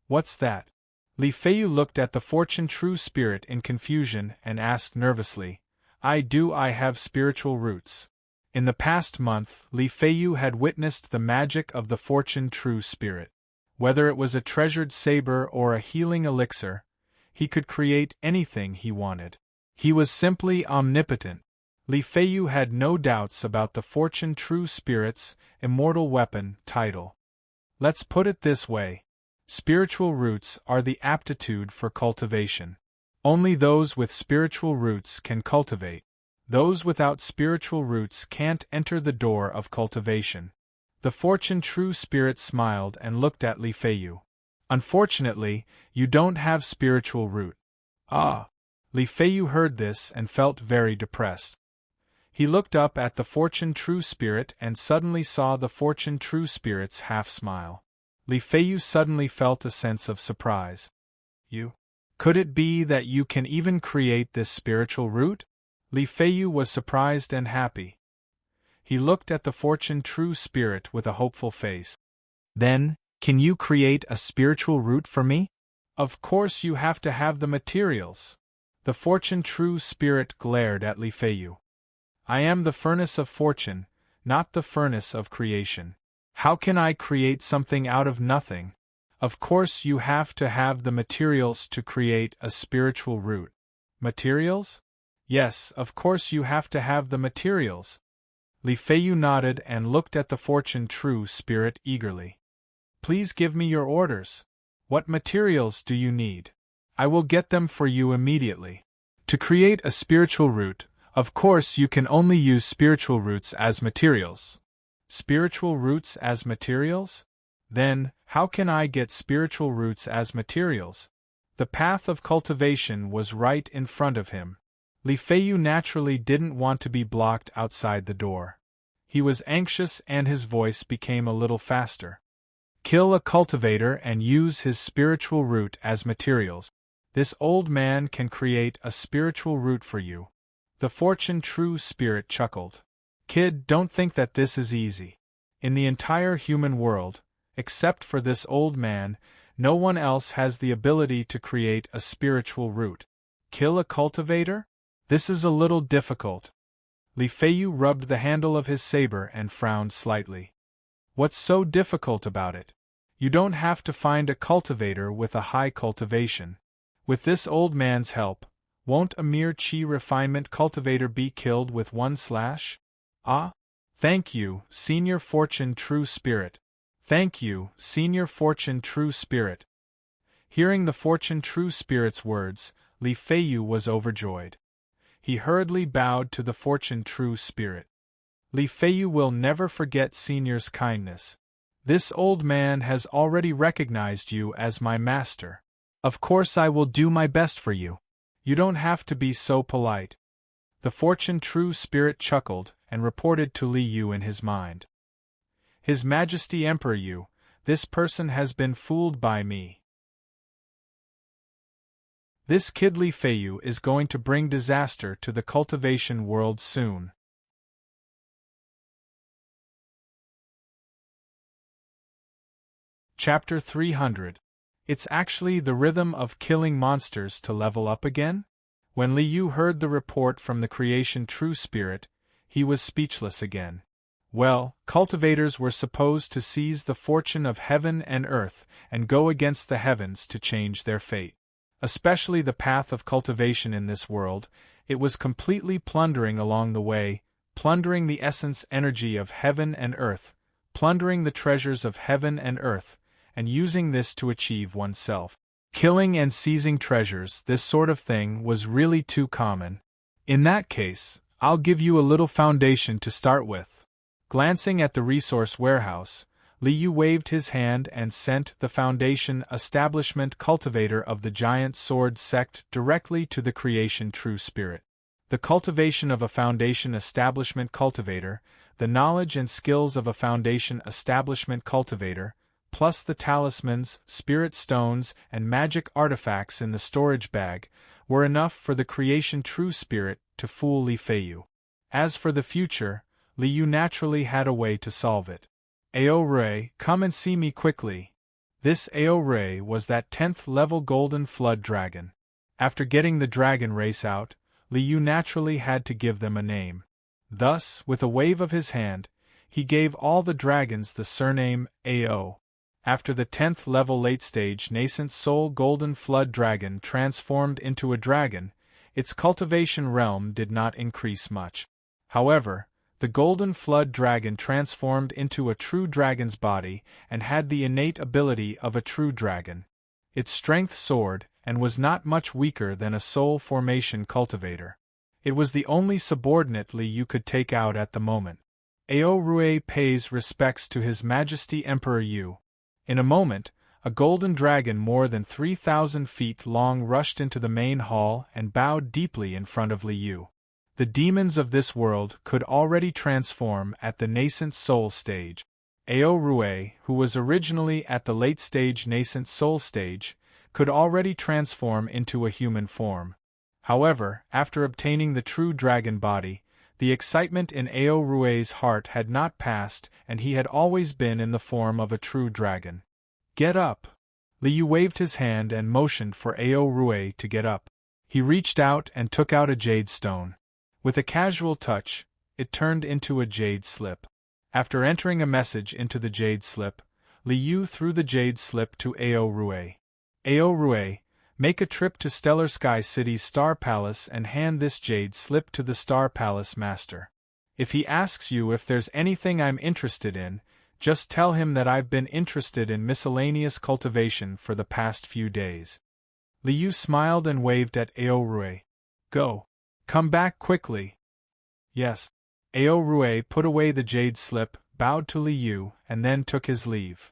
What's that? Li Feiyu looked at the fortune-true spirit in confusion and asked nervously, I have spiritual roots. In the past month, Li Feiyu had witnessed the magic of the fortune-true spirit. Whether it was a treasured saber or a healing elixir, he could create anything he wanted. He was simply omnipotent. Li Feiyu had no doubts about the fortune-true spirit's immortal weapon title. Let's put it this way. Spiritual roots are the aptitude for cultivation. Only those with spiritual roots can cultivate. Those without spiritual roots can't enter the door of cultivation. The fortune-true spirit smiled and looked at Li Feiyu. Unfortunately, you don't have spiritual root. Ah! Li Feiyu heard this and felt very depressed. He looked up at the fortune-true spirit and suddenly saw the fortune-true spirit's half-smile. Li Feiyu suddenly felt a sense of surprise. You? Could it be that you can even create this spiritual root? Li Feiyu was surprised and happy. He looked at the fortune-true spirit with a hopeful face. Then, can you create a spiritual root for me? Of course you have to have the materials. The fortune-true spirit glared at Li Feiyu. I am the furnace of fortune, not the furnace of creation. How can I create something out of nothing? Of course you have to have the materials to create a spiritual root. Materials? Yes, of course you have to have the materials. Li Feiyu nodded and looked at the fortune-true spirit eagerly. Please give me your orders. What materials do you need? I will get them for you immediately. To create a spiritual root, of course you can only use spiritual roots as materials. Spiritual roots as materials? Then, how can I get spiritual roots as materials? The path of cultivation was right in front of him. Li Feiyu naturally didn't want to be blocked outside the door. He was anxious and his voice became a little faster. Kill a cultivator and use his spiritual root as materials. This old man can create a spiritual root for you. The fortune-true spirit chuckled. Kid, don't think that this is easy. In the entire human world, except for this old man, no one else has the ability to create a spiritual root. Kill a cultivator? This is a little difficult. Li Feiyu rubbed the handle of his saber and frowned slightly. What's so difficult about it? You don't have to find a cultivator with a high cultivation. With this old man's help, won't a mere chi refinement cultivator be killed with one slash? Ah? Thank you, Senior Fortune-True Spirit. Thank you, Senior Fortune-True Spirit. Hearing the Fortune-True Spirit's words, Li Feiyu was overjoyed. He hurriedly bowed to the fortune-true spirit. Li Feiyu will never forget Senior's kindness. This old man has already recognized you as my master. Of course I will do my best for you. You don't have to be so polite. The fortune-true spirit chuckled and reported to Li Yu in his mind. His Majesty Emperor Yu, this person has been fooled by me. This kid Li Feiyu is going to bring disaster to the cultivation world soon. Chapter 300. It's actually the rhythm of killing monsters to level up again? When Li Yu heard the report from the creation true spirit, he was speechless again. Well, cultivators were supposed to seize the fortune of heaven and earth and go against the heavens to change their fate. Especially the path of cultivation in this world, it was completely plundering along the way, plundering the essence energy of heaven and earth, plundering the treasures of heaven and earth, and using this to achieve oneself. Killing and seizing treasures, this sort of thing was really too common. In that case, I'll give you a little foundation to start with. Glancing at the resource warehouse, Li Yu waved his hand and sent the Foundation Establishment Cultivator of the Giant Sword Sect directly to the Creation True Spirit. The cultivation of a Foundation Establishment Cultivator, the knowledge and skills of a Foundation Establishment Cultivator, plus the talismans, spirit stones, and magic artifacts in the storage bag, were enough for the creation true spirit to fool Li Feiyu. As for the future, Li Yu naturally had a way to solve it. Ao Rui, come and see me quickly. This Ao Rui was that 10th level Golden Flood Dragon. After getting the dragon race out, Li Yu naturally had to give them a name. Thus, with a wave of his hand, he gave all the dragons the surname Ao. After the 10th level late-stage nascent soul Golden Flood Dragon transformed into a dragon, its cultivation realm did not increase much. However, the Golden Flood Dragon transformed into a true dragon's body and had the innate ability of a true dragon. Its strength soared and was not much weaker than a soul formation cultivator. It was the only subordinate Li Yu could take out at the moment. Ao Rui pays respects to His Majesty Emperor Yu. In a moment, a golden dragon more than 3,000 feet long rushed into the main hall and bowed deeply in front of Li Yu. The demons of this world could already transform at the nascent soul stage. Ao Rui, who was originally at the late-stage nascent soul stage, could already transform into a human form. However, after obtaining the true dragon body, the excitement in Ao Rui's heart had not passed and he had always been in the form of a true dragon. Get up! Li Yu waved his hand and motioned for Ao Rui to get up. He reached out and took out a jade stone. With a casual touch, it turned into a jade slip. After entering a message into the jade slip, Li Yu threw the jade slip to Ao Rui. Ao Rui, make a trip to Stellar Sky City's Star Palace and hand this jade slip to the Star Palace Master. If he asks you if there's anything I'm interested in, just tell him that I've been interested in miscellaneous cultivation for the past few days. Li Yu smiled and waved at Ao Rui. Go. Come back quickly. Yes. Ao Rui put away the jade slip, bowed to Li Yu, and then took his leave.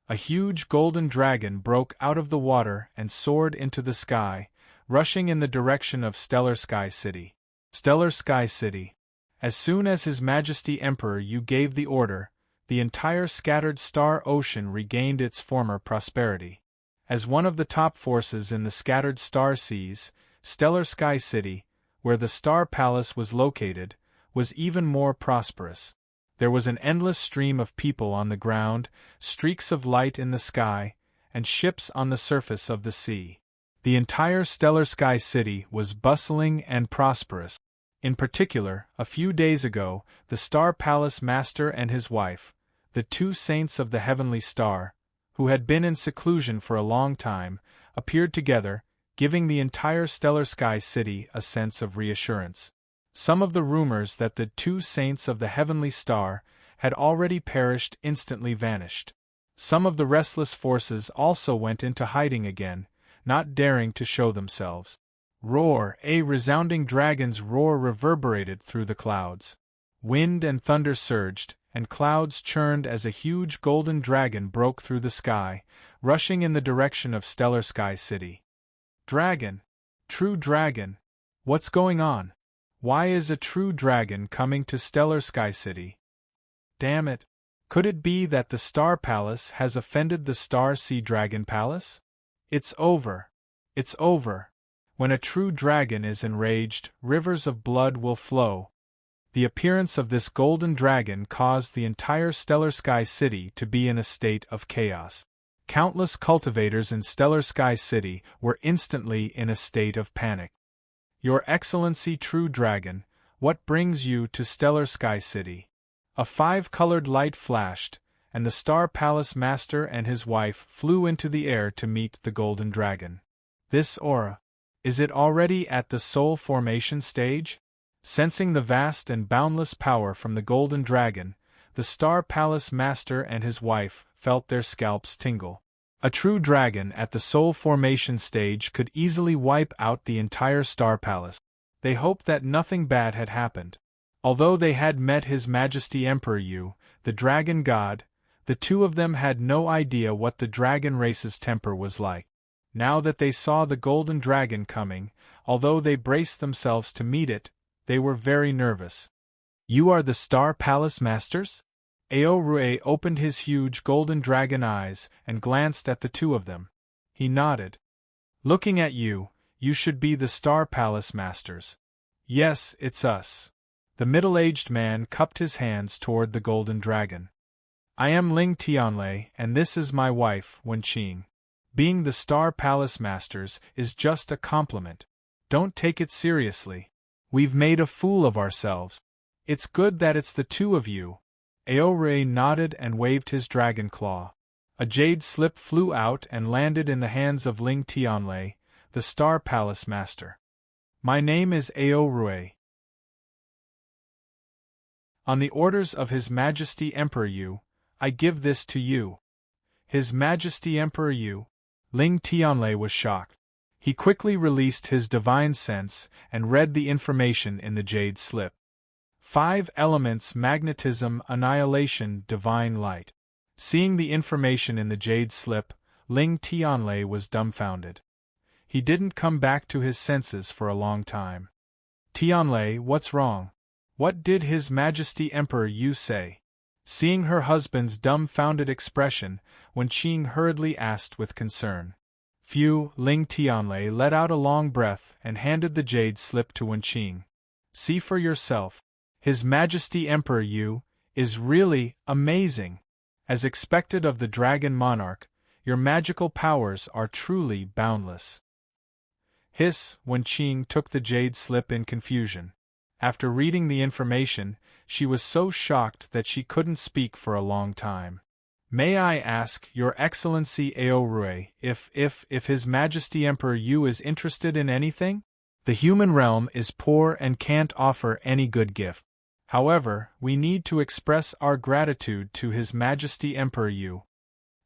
A huge golden dragon broke out of the water and soared into the sky, rushing in the direction of Stellar Sky City. Stellar Sky City. As soon as His Majesty Emperor Yu gave the order, the entire scattered star ocean regained its former prosperity. As one of the top forces in the scattered star seas, Stellar Sky City, where the Star Palace was located, was even more prosperous. There was an endless stream of people on the ground, streaks of light in the sky, and ships on the surface of the sea. The entire Stellar Sky City was bustling and prosperous. In particular, a few days ago, the Star Palace Master and his wife, the two saints of the Heavenly Star, who had been in seclusion for a long time, appeared together, giving the entire Stellar Sky City a sense of reassurance. Some of the rumors that the two saints of the Heavenly Star had already perished instantly vanished. Some of the restless forces also went into hiding again, not daring to show themselves. Roar! A resounding dragon's roar reverberated through the clouds. Wind and thunder surged, and clouds churned as a huge golden dragon broke through the sky, rushing in the direction of Stellar Sky City. Dragon! True dragon! What's going on? Why is a true dragon coming to Stellar Sky City? Damn it! Could it be that the Star Palace has offended the Star Sea Dragon Palace? It's over! It's over! When a true dragon is enraged, rivers of blood will flow. The appearance of this golden dragon caused the entire Stellar Sky City to be in a state of chaos. Countless cultivators in Stellar Sky City were instantly in a state of panic. Your Excellency True Dragon, what brings you to Stellar Sky City? A 5-colored light flashed, and the Star Palace Master and his wife flew into the air to meet the golden dragon. This aura. Is it already at the soul formation stage? Sensing the vast and boundless power from the golden dragon, the Star Palace Master and his wife felt their scalps tingle. A true dragon at the soul formation stage could easily wipe out the entire Star Palace. They hoped that nothing bad had happened. Although they had met His Majesty Emperor Yu, the dragon god, the two of them had no idea what the dragon race's temper was like. Now that they saw the golden dragon coming, although they braced themselves to meet it, they were very nervous. You are the Star Palace Masters? Aorue opened his huge golden dragon eyes and glanced at the two of them. He nodded. Looking at you, you should be the Star Palace Masters. Yes, it's us. The middle-aged man cupped his hands toward the golden dragon. I am Ling Tianlei, and this is my wife, Wenqing. Being the Star Palace Masters is just a compliment. Don't take it seriously. We've made a fool of ourselves. It's good that it's the two of you. Aorue nodded and waved his dragon claw. A jade slip flew out and landed in the hands of Ling Tianlei, the Star Palace Master. My name is Aorue. On the orders of His Majesty Emperor Yu, I give this to you. His Majesty Emperor Yu? Ling Tianlei was shocked. He quickly released his divine sense and read the information in the jade slip. 5 elements: magnetism, annihilation, divine light. Seeing the information in the jade slip, Ling Tianlei was dumbfounded. He didn't come back to his senses for a long time. Tianlei, what's wrong? What did His Majesty Emperor Yu say? Seeing her husband's dumbfounded expression, Wenqing hurriedly asked with concern. Phew, Ling Tianlei let out a long breath and handed the jade slip to Wenqing. See for yourself. His Majesty Emperor Yu is really amazing. As expected of the Dragon Monarch, your magical powers are truly boundless. Hiss, Wenqing took the jade slip in confusion. After reading the information, she was so shocked that she couldn't speak for a long time. May I ask, Your Excellency Aorue, if His Majesty Emperor Yu is interested in anything? The human realm is poor and can't offer any good gift. However, we need to express our gratitude to His Majesty Emperor Yu.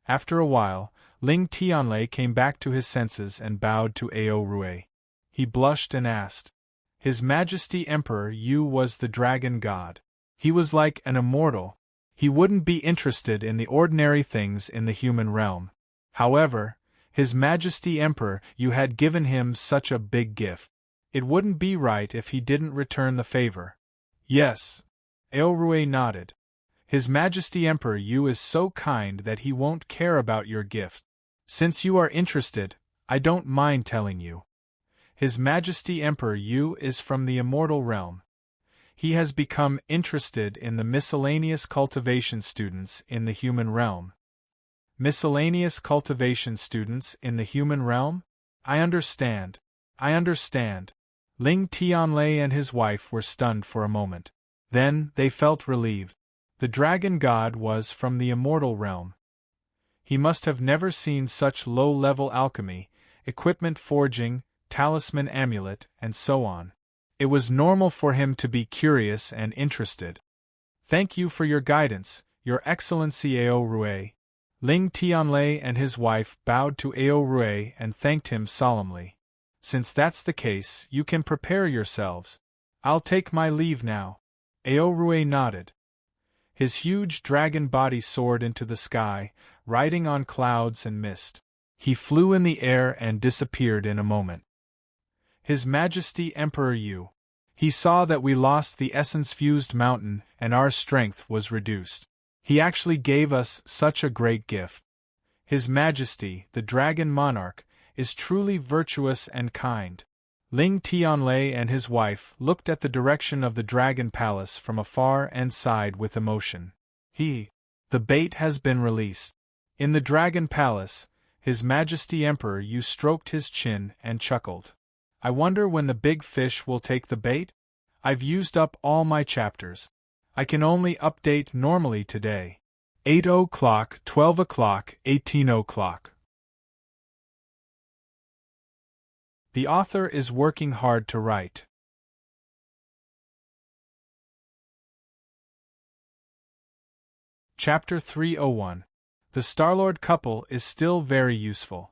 After a while, Ling Tianlei came back to his senses and bowed to Aorue. He blushed and asked. His Majesty Emperor Yu was the dragon god. He was like an immortal. He wouldn't be interested in the ordinary things in the human realm. However, His Majesty Emperor Yu had given him such a big gift. It wouldn't be right if he didn't return the favor. Yes. Aorue nodded. His Majesty Emperor Yu is so kind that he won't care about your gift. Since you are interested, I don't mind telling you. His Majesty Emperor Yu is from the immortal realm. He has become interested in the miscellaneous cultivation students in the human realm. Miscellaneous cultivation students in the human realm? I understand. Ling Tianlei and his wife were stunned for a moment. Then, they felt relieved. The dragon god was from the immortal realm. He must have never seen such low-level alchemy, equipment forging, talisman amulet, and so on. It was normal for him to be curious and interested. Thank you for your guidance, Your Excellency Aorue. Ling Tianlei and his wife bowed to Aorue and thanked him solemnly. Since that's the case, you can prepare yourselves. I'll take my leave now. Aorue nodded. His huge dragon body soared into the sky, riding on clouds and mist. He flew in the air and disappeared in a moment. His Majesty Emperor Yu. He saw that we lost the essence-fused mountain and our strength was reduced. He actually gave us such a great gift. His Majesty, the Dragon Monarch, is truly virtuous and kind. Ling Tianlei and his wife looked at the direction of the Dragon Palace from afar and sighed with emotion. The bait has been released. In the Dragon Palace, His Majesty Emperor Yu stroked his chin and chuckled. I wonder when the big fish will take the bait? I've used up all my chapters. I can only update normally today. 8 o'clock, 12 o'clock, 18 o'clock. The author is working hard to write. Chapter 301. The Starlord couple is still very useful.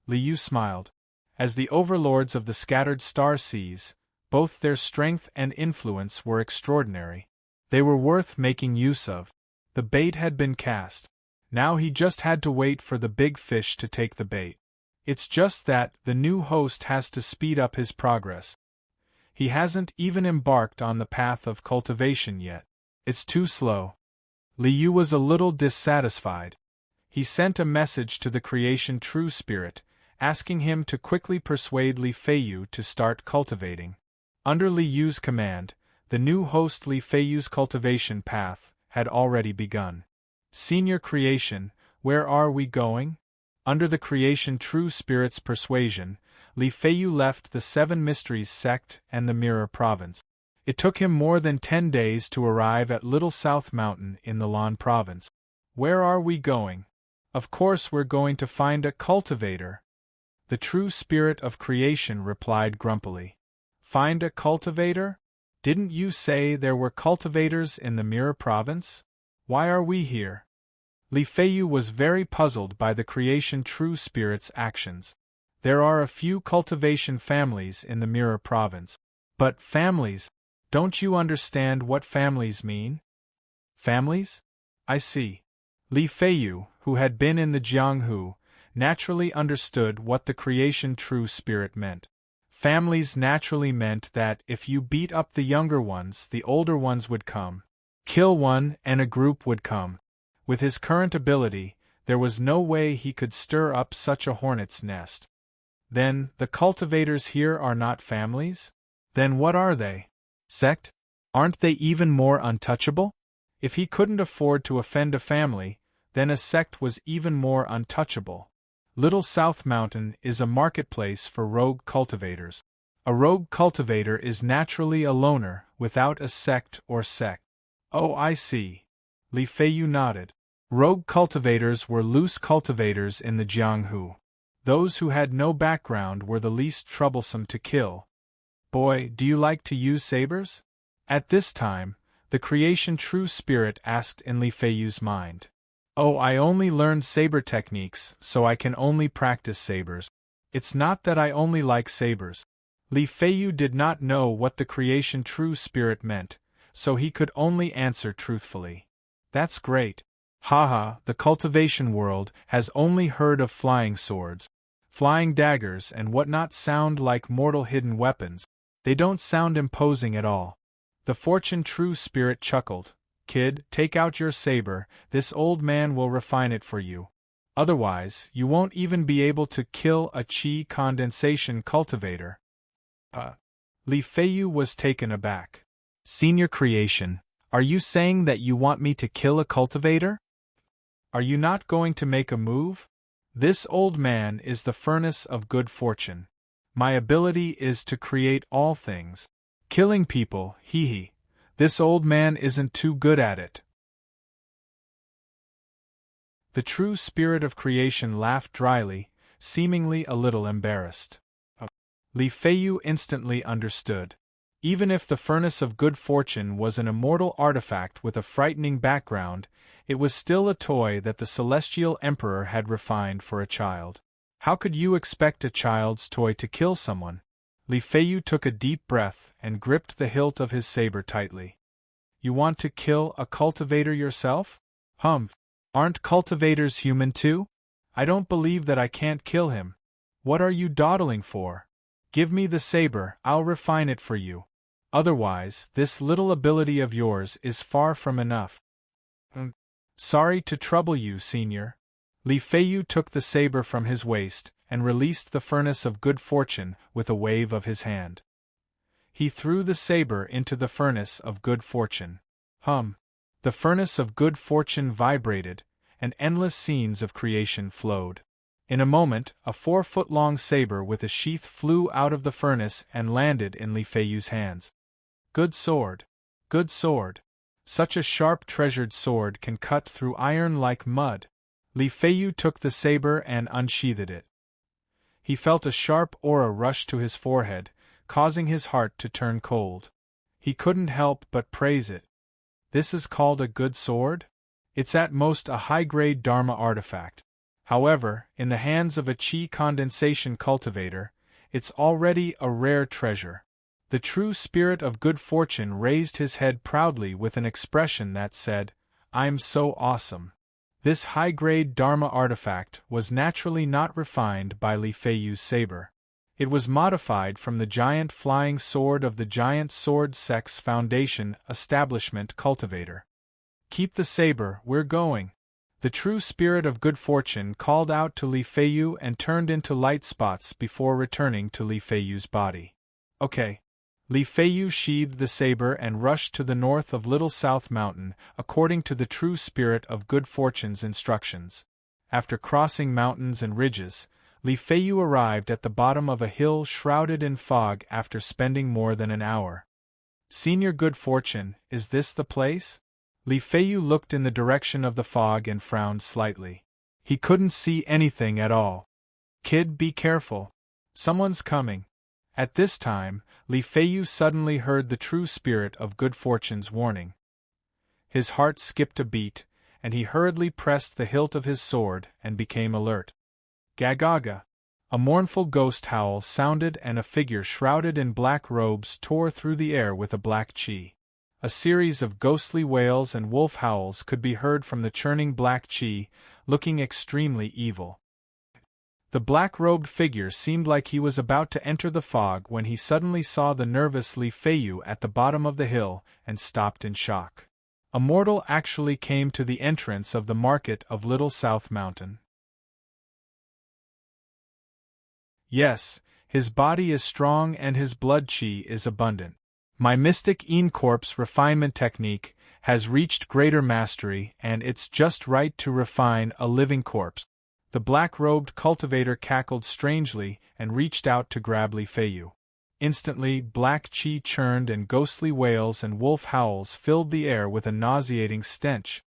Liu smiled. As the overlords of the scattered star seas, both their strength and influence were extraordinary. They were worth making use of. The bait had been cast. Now he just had to wait for the big fish to take the bait. It's just that the new host has to speed up his progress. He hasn't even embarked on the path of cultivation yet. It's too slow. Liu was a little dissatisfied. He sent a message to the creation true spirit, asking him to quickly persuade Li Feiyu to start cultivating. Under Liu's command, the new host Li Feiyu's cultivation path had already begun. Senior creation, where are we going? Under the creation true spirit's persuasion, Li Feiyu left the Seven Mysteries sect and the Mirror province. It took him more than 10 days to arrive at Little South Mountain in the Lan province. Where are we going? Of course we're going to find a cultivator. The true spirit of creation replied grumpily. Find a cultivator? Didn't you say there were cultivators in the Mirror province? Why are we here? Li Feiyu was very puzzled by the creation true spirit's actions. There are a few cultivation families in the Mirror province. But families? Don't you understand what families mean? Families? I see. Li Feiyu, who had been in the Jianghu, naturally understood what the creation true spirit meant. Families naturally meant that if you beat up the younger ones, the older ones would come. Kill one, and a group would come. With his current ability, there was no way he could stir up such a hornet's nest. Then, the cultivators here are not families? Then what are they? Sect? Aren't they even more untouchable? If he couldn't afford to offend a family, then a sect was even more untouchable. Little South Mountain is a marketplace for rogue cultivators. A rogue cultivator is naturally a loner, without a sect or sect. Oh, I see. Li Feiyu nodded. Rogue cultivators were loose cultivators in the Jianghu. Those who had no background were the least troublesome to kill. Boy, do you like to use sabers? At this time, the creation true spirit asked in Li Feiyu's mind. Oh, I only learned saber techniques, so I can only practice sabers. It's not that I only like sabers. Li Feiyu did not know what the creation true spirit meant, so he could only answer truthfully. That's great. Haha, the cultivation world has only heard of flying swords. Flying daggers and whatnot sound like mortal hidden weapons. They don't sound imposing at all. The fortune true spirit chuckled. Kid, take out your saber, this old man will refine it for you. Otherwise, you won't even be able to kill a chi condensation cultivator. Li Feiyu was taken aback. Senior creation, are you saying that you want me to kill a cultivator? Are you not going to make a move? This old man is the furnace of good fortune. My ability is to create all things. Killing people, hee hee. This old man isn't too good at it. The true spirit of creation laughed dryly, seemingly a little embarrassed. Li Feiyu instantly understood. Even if the furnace of good fortune was an immortal artifact with a frightening background, it was still a toy that the celestial emperor had refined for a child. How could you expect a child's toy to kill someone? Li Feiyu took a deep breath and gripped the hilt of his saber tightly. You want to kill a cultivator yourself? Humph. Aren't cultivators human too? I don't believe that I can't kill him. What are you dawdling for? Give me the saber, I'll refine it for you. Otherwise, this little ability of yours is far from enough. Sorry to trouble you, senior. Li Feiyu took the saber from his waist and released the furnace of good fortune with a wave of his hand. He threw the saber into the furnace of good fortune. The furnace of good fortune vibrated, and endless scenes of creation flowed. In a moment, a 4-foot-long saber with a sheath flew out of the furnace and landed in Li Feiyu's hands. Good sword. Good sword. Such a sharp treasured sword can cut through iron like mud. Li Feiyu took the saber and unsheathed it. He felt a sharp aura rush to his forehead, causing his heart to turn cold. He couldn't help but praise it. This is called a good sword? It's at most a high-grade Dharma artifact. However, in the hands of a chi condensation cultivator, it's already a rare treasure. The true spirit of good fortune raised his head proudly with an expression that said, I'm so awesome. This high-grade Dharma artifact was naturally not refined by Li Feiyu's saber. It was modified from the giant flying sword of the Giant Sword Sect's Foundation Establishment Cultivator. Keep the saber, we're going. The true spirit of good fortune called out to Li Feiyu and turned into light spots before returning to Li Feiyu's body. Okay. Li Feiyu sheathed the saber and rushed to the north of Little South Mountain, according to the true spirit of good fortune's instructions. After crossing mountains and ridges, Li Feiyu arrived at the bottom of a hill shrouded in fog after spending more than an hour. Senior Good Fortune, is this the place? Li Feiyu looked in the direction of the fog and frowned slightly. He couldn't see anything at all. Kid, be careful. Someone's coming. At this time, Li Feiyu suddenly heard the true spirit of good fortune's warning. His heart skipped a beat, and he hurriedly pressed the hilt of his sword and became alert. Gagaga! A mournful ghost howl sounded and a figure shrouded in black robes tore through the air with a black chi. A series of ghostly wails and wolf howls could be heard from the churning black chi, looking extremely evil. The black-robed figure seemed like he was about to enter the fog when he suddenly saw the nervous Li Feiyu at the bottom of the hill and stopped in shock. A mortal actually came to the entrance of the market of Little South Mountain. Yes, his body is strong and his blood chi is abundant. My mystic corpse refinement technique has reached greater mastery, and it's just right to refine a living corpse. The black-robed cultivator cackled strangely and reached out to grab Li Feiyu. Instantly, black chi churned and ghostly wails and wolf howls filled the air with a nauseating stench.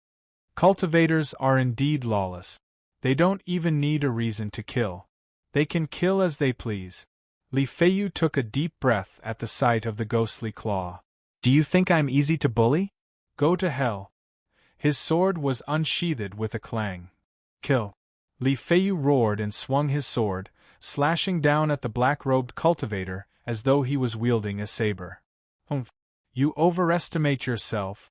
Cultivators are indeed lawless. They don't even need a reason to kill. They can kill as they please. Li Feiyu took a deep breath at the sight of the ghostly claw. Do you think I'm easy to bully? Go to hell. His sword was unsheathed with a clang. Kill. Li Feiyu roared and swung his sword, slashing down at the black-robed cultivator as though he was wielding a saber. Humph. You overestimate yourself.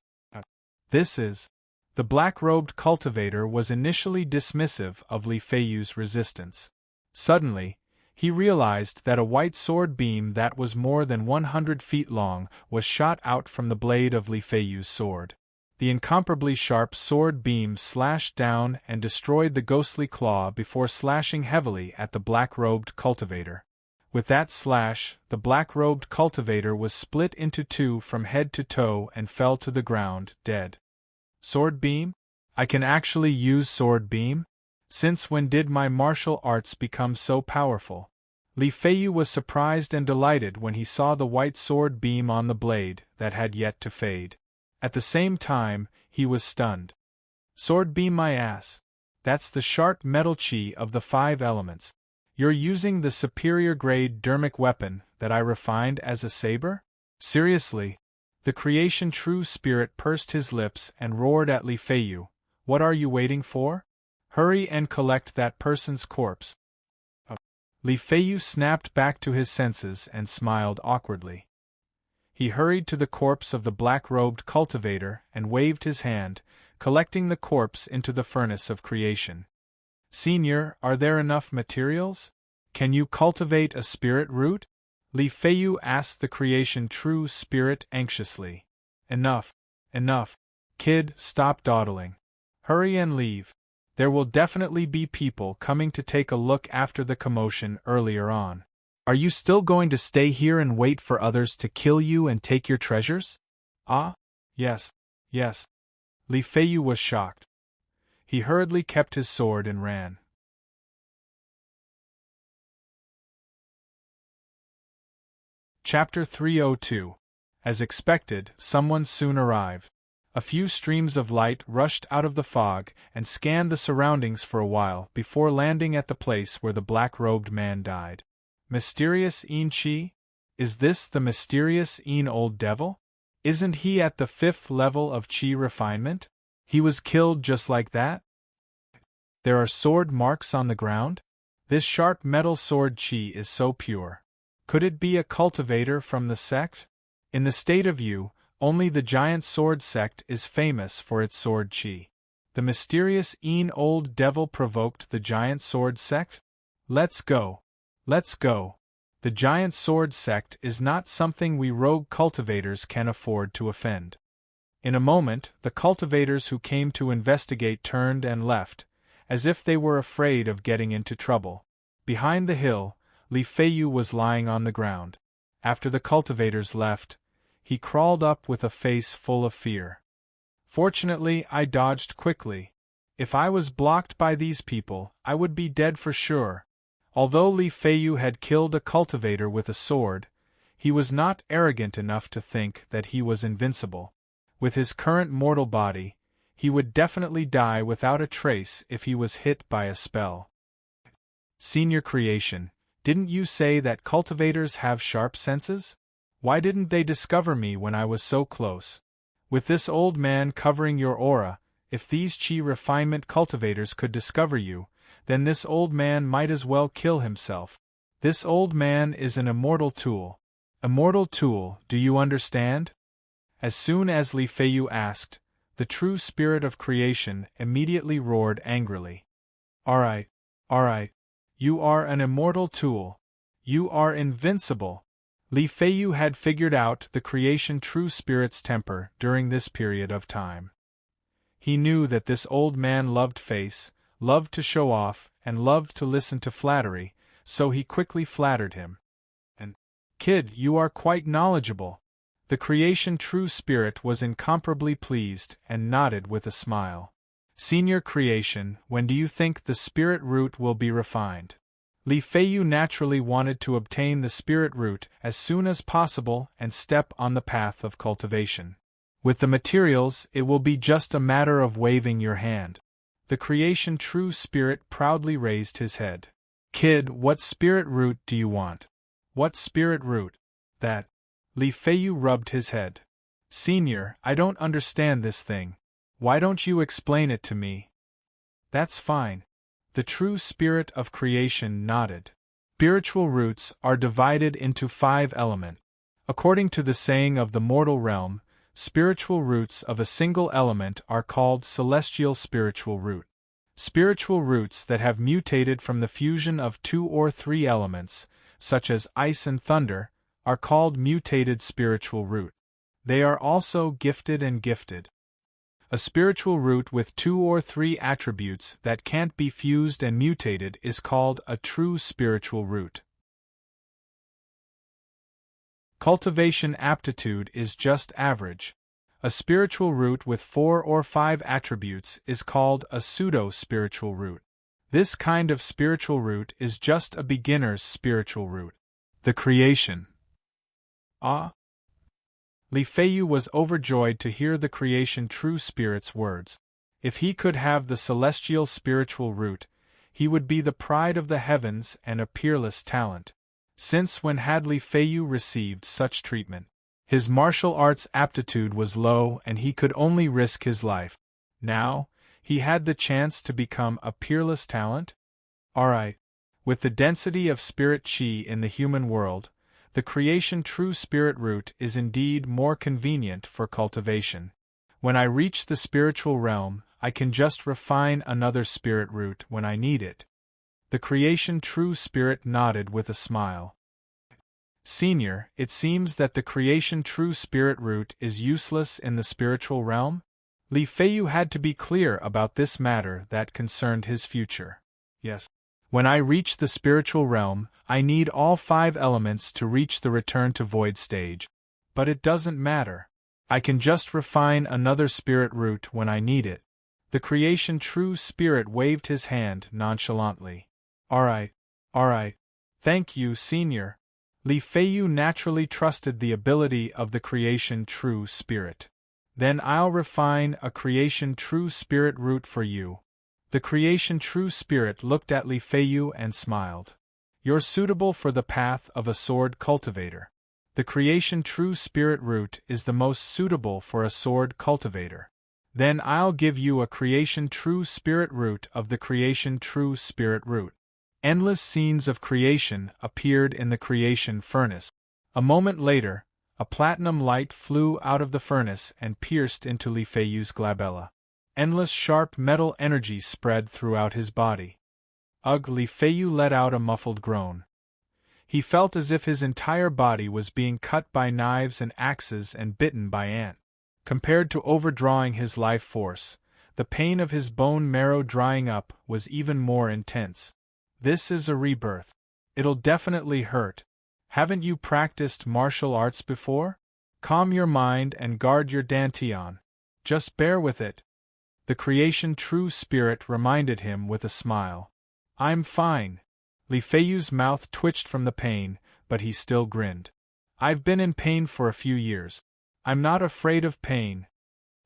This is. The black-robed cultivator was initially dismissive of Li Feiyu's resistance. Suddenly, he realized that a white sword beam that was more than 100 feet long was shot out from the blade of Li Feiyu's sword. The incomparably sharp sword beam slashed down and destroyed the ghostly claw before slashing heavily at the black-robed cultivator. With that slash, the black-robed cultivator was split into two from head to toe and fell to the ground, dead. Sword beam? I can actually use sword beam? Since when did my martial arts become so powerful? Li Feiyu was surprised and delighted when he saw the white sword beam on the blade that had yet to fade. At the same time, he was stunned. Sword beam my ass. That's the sharp metal chi of the 5 elements. You're using the superior grade dermic weapon that I refined as a saber? Seriously? The creation true spirit pursed his lips and roared at Li Feiyu. What are you waiting for? Hurry and collect that person's corpse. Li Feiyu snapped back to his senses and smiled awkwardly. He hurried to the corpse of the black-robed cultivator and waved his hand, collecting the corpse into the furnace of creation. Senior, are there enough materials? Can you cultivate a spirit root? Li Feiyu asked the creation true spirit anxiously. Enough. Enough. Kid, stop dawdling. Hurry and leave. There will definitely be people coming to take a look after the commotion earlier on. Are you still going to stay here and wait for others to kill you and take your treasures? Ah? Yes. Yes. Li Feiyu was shocked. He hurriedly kept his sword and ran. Chapter 302. As expected, someone soon arrived. A few streams of light rushed out of the fog and scanned the surroundings for a while before landing at the place where the black-robed man died. Mysterious Chi? Is this the mysterious old devil? Isn't he at the 5th level of Chi refinement? He was killed just like that? There are sword marks on the ground? This sharp metal sword Chi is so pure. Could it be a cultivator from the sect? In the state of Yu, only the giant sword sect is famous for its sword Chi. The mysterious old devil provoked the giant sword sect? Let's go. Let's go. The giant sword sect is not something we rogue cultivators can afford to offend. In a moment, the cultivators who came to investigate turned and left, as if they were afraid of getting into trouble. Behind the hill, Li Feiyu was lying on the ground. After the cultivators left, he crawled up with a face full of fear. Fortunately, I dodged quickly. If I was blocked by these people, I would be dead for sure. Although Li Feiyu had killed a cultivator with a sword, he was not arrogant enough to think that he was invincible. With his current mortal body, he would definitely die without a trace if he was hit by a spell. Senior Creation, didn't you say that cultivators have sharp senses? Why didn't they discover me when I was so close? With this old man covering your aura, if these chi refinement cultivators could discover you, then this old man might as well kill himself. This old man is an immortal tool. Immortal tool, do you understand? As soon as Li Feiyu asked, the true spirit of creation immediately roared angrily. Alright. You are an immortal tool. You are invincible. Li Feiyu had figured out the creation true spirit's temper during this period of time. He knew that this old man loved face, loved to show off, and loved to listen to flattery, so he quickly flattered him. And, kid, you are quite knowledgeable. The creation true spirit was incomparably pleased and nodded with a smile. Senior Creation, when do you think the spirit root will be refined? Li Feiyu naturally wanted to obtain the spirit root as soon as possible and step on the path of cultivation. With the materials, it will be just a matter of waving your hand. The creation true spirit proudly raised his head. Kid, what spirit root do you want? What spirit root? That. Li Feiyu rubbed his head. Senior, I don't understand this thing. Why don't you explain it to me? That's fine. The true spirit of creation nodded. Spiritual roots are divided into 5 elements. According to the saying of the mortal realm, spiritual roots of a single element are called celestial spiritual root. Spiritual roots that have mutated from the fusion of 2 or 3 elements, such as ice and thunder, are called mutated spiritual root. They are also gifted and gifted. A spiritual root with 2 or 3 attributes that can't be fused and mutated is called a true spiritual root. Cultivation aptitude is just average. A spiritual root with 4 or 5 attributes is called a pseudo-spiritual root. This kind of spiritual root is just a beginner's spiritual root. The creation. Li Feiyu was overjoyed to hear the creation true spirit's words. If he could have the celestial spiritual root, he would be the pride of the heavens and a peerless talent. Since when had Li Feiyu received such treatment? His martial arts aptitude was low and he could only risk his life. Now, he had the chance to become a peerless talent? Alright. With the density of spirit chi in the human world, the creation true spirit root is indeed more convenient for cultivation. When I reach the spiritual realm, I can just refine another spirit root when I need it. The creation true spirit nodded with a smile. Senior, it seems that the creation true spirit root is useless in the spiritual realm? Li Feiyu had to be clear about this matter that concerned his future. Yes. When I reach the spiritual realm, I need all 5 elements to reach the return to void stage. But it doesn't matter. I can just refine another spirit root when I need it. The creation true spirit waved his hand nonchalantly. Alright. Thank you, Senior. Li Feiyu naturally trusted the ability of the creation true spirit. Then I'll refine a creation true spirit root for you. The creation true spirit looked at Li Feiyu and smiled. You're suitable for the path of a sword cultivator. The creation true spirit root is the most suitable for a sword cultivator. Then I'll give you a creation true spirit root of the creation true spirit root. Endless scenes of creation appeared in the creation furnace. A moment later, a platinum light flew out of the furnace and pierced into Li Feiyu's glabella. Endless sharp metal energy spread throughout his body. Ugh! Li Feiyu let out a muffled groan. He felt as if his entire body was being cut by knives and axes and bitten by ants. Compared to overdrawing his life force, the pain of his bone marrow drying up was even more intense. This is a rebirth. It'll definitely hurt. Haven't you practiced martial arts before? Calm your mind and guard your dantian. Just bear with it. The creation true spirit reminded him with a smile. I'm fine. Li Feiyu's mouth twitched from the pain, but he still grinned. I've been in pain for a few years. I'm not afraid of pain.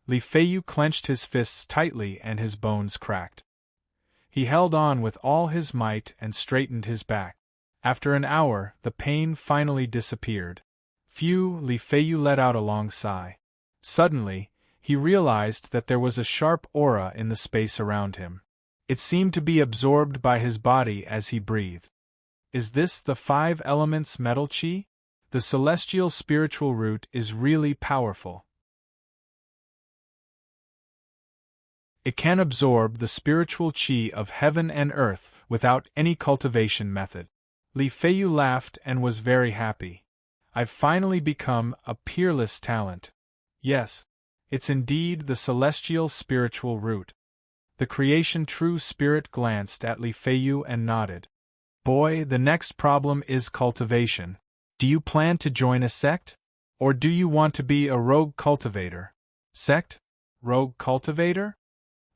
Li Feiyu clenched his fists tightly and his bones cracked. He held on with all his might and straightened his back. After an hour, the pain finally disappeared. Phew, Li Feiyu let out a long sigh. Suddenly, he realized that there was a sharp aura in the space around him. It seemed to be absorbed by his body as he breathed. Is this the 5 elements metal chi? The celestial spiritual root is really powerful. It can absorb the spiritual chi of heaven and earth without any cultivation method. Li Feiyu laughed and was very happy. I've finally become a peerless talent. Yes, it's indeed the celestial spiritual root. The creation true spirit glanced at Li Feiyu and nodded. Boy, the next problem is cultivation. Do you plan to join a sect? Or do you want to be a rogue cultivator? Sect? Rogue cultivator?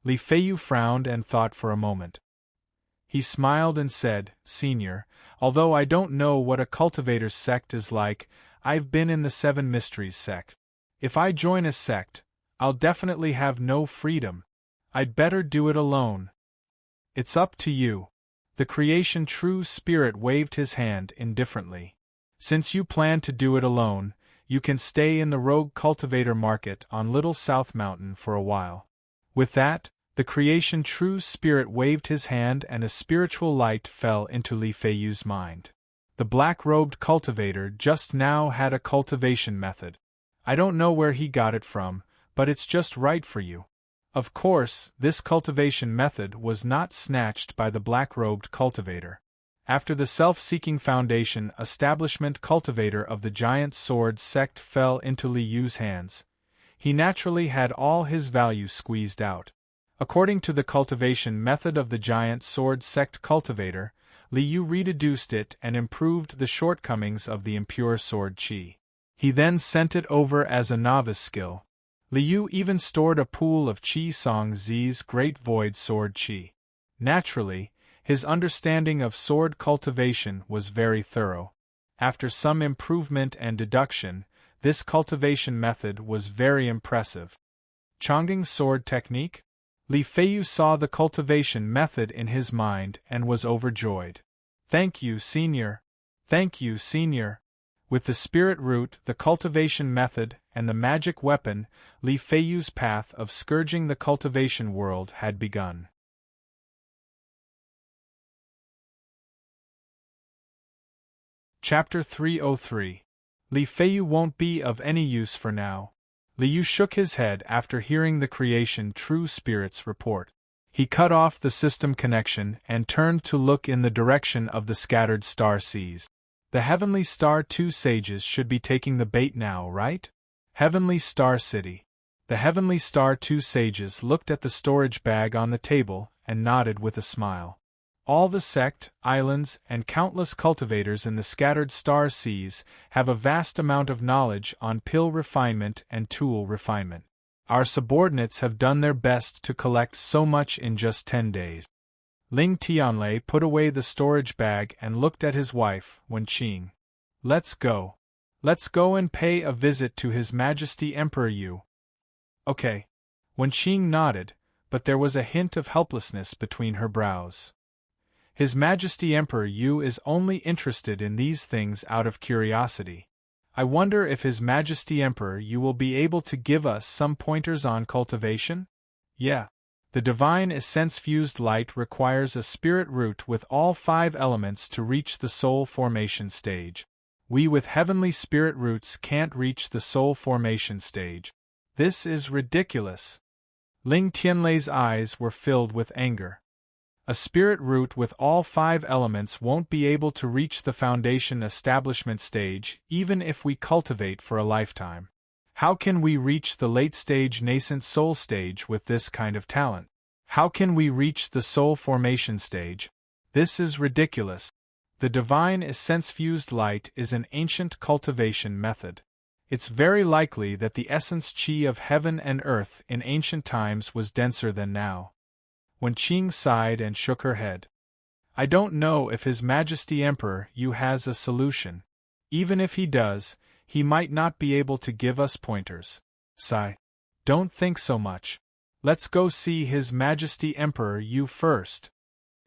Li Feiyu frowned and thought for a moment. He smiled and said, Senior, although I don't know what a cultivator's sect is like, I've been in the 7 Mysteries sect. If I join a sect, I'll definitely have no freedom. I'd better do it alone. It's up to you. The creation true spirit waved his hand indifferently. Since you plan to do it alone, you can stay in the rogue cultivator market on Little South Mountain for a while. With that, the creation true spirit waved his hand and a spiritual light fell into Li Feiyu's mind. The black-robed cultivator just now had a cultivation method. I don't know where he got it from, but it's just right for you. Of course, this cultivation method was not snatched by the black-robed cultivator. After the self-seeking foundation establishment cultivator of the Giant Sword sect fell into Li Yu's hands, he naturally had all his value squeezed out. According to the cultivation method of the Giant Sword sect cultivator, Li Yu reduced it and improved the shortcomings of the impure sword chi. He then sent it over as a novice skill. Li Yu even stored a pool of Chi Song Zi's Great Void Sword Chi. Naturally, his understanding of sword cultivation was very thorough. After some improvement and deduction, this cultivation method was very impressive. Chongqing sword technique? Li Feiyu saw the cultivation method in his mind and was overjoyed. Thank you, Senior. Thank you, Senior. With the spirit root, the cultivation method, and the magic weapon, Li Feiyu's path of scourging the cultivation world had begun. Chapter 303. Li Feiyu won't be of any use for now. Li Yu shook his head after hearing the creation true spirit's report. He cut off the system connection and turned to look in the direction of the scattered star seas. The Heavenly Star 2 sages should be taking the bait now, right? Heavenly Star City. The Heavenly Star 2 sages looked at the storage bag on the table and nodded with a smile. All the sect, islands, and countless cultivators in the scattered star seas have a vast amount of knowledge on pill refinement and tool refinement. Our subordinates have done their best to collect so much in just 10 days. Ling Tianlei put away the storage bag and looked at his wife, Wen Qing. Let's go. Let's go and pay a visit to His Majesty Emperor Yu. Okay. Wen Qing nodded, but there was a hint of helplessness between her brows. His Majesty Emperor Yu is only interested in these things out of curiosity. I wonder if His Majesty Emperor Yu will be able to give us some pointers on cultivation? Yeah. The divine essence-fused light requires a spirit root with all 5 elements to reach the soul formation stage. We with heavenly spirit roots can't reach the soul formation stage. This is ridiculous. Ling Tianlei's eyes were filled with anger. A spirit root with all 5 elements won't be able to reach the foundation establishment stage even if we cultivate for a lifetime. How can we reach the late-stage nascent soul stage with this kind of talent? How can we reach the soul formation stage? This is ridiculous. The divine essence-fused light is an ancient cultivation method. It's very likely that the essence chi of heaven and earth in ancient times was denser than now. When Qing sighed and shook her head. I don't know if His Majesty Emperor Yu has a solution. Even if he does, he might not be able to give us pointers. Sigh. Don't think so much. Let's go see His Majesty Emperor Yu first.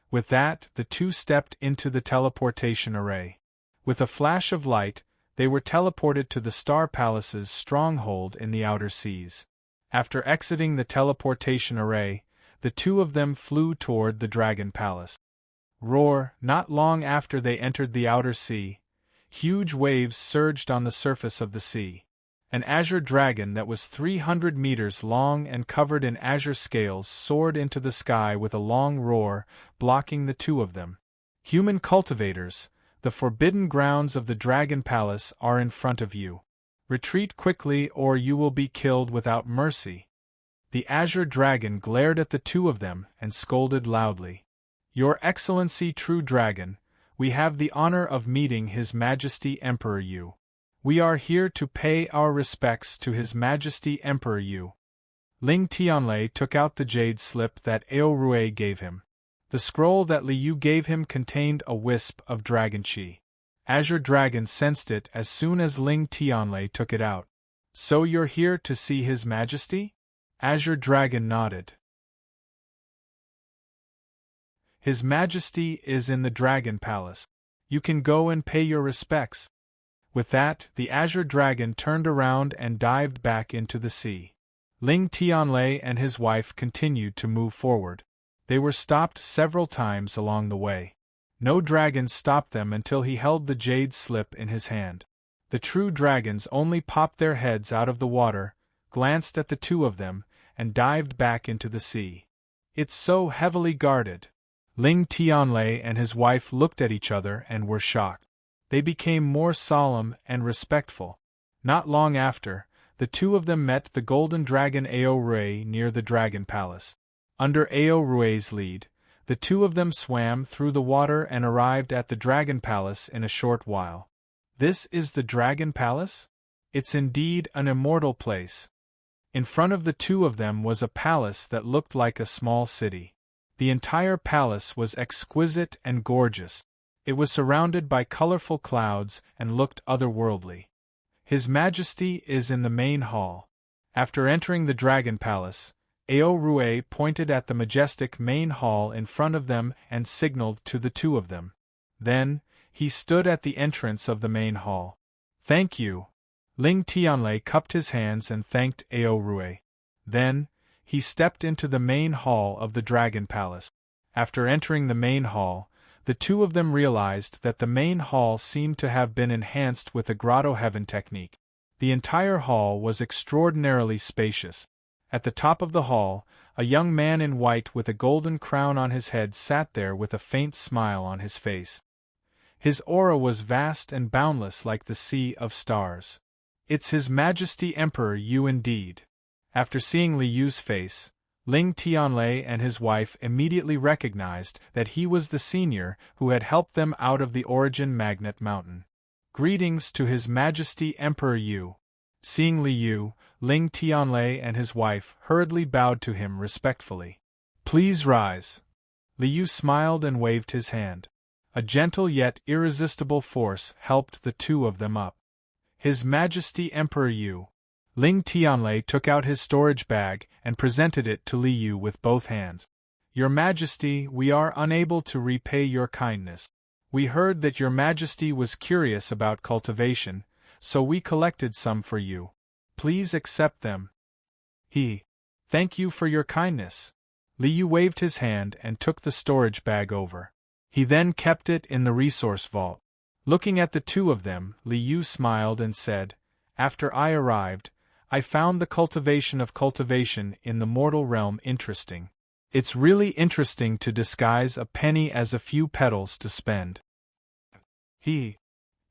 With that, the two stepped into the teleportation array. With a flash of light, they were teleported to the Star Palace's stronghold in the outer seas. After exiting the teleportation array, the two of them flew toward the Dragon Palace. Roar! Not long after they entered the outer sea, huge waves surged on the surface of the sea. An azure dragon that was 300 meters long and covered in azure scales soared into the sky with a long roar, blocking the two of them. Human cultivators, the forbidden grounds of the Dragon Palace are in front of you. Retreat quickly or you will be killed without mercy. The azure dragon glared at the two of them and scolded loudly. Your Excellency True Dragon, we have the honor of meeting His Majesty Emperor Yu. We are here to pay our respects to His Majesty Emperor Yu. Ling Tianlei took out the jade slip that Ao Rui gave him. The scroll that Li Yu gave him contained a wisp of dragon chi. Azure Dragon sensed it as soon as Ling Tianlei took it out. So you're here to see His Majesty? Azure Dragon nodded. His Majesty is in the Dragon Palace. You can go and pay your respects. With that, the Azure Dragon turned around and dived back into the sea. Ling Tianlei and his wife continued to move forward. They were stopped several times along the way. No dragon stopped them until he held the jade slip in his hand. The true dragons only popped their heads out of the water, glanced at the two of them, and dived back into the sea. It's so heavily guarded. Ling Tianlei and his wife looked at each other and were shocked. They became more solemn and respectful. Not long after, the two of them met the golden dragon Ao Rui near the Dragon Palace. Under Ao Rui's lead, the two of them swam through the water and arrived at the Dragon Palace in a short while. This is the Dragon Palace? It's indeed an immortal place. In front of the two of them was a palace that looked like a small city. The entire palace was exquisite and gorgeous. It was surrounded by colorful clouds and looked otherworldly. His Majesty is in the main hall. After entering the Dragon Palace, Ao Rui pointed at the majestic main hall in front of them and signaled to the two of them. Then, he stood at the entrance of the main hall. Thank you. Ling Tianlei cupped his hands and thanked Ao Rui. Then, he stepped into the main hall of the Dragon Palace. After entering the main hall, the two of them realized that the main hall seemed to have been enhanced with a grotto heaven technique. The entire hall was extraordinarily spacious. At the top of the hall, a young man in white with a golden crown on his head sat there with a faint smile on his face. His aura was vast and boundless like the sea of stars. It's His Majesty Emperor Yu indeed. After seeing Li Yu's face, Ling Tianlei and his wife immediately recognized that he was the senior who had helped them out of the Origin Magnet Mountain. Greetings to His Majesty Emperor Yu. Seeing Li Yu, Ling Tianlei and his wife hurriedly bowed to him respectfully. Please rise. Li Yu smiled and waved his hand. A gentle yet irresistible force helped the two of them up. His Majesty Emperor Yu. Ling Tianlei took out his storage bag and presented it to Li Yu with both hands. Your Majesty, we are unable to repay your kindness. We heard that your Majesty was curious about cultivation, so we collected some for you. Please accept them. Thank you for your kindness. Li Yu waved his hand and took the storage bag over. He then kept it in the resource vault. Looking at the two of them, Li Yu smiled and said, After I arrived, I found the cultivation of cultivation in the mortal realm interesting. It's really interesting to disguise a penny as a few petals to spend.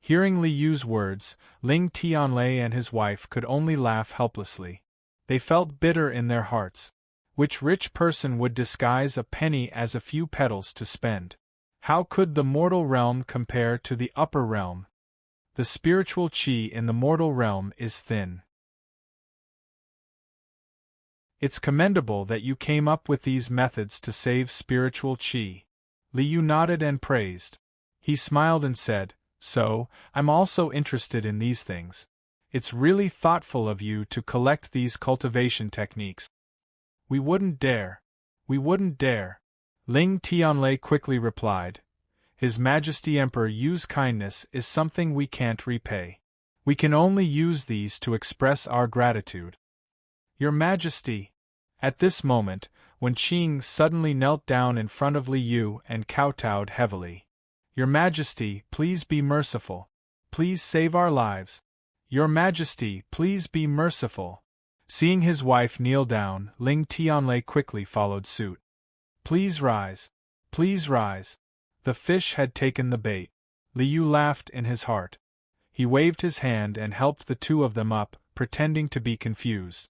Hearing Li Yu's words, Ling Tianlei and his wife could only laugh helplessly. They felt bitter in their hearts. Which rich person would disguise a penny as a few petals to spend? How could the mortal realm compare to the upper realm? The spiritual qi in the mortal realm is thin. It's commendable that you came up with these methods to save spiritual qi. Li Yu nodded and praised. He smiled and said, "So, I'm also interested in these things. It's really thoughtful of you to collect these cultivation techniques." We wouldn't dare. We wouldn't dare. Ling Tianlei quickly replied. His Majesty Emperor Yu's kindness is something we can't repay. We can only use these to express our gratitude. Your Majesty! At this moment, when Qing suddenly knelt down in front of Li Yu and kowtowed heavily. Your Majesty, please be merciful. Please save our lives. Your Majesty, please be merciful. Seeing his wife kneel down, Ling Tianlei quickly followed suit. Please rise. Please rise. The fish had taken the bait. Li Yu laughed in his heart. He waved his hand and helped the two of them up, pretending to be confused.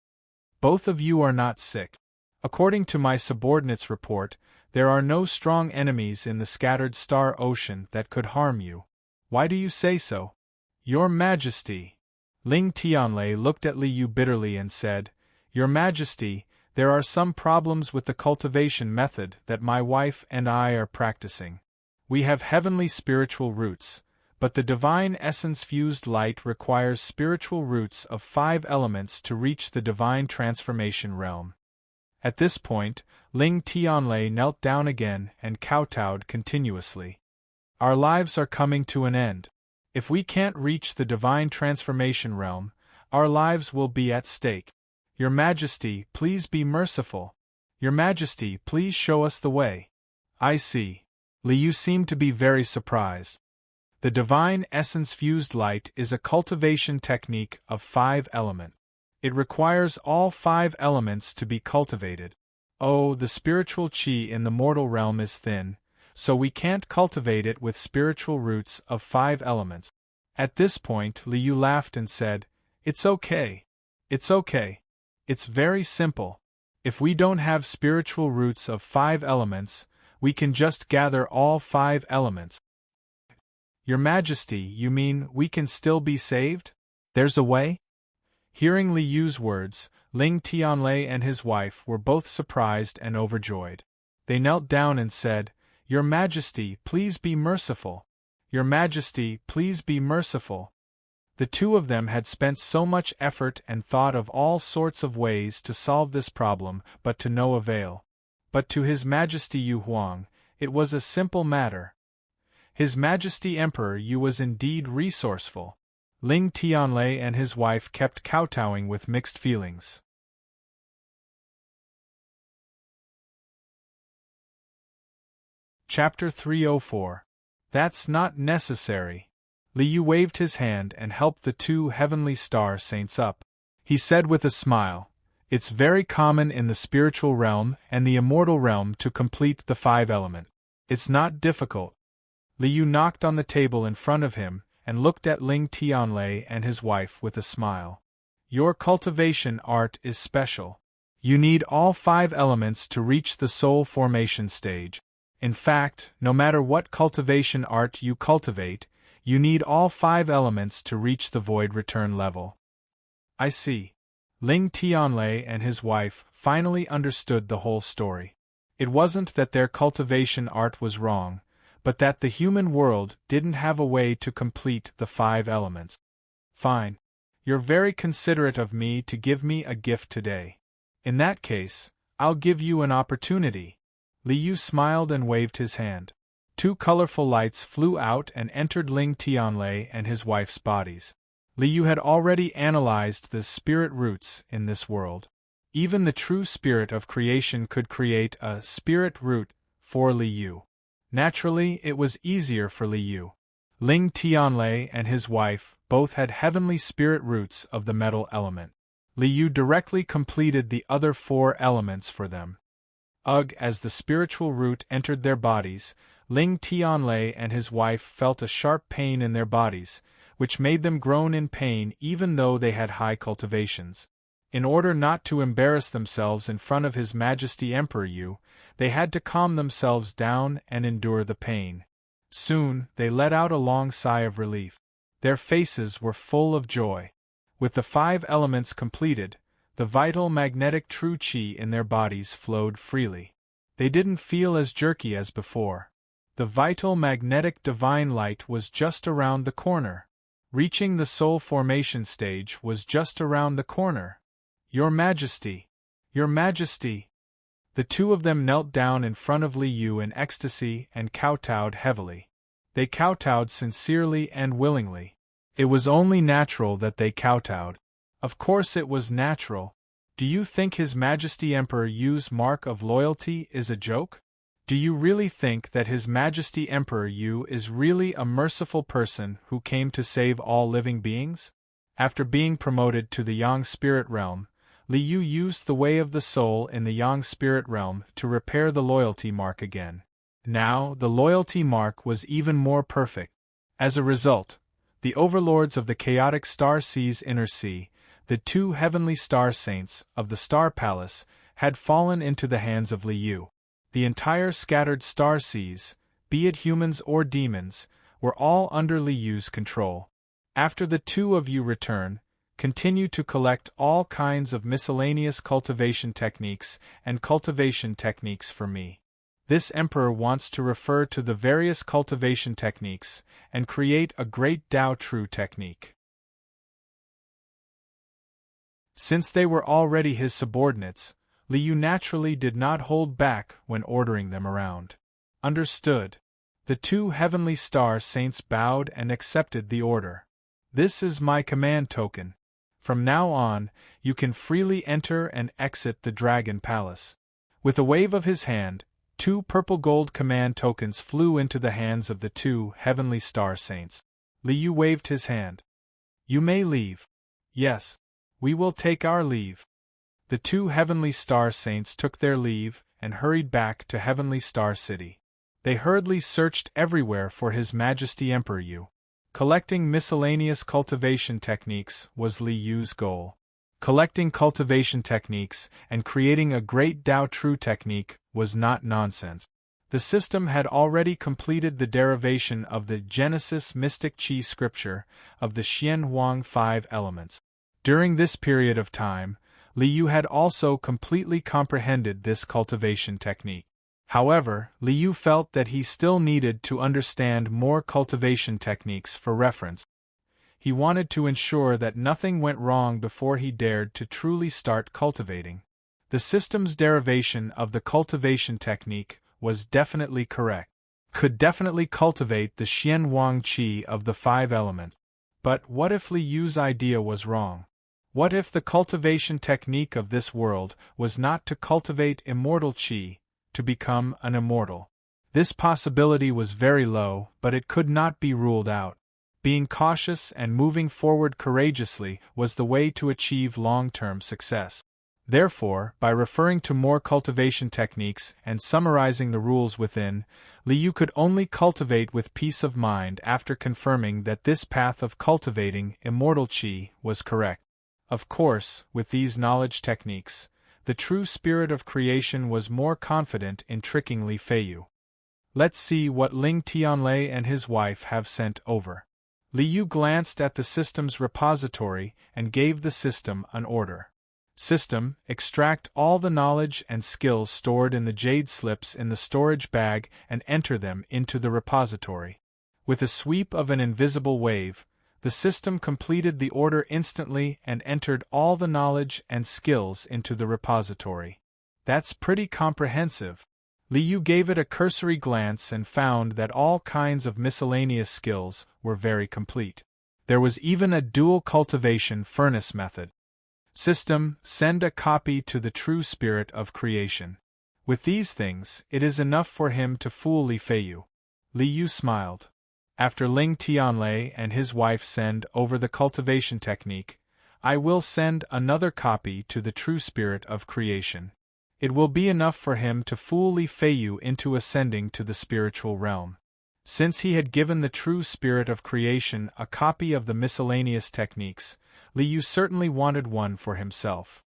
Both of you are not sick. According to my subordinate's report, there are no strong enemies in the scattered star ocean that could harm you. Why do you say so? Your Majesty! Ling Tianlei looked at Li Yu bitterly and said, Your Majesty, there are some problems with the cultivation method that my wife and I are practicing. We have heavenly spiritual roots, but the divine essence-fused light requires spiritual roots of 5 elements to reach the divine transformation realm. At this point, Ling Tianlei knelt down again and kowtowed continuously. Our lives are coming to an end. If we can't reach the divine transformation realm, our lives will be at stake. Your Majesty, please be merciful. Your Majesty, please show us the way. I see. Li Yu seemed to be very surprised. The divine essence-fused light is a cultivation technique of 5 elements. It requires all 5 elements to be cultivated. Oh, the spiritual qi in the mortal realm is thin, so we can't cultivate it with spiritual roots of 5 elements. At this point, Li Yu laughed and said, It's okay. It's okay. It's very simple. If we don't have spiritual roots of 5 elements, we can just gather all 5 elements. Your Majesty, you mean we can still be saved? There's a way? Hearing Li Yu's words, Ling Tianlei and his wife were both surprised and overjoyed. They knelt down and said, Your Majesty, please be merciful. Your Majesty, please be merciful. The two of them had spent so much effort and thought of all sorts of ways to solve this problem, but to no avail. But to His Majesty Yu Huang, it was a simple matter. His Majesty Emperor Yu was indeed resourceful. Ling Tianlei and his wife kept kowtowing with mixed feelings. Chapter 304. That's not necessary. Li Yu waved his hand and helped the 2 heavenly star saints up. He said with a smile, It's very common in the spiritual realm and the immortal realm to complete the 5 elements. It's not difficult. Li Yu knocked on the table in front of him and looked at Ling Tianlei and his wife with a smile. Your cultivation art is special. You need all 5 elements to reach the soul formation stage. In fact, no matter what cultivation art you cultivate, you need all 5 elements to reach the void return level. I see. Ling Tianlei and his wife finally understood the whole story. It wasn't that their cultivation art was wrong, but that the human world didn't have a way to complete the 5 elements. Fine. You're very considerate of me to give me a gift today. In that case, I'll give you an opportunity. Li Yu smiled and waved his hand. 2 colorful lights flew out and entered Ling Tianlei and his wife's bodies. Li Yu had already analyzed the spirit roots in this world. Even the true spirit of creation could create a spirit root for Li Yu. Naturally, it was easier for Li Yu. Ling Tianlei and his wife both had heavenly spirit roots of the metal element. Li Yu directly completed the other 4 elements for them. As the spiritual root entered their bodies, Ling Tianlei and his wife felt a sharp pain in their bodies, which made them groan in pain even though they had high cultivations. In order not to embarrass themselves in front of His Majesty Emperor Yu, they had to calm themselves down and endure the pain. Soon, they let out a long sigh of relief. Their faces were full of joy. With the 5 elements completed, the vital magnetic true qi in their bodies flowed freely. They didn't feel as jerky as before. The vital magnetic divine light was just around the corner. Reaching the soul formation stage was just around the corner. Your Majesty! Your Majesty! The two of them knelt down in front of Li Yu in ecstasy and kowtowed heavily. They kowtowed sincerely and willingly. It was only natural that they kowtowed. Of course it was natural. Do you think His Majesty Emperor Yu's mark of loyalty is a joke? Do you really think that His Majesty Emperor Yu is really a merciful person who came to save all living beings? After being promoted to the Yang spirit realm, Li Yu used the way of the soul in the Yang spirit realm to repair the loyalty mark again. Now, the loyalty mark was even more perfect. As a result, the overlords of the chaotic Star Sea's inner sea, the 2 heavenly star saints of the Star Palace, had fallen into the hands of Li Yu. The entire scattered star seas, be it humans or demons, were all under Li Yu's control. After the 2 of you return, continue to collect all kinds of miscellaneous cultivation techniques and cultivation techniques for me. This emperor wants to refer to the various cultivation techniques and create a great Tao True technique. Since they were already his subordinates, Li Yu naturally did not hold back when ordering them around. Understood. The 2 heavenly star saints bowed and accepted the order. This is my command token. From now on, you can freely enter and exit the Dragon Palace. With a wave of his hand, 2 purple gold command tokens flew into the hands of the 2 heavenly star saints. Li Yu waved his hand. You may leave. Yes, we will take our leave. The 2 heavenly star saints took their leave and hurried back to Heavenly Star City. They hurriedly searched everywhere for His Majesty Emperor Yu. Collecting miscellaneous cultivation techniques was Li Yu's goal. Collecting cultivation techniques and creating a great Tao True technique was not nonsense. The system had already completed the derivation of the Genesis Mystic Qi scripture of the Xian Huang 5 elements. During this period of time, Li Yu had also completely comprehended this cultivation technique. However, Li Yu felt that he still needed to understand more cultivation techniques for reference. He wanted to ensure that nothing went wrong before he dared to truly start cultivating. The system's derivation of the cultivation technique was definitely correct. Could definitely cultivate the Xian Huang Qi of the 5 elements. But what if Li Yu's idea was wrong? What if the cultivation technique of this world was not to cultivate immortal qi, to become an immortal? This possibility was very low, but it could not be ruled out. Being cautious and moving forward courageously was the way to achieve long-term success. Therefore, by referring to more cultivation techniques and summarizing the rules within, Li Yu could only cultivate with peace of mind after confirming that this path of cultivating immortal qi was correct. Of course, with these knowledge techniques, the true spirit of creation was more confident in tricking Li Feiyu. Let's see what Ling Tianlei and his wife have sent over. Li Yu glanced at the system's repository and gave the system an order. System, extract all the knowledge and skills stored in the jade slips in the storage bag and enter them into the repository. With a sweep of an invisible wave, the system completed the order instantly and entered all the knowledge and skills into the repository. That's pretty comprehensive. Li Yu gave it a cursory glance and found that all kinds of miscellaneous skills were very complete. There was even a dual cultivation furnace method. System, send a copy to the true spirit of creation. With these things, it is enough for him to fool Li Feiyu. Li Yu smiled. After Ling Tianlei and his wife send over the cultivation technique, I will send another copy to the true spirit of creation. It will be enough for him to fool Li Feiyu into ascending to the spiritual realm. Since he had given the true spirit of creation a copy of the miscellaneous techniques, Li Yu certainly wanted one for himself.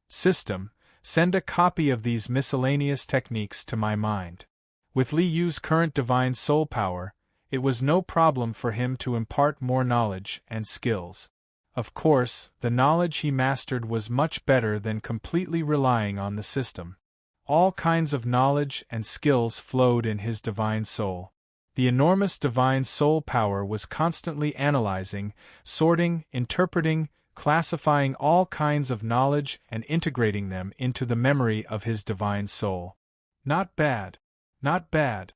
System: send a copy of these miscellaneous techniques to my mind. With Li Yu's current divine soul power, it was no problem for him to impart more knowledge and skills. Of course, the knowledge he mastered was much better than completely relying on the system. All kinds of knowledge and skills flowed in his divine soul. The enormous divine soul power was constantly analyzing, sorting, interpreting, classifying all kinds of knowledge and integrating them into the memory of his divine soul. Not bad. Not bad.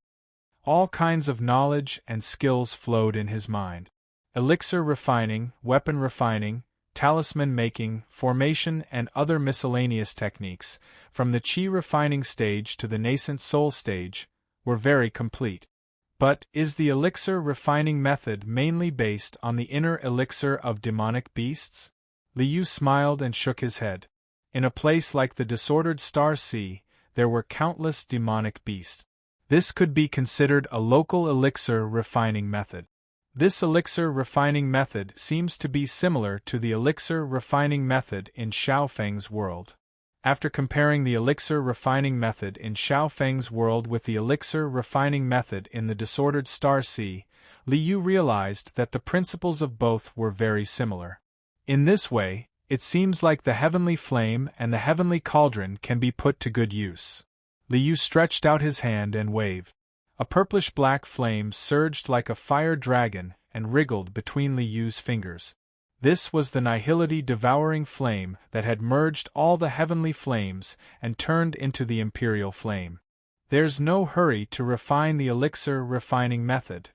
All kinds of knowledge and skills flowed in his mind. Elixir refining, weapon refining, talisman making, formation and other miscellaneous techniques, from the chi refining stage to the nascent soul stage, were very complete. But is the elixir refining method mainly based on the inner elixir of demonic beasts? Li Yu smiled and shook his head. In a place like the disordered Star Sea, there were countless demonic beasts. This could be considered a local elixir refining method. This elixir refining method seems to be similar to the elixir refining method in Xiao Feng's world. After comparing the elixir refining method in Xiao Feng's world with the elixir refining method in the disordered Star Sea, Li Yu realized that the principles of both were very similar. In this way, it seems like the heavenly flame and the heavenly cauldron can be put to good use. Li Yu stretched out his hand and waved. A purplish-black flame surged like a fire dragon and wriggled between Li Yu's fingers. This was the nihility devouring flame that had merged all the heavenly flames and turned into the imperial flame. There's no hurry to refine the elixir refining method.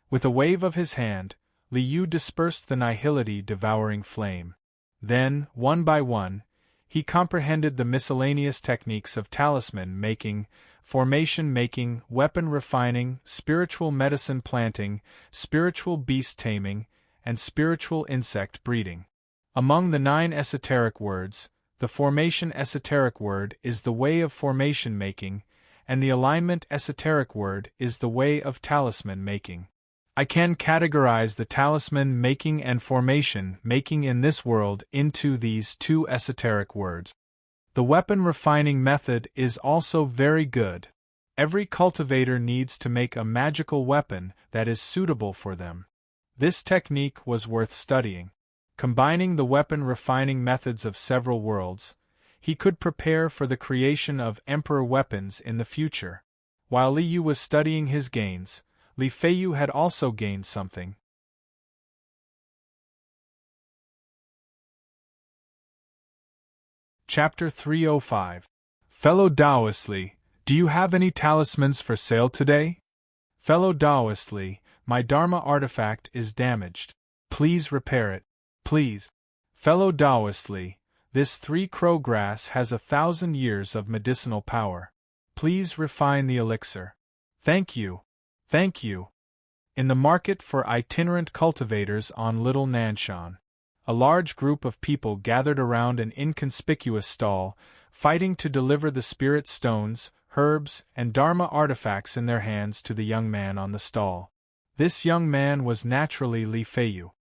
With a wave of his hand, Li Yu dispersed the nihility devouring flame. Then, one by one, he comprehended the miscellaneous techniques of talisman making, formation making, weapon refining, spiritual medicine planting, spiritual beast taming, and spiritual insect breeding. Among the 9 esoteric words, the formation esoteric word is the way of formation making, and the alignment esoteric word is the way of talisman making. I can categorize the talisman making and formation making in this world into these 2 esoteric words. The weapon refining method is also very good. Every cultivator needs to make a magical weapon that is suitable for them. This technique was worth studying. Combining the weapon refining methods of several worlds, he could prepare for the creation of emperor weapons in the future. While Li Yu was studying his gains, Li Feiyu had also gained something. Chapter 305. Fellow Taoist Li, do you have any talismans for sale today? Fellow Taoist Li, my Dharma artifact is damaged. Please repair it. Please. Fellow Taoist Li, this 3-crow grass has 1,000 years of medicinal power. Please refine the elixir. Thank you. Thank you. In the market for itinerant cultivators on Little Nanshan, a large group of people gathered around an inconspicuous stall, fighting to deliver the spirit stones, herbs, and Dharma artifacts in their hands to the young man on the stall. This young man was naturally Li Feiyu.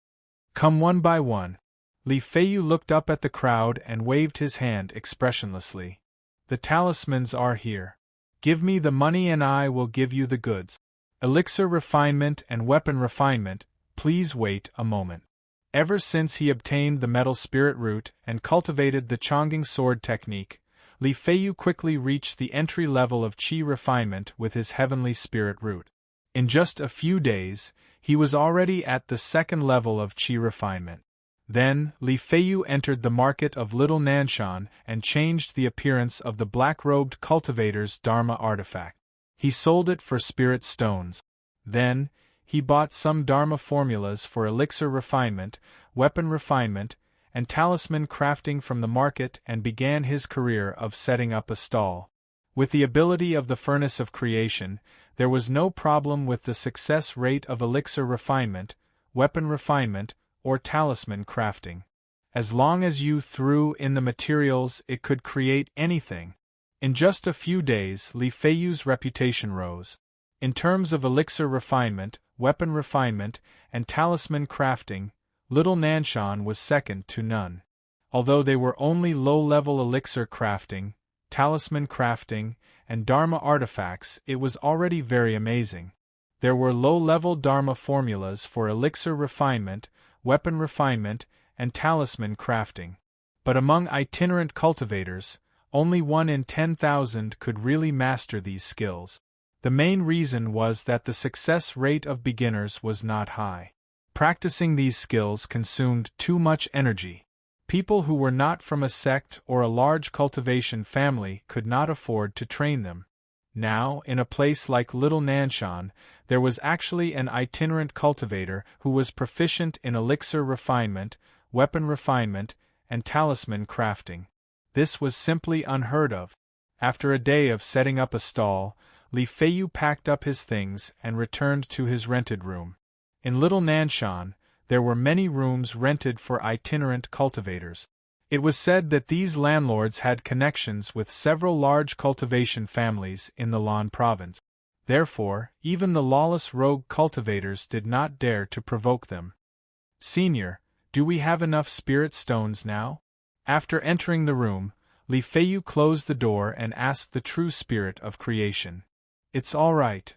Come one by one. Li Feiyu looked up at the crowd and waved his hand expressionlessly. The talismans are here. Give me the money and I will give you the goods. Elixir refinement and weapon refinement, please wait a moment. Ever since he obtained the metal spirit root and cultivated the Chongqing sword technique, Li Feiyu quickly reached the entry level of qi refinement with his heavenly spirit root. In just a few days, he was already at the 2nd level of qi refinement. Then, Li Feiyu entered the market of Little Nanshan and changed the appearance of the black-robed cultivator's Dharma artifact. He sold it for spirit stones. Then, he bought some Dharma formulas for elixir refinement, weapon refinement, and talisman crafting from the market and began his career of setting up a stall. With the ability of the furnace of creation, there was no problem with the success rate of elixir refinement, weapon refinement, or talisman crafting. As long as you threw in the materials, it could create anything. In just a few days, Li Feiyu's reputation rose. In terms of elixir refinement, weapon refinement, and talisman crafting, Little Nanshan was second to none. Although they were only low-level elixir crafting, talisman crafting, and Dharma artifacts, it was already very amazing. There were low-level Dharma formulas for elixir refinement, weapon refinement, and talisman crafting. But among itinerant cultivators, only 1 in 10,000 could really master these skills. The main reason was that the success rate of beginners was not high. Practicing these skills consumed too much energy. People who were not from a sect or a large cultivation family could not afford to train them. Now, in a place like Little Nanshan, there was actually an itinerant cultivator who was proficient in elixir refinement, weapon refinement, and talisman crafting. This was simply unheard of. After a day of setting up a stall, Li Feiyu packed up his things and returned to his rented room. In Little Nanshan, there were many rooms rented for itinerant cultivators. It was said that these landlords had connections with several large cultivation families in the Lan province. Therefore, even the lawless rogue cultivators did not dare to provoke them. "Senior, do we have enough spirit stones now?" After entering the room, Li Feiyu closed the door and asked the true spirit of creation. "It's all right.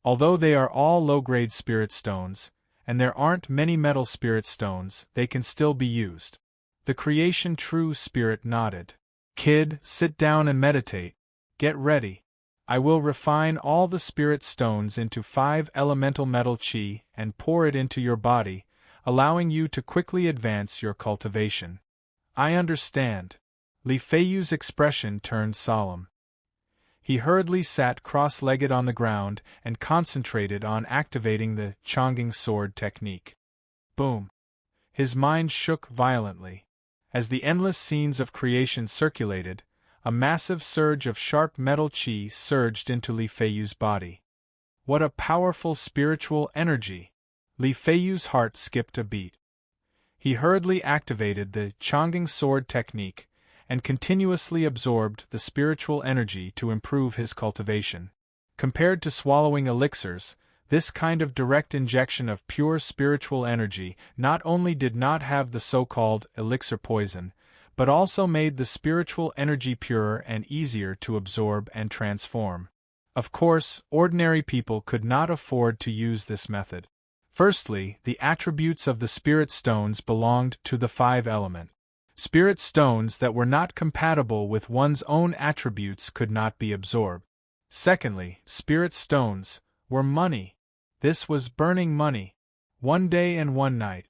Although they are all low-grade spirit stones, and there aren't many metal spirit stones, they can still be used." The creation true spirit nodded. "Kid, sit down and meditate. Get ready. I will refine all the spirit stones into 5 elemental metal chi and pour it into your body, allowing you to quickly advance your cultivation." "I understand." Li Feiyu's expression turned solemn. He hurriedly sat cross-legged on the ground and concentrated on activating the Chongqing sword technique. Boom! His mind shook violently. As the endless scenes of creation circulated, a massive surge of sharp metal chi surged into Li Feiyu's body. What a powerful spiritual energy! Li Feiyu's heart skipped a beat. He hurriedly activated the Chongqing sword technique and continuously absorbed the spiritual energy to improve his cultivation. Compared to swallowing elixirs, this kind of direct injection of pure spiritual energy not only did not have the so-called elixir poison, but also made the spiritual energy purer and easier to absorb and transform. Of course, ordinary people could not afford to use this method. Firstly, the attributes of the spirit stones belonged to the 5 elements. Spirit stones that were not compatible with one's own attributes could not be absorbed. Secondly, spirit stones were money. This was burning money. 1 day and 1 night.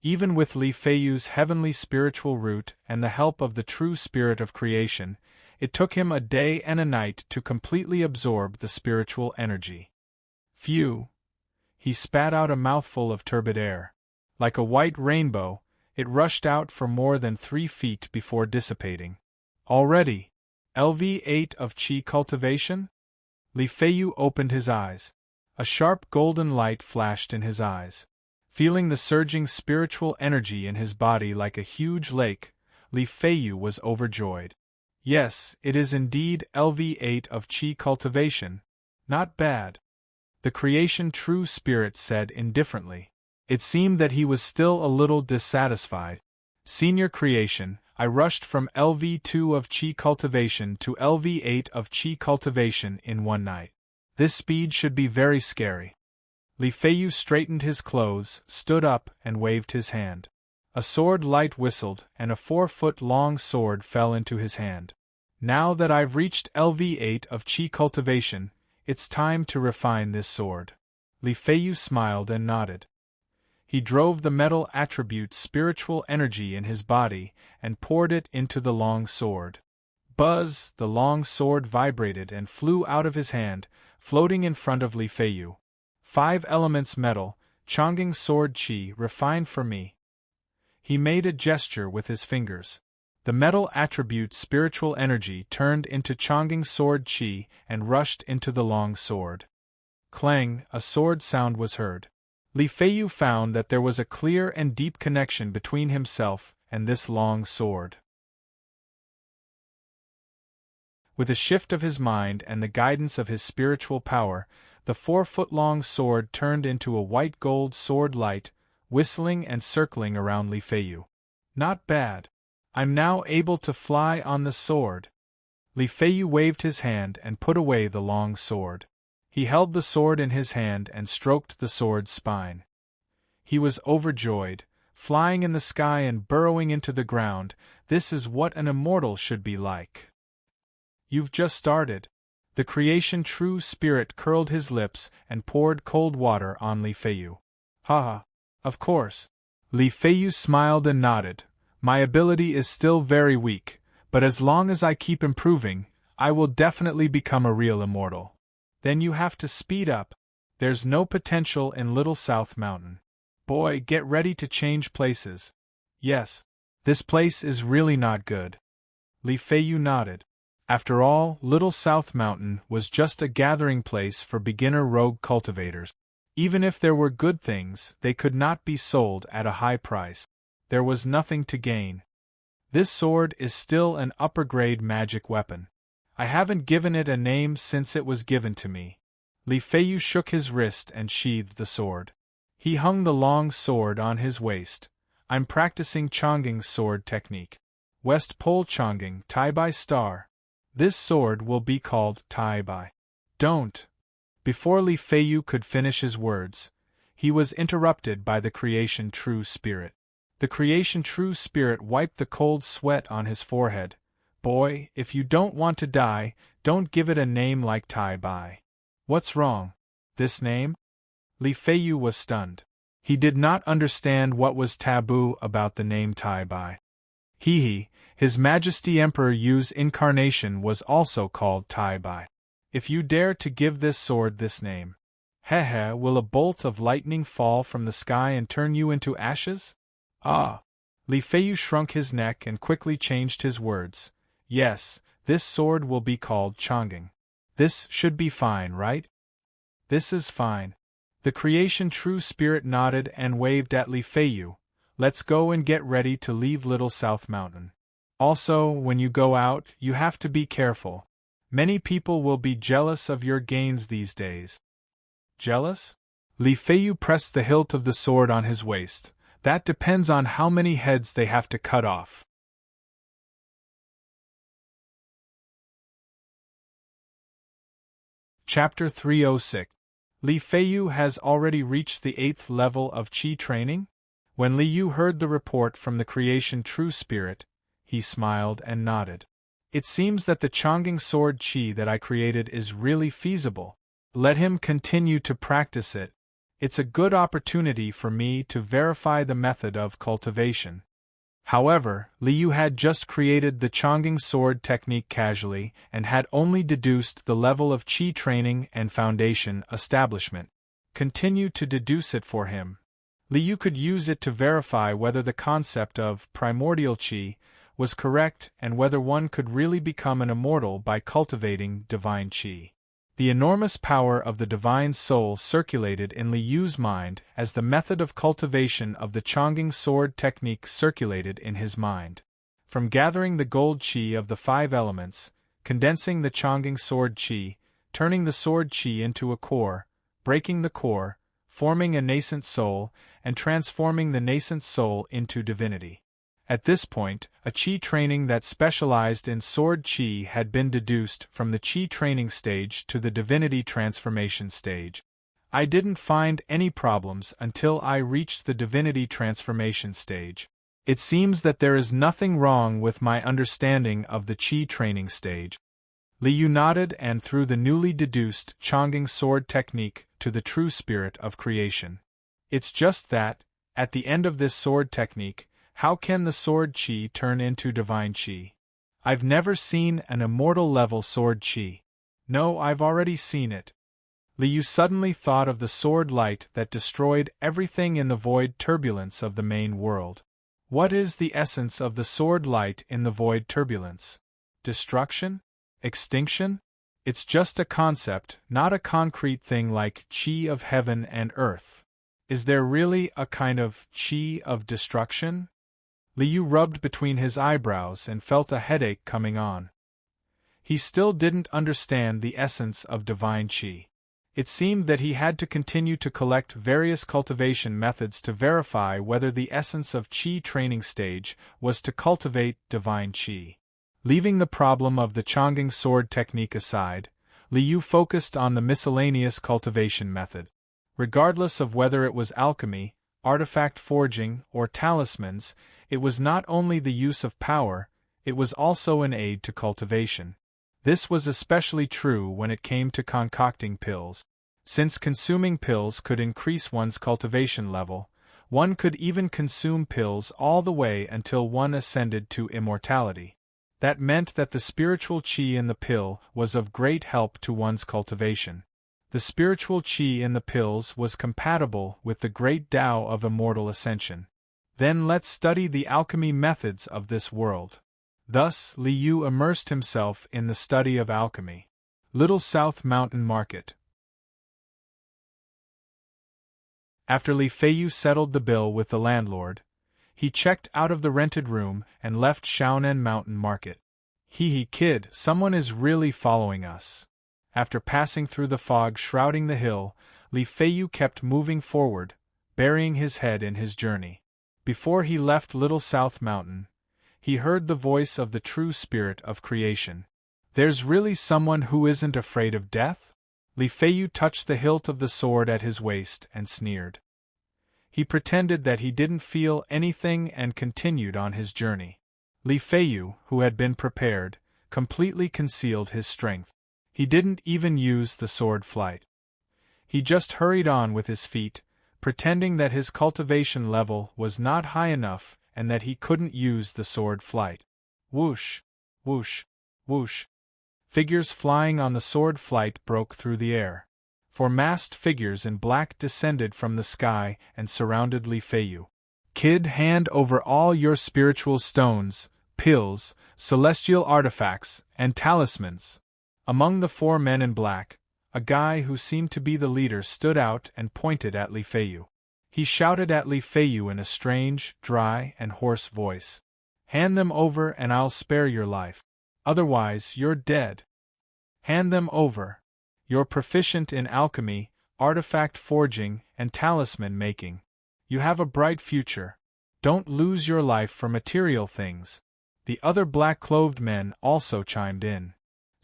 Even with Li Feiyu's heavenly spiritual root and the help of the true spirit of creation, it took him a day and a night to completely absorb the spiritual energy. Phew! He spat out a mouthful of turbid air. Like a white rainbow, it rushed out for more than 3 feet before dissipating. Already? LV8 of Qi cultivation? Li Feiyu opened his eyes. A sharp golden light flashed in his eyes. Feeling the surging spiritual energy in his body like a huge lake, Li Feiyu was overjoyed. Yes, it is indeed LV8 of Qi cultivation. Not bad. The creation true spirit said indifferently. It seemed that he was still a little dissatisfied. "Senior creation, I rushed from LV2 of Qi cultivation to LV8 of Qi cultivation in 1 night. This speed should be very scary." Li Feiyu straightened his clothes, stood up, and waved his hand. A sword light whistled, and a 4-foot-long sword fell into his hand. "Now that I've reached LV8 of Qi cultivation, it's time to refine this sword." Li Feiyu smiled and nodded. He drove the metal attribute spiritual energy in his body and poured it into the long sword. Buzz! The long sword vibrated and flew out of his hand, floating in front of Li Feiyu. 5 elements metal, Chongqing sword chi, refined for me. He made a gesture with his fingers. The metal attribute spiritual energy turned into Chongqing sword chi and rushed into the long sword. Clang! A sword sound was heard. Li Feiyu found that there was a clear and deep connection between himself and this long sword. With a shift of his mind and the guidance of his spiritual power, the 4-foot-long sword turned into a white gold sword light, whistling and circling around Li Feiyu. Not bad. I'm now able to fly on the sword. Li Feiyu waved his hand and put away the long sword. He held the sword in his hand and stroked the sword's spine. He was overjoyed, flying in the sky and burrowing into the ground. This is what an immortal should be like. You've just started. The creation true spirit curled his lips and poured cold water on Li Feiyu. Haha, of course. Li Feiyu smiled and nodded. My ability is still very weak, but as long as I keep improving, I will definitely become a real immortal. Then you have to speed up. There's no potential in Little South Mountain. Boy, get ready to change places. Yes, this place is really not good. Li Feiyu nodded. After all, Little South Mountain was just a gathering place for beginner rogue cultivators. Even if there were good things, they could not be sold at a high price. There was nothing to gain. This sword is still an upper-grade magic weapon. I haven't given it a name since it was given to me. Li Feiyu shook his wrist and sheathed the sword. He hung the long sword on his waist. I'm practicing Chongqing sword technique. West Pole Chongqing, Tai Bai Star. This sword will be called Tai Bai. Don't. Before Li Feiyu could finish his words, he was interrupted by the creation true spirit. The creation true spirit wiped the cold sweat on his forehead. Boy, if you don't want to die, don't give it a name like Tai Bai. What's wrong? This name? Li Feiyu was stunned. He did not understand what was taboo about the name Tai Bai. His Majesty Emperor Yu's incarnation was also called Tai Bai. If you dare to give this sword this name, will a bolt of lightning fall from the sky and turn you into ashes? Ah! Li Feiyu shrunk his neck and quickly changed his words. Yes, this sword will be called Chongqing. This should be fine, right? This is fine. The creation true spirit nodded and waved at Li Feiyu. Let's go and get ready to leave Little South Mountain. Also, when you go out, you have to be careful. Many people will be jealous of your gains these days. Jealous? Li Feiyu pressed the hilt of the sword on his waist. That depends on how many heads they have to cut off. Chapter 306. Li Feiyu has already reached the 8th level of Qi training? When Li Yu heard the report from the creation true spirit, he smiled and nodded. It seems that the Chongqing sword Qi that I created is really feasible. Let him continue to practice it. It's a good opportunity for me to verify the method of cultivation. However, Li Yu had just created the Chongqing sword technique casually and had only deduced the level of Qi training and foundation establishment. Continue to deduce it for him. Li Yu could use it to verify whether the concept of primordial Qi was correct and whether one could really become an immortal by cultivating divine Qi. The enormous power of the divine soul circulated in Li Yu's mind as the method of cultivation of the Chongqing sword technique circulated in his mind. From gathering the gold Qi of the 5 elements, condensing the Chongqing sword Qi, turning the sword Qi into a core, breaking the core, forming a nascent soul, and transforming the nascent soul into divinity. At this point, a Qi training that specialized in sword Qi had been deduced from the Qi training stage to the divinity transformation stage. I didn't find any problems until I reached the divinity transformation stage. It seems that there is nothing wrong with my understanding of the Qi training stage. Li Yu nodded and threw the newly deduced Chongqing sword technique to the true spirit of creation. It's just that, at the end of this sword technique, how can the sword Qi turn into divine Qi? I've never seen an immortal level sword Qi. No, I've already seen it. Li Yu suddenly thought of the sword light that destroyed everything in the void turbulence of the main world. What is the essence of the sword light in the void turbulence? Destruction? Extinction? It's just a concept, not a concrete thing like Qi of heaven and earth. Is there really a kind of qi of destruction? Liu rubbed between his eyebrows and felt a headache coming on. He still didn't understand the essence of divine qi. It seemed that he had to continue to collect various cultivation methods to verify whether the essence of qi training stage was to cultivate divine qi. Leaving the problem of the Chang'e sword technique aside, Liu focused on the miscellaneous cultivation method. Regardless of whether it was alchemy, artifact forging, or talismans, it was not only the use of power, it was also an aid to cultivation. This was especially true when it came to concocting pills. Since consuming pills could increase one's cultivation level, one could even consume pills all the way until one ascended to immortality. That meant that the spiritual qi in the pill was of great help to one's cultivation. The spiritual qi in the pills was compatible with the great Tao of immortal ascension. Then let's study the alchemy methods of this world. Thus, Liu immersed himself in the study of alchemy. Little South Mountain Market. After Li Feiyu settled the bill with the landlord, he checked out of the rented room and left Shaonan Mountain Market. Hee kid, someone is really following us. After passing through the fog shrouding the hill, Li Feiyu kept moving forward, burying his head in his journey. Before he left Little South Mountain, he heard the voice of the true spirit of creation. There's really someone who isn't afraid of death? Li Feiyu touched the hilt of the sword at his waist and sneered. He pretended that he didn't feel anything and continued on his journey. Li Feiyu, who had been prepared, completely concealed his strength. He didn't even use the sword flight. He just hurried on with his feet, pretending that his cultivation level was not high enough and that he couldn't use the sword flight. Whoosh, whoosh, whoosh. Figures flying on the sword flight broke through the air. Four masked figures in black descended from the sky and surrounded Li Feiyu. Kid, hand over all your spiritual stones, pills, celestial artifacts, and talismans. Among the four men in black, a guy who seemed to be the leader stood out and pointed at Li Feiyu. He shouted at Li Feiyu in a strange, dry, and hoarse voice. Hand them over and I'll spare your life. Otherwise, you're dead. Hand them over. You're proficient in alchemy, artifact forging, and talisman making. You have a bright future. Don't lose your life for material things. The other black-clothed men also chimed in.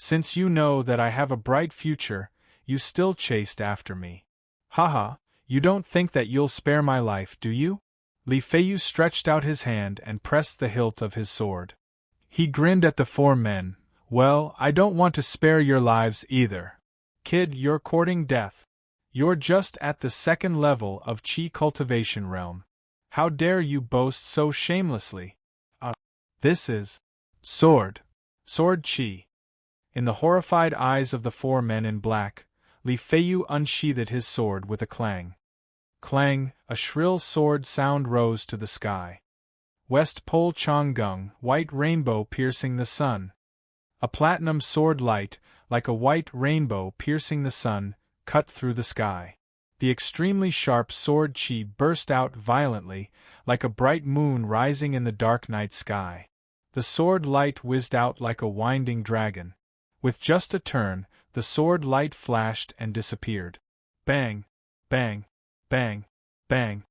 Since you know that I have a bright future, you still chased after me. Haha, you don't think that you'll spare my life, do you? Li Feiyu stretched out his hand and pressed the hilt of his sword. He grinned at the four men. Well, I don't want to spare your lives either. Kid, you're courting death. You're just at the second level of qi cultivation realm. How dare you boast so shamelessly? This is sword qi. In the horrified eyes of the four men in black, Li Feiyu unsheathed his sword with a clang. Clang, a shrill sword sound rose to the sky. West Pole Chang'e, white rainbow piercing the sun. A platinum sword light, like a white rainbow piercing the sun, cut through the sky. The extremely sharp sword qi burst out violently, like a bright moon rising in the dark night sky. The sword light whizzed out like a winding dragon. With just a turn, the sword light flashed and disappeared. Bang! Bang! Bang! Bang!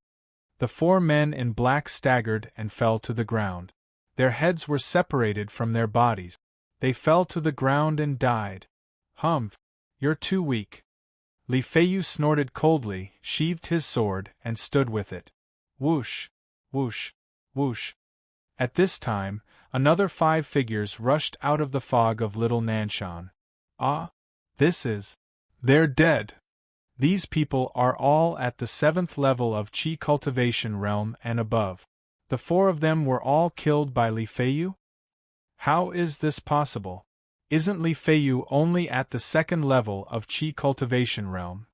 The four men in black staggered and fell to the ground. Their heads were separated from their bodies. They fell to the ground and died. Humph! You're too weak. Li Feiyu snorted coldly, sheathed his sword, and stood with it. Whoosh! Whoosh! Whoosh! At this time, another 5 figures rushed out of the fog of Little Nanshan. Ah! They're dead! These people are all at the 7th level of qi cultivation realm and above. The 4 of them were all killed by Li Feiyu? How is this possible? Isn't Li Feiyu only at the 2nd level of qi cultivation realm?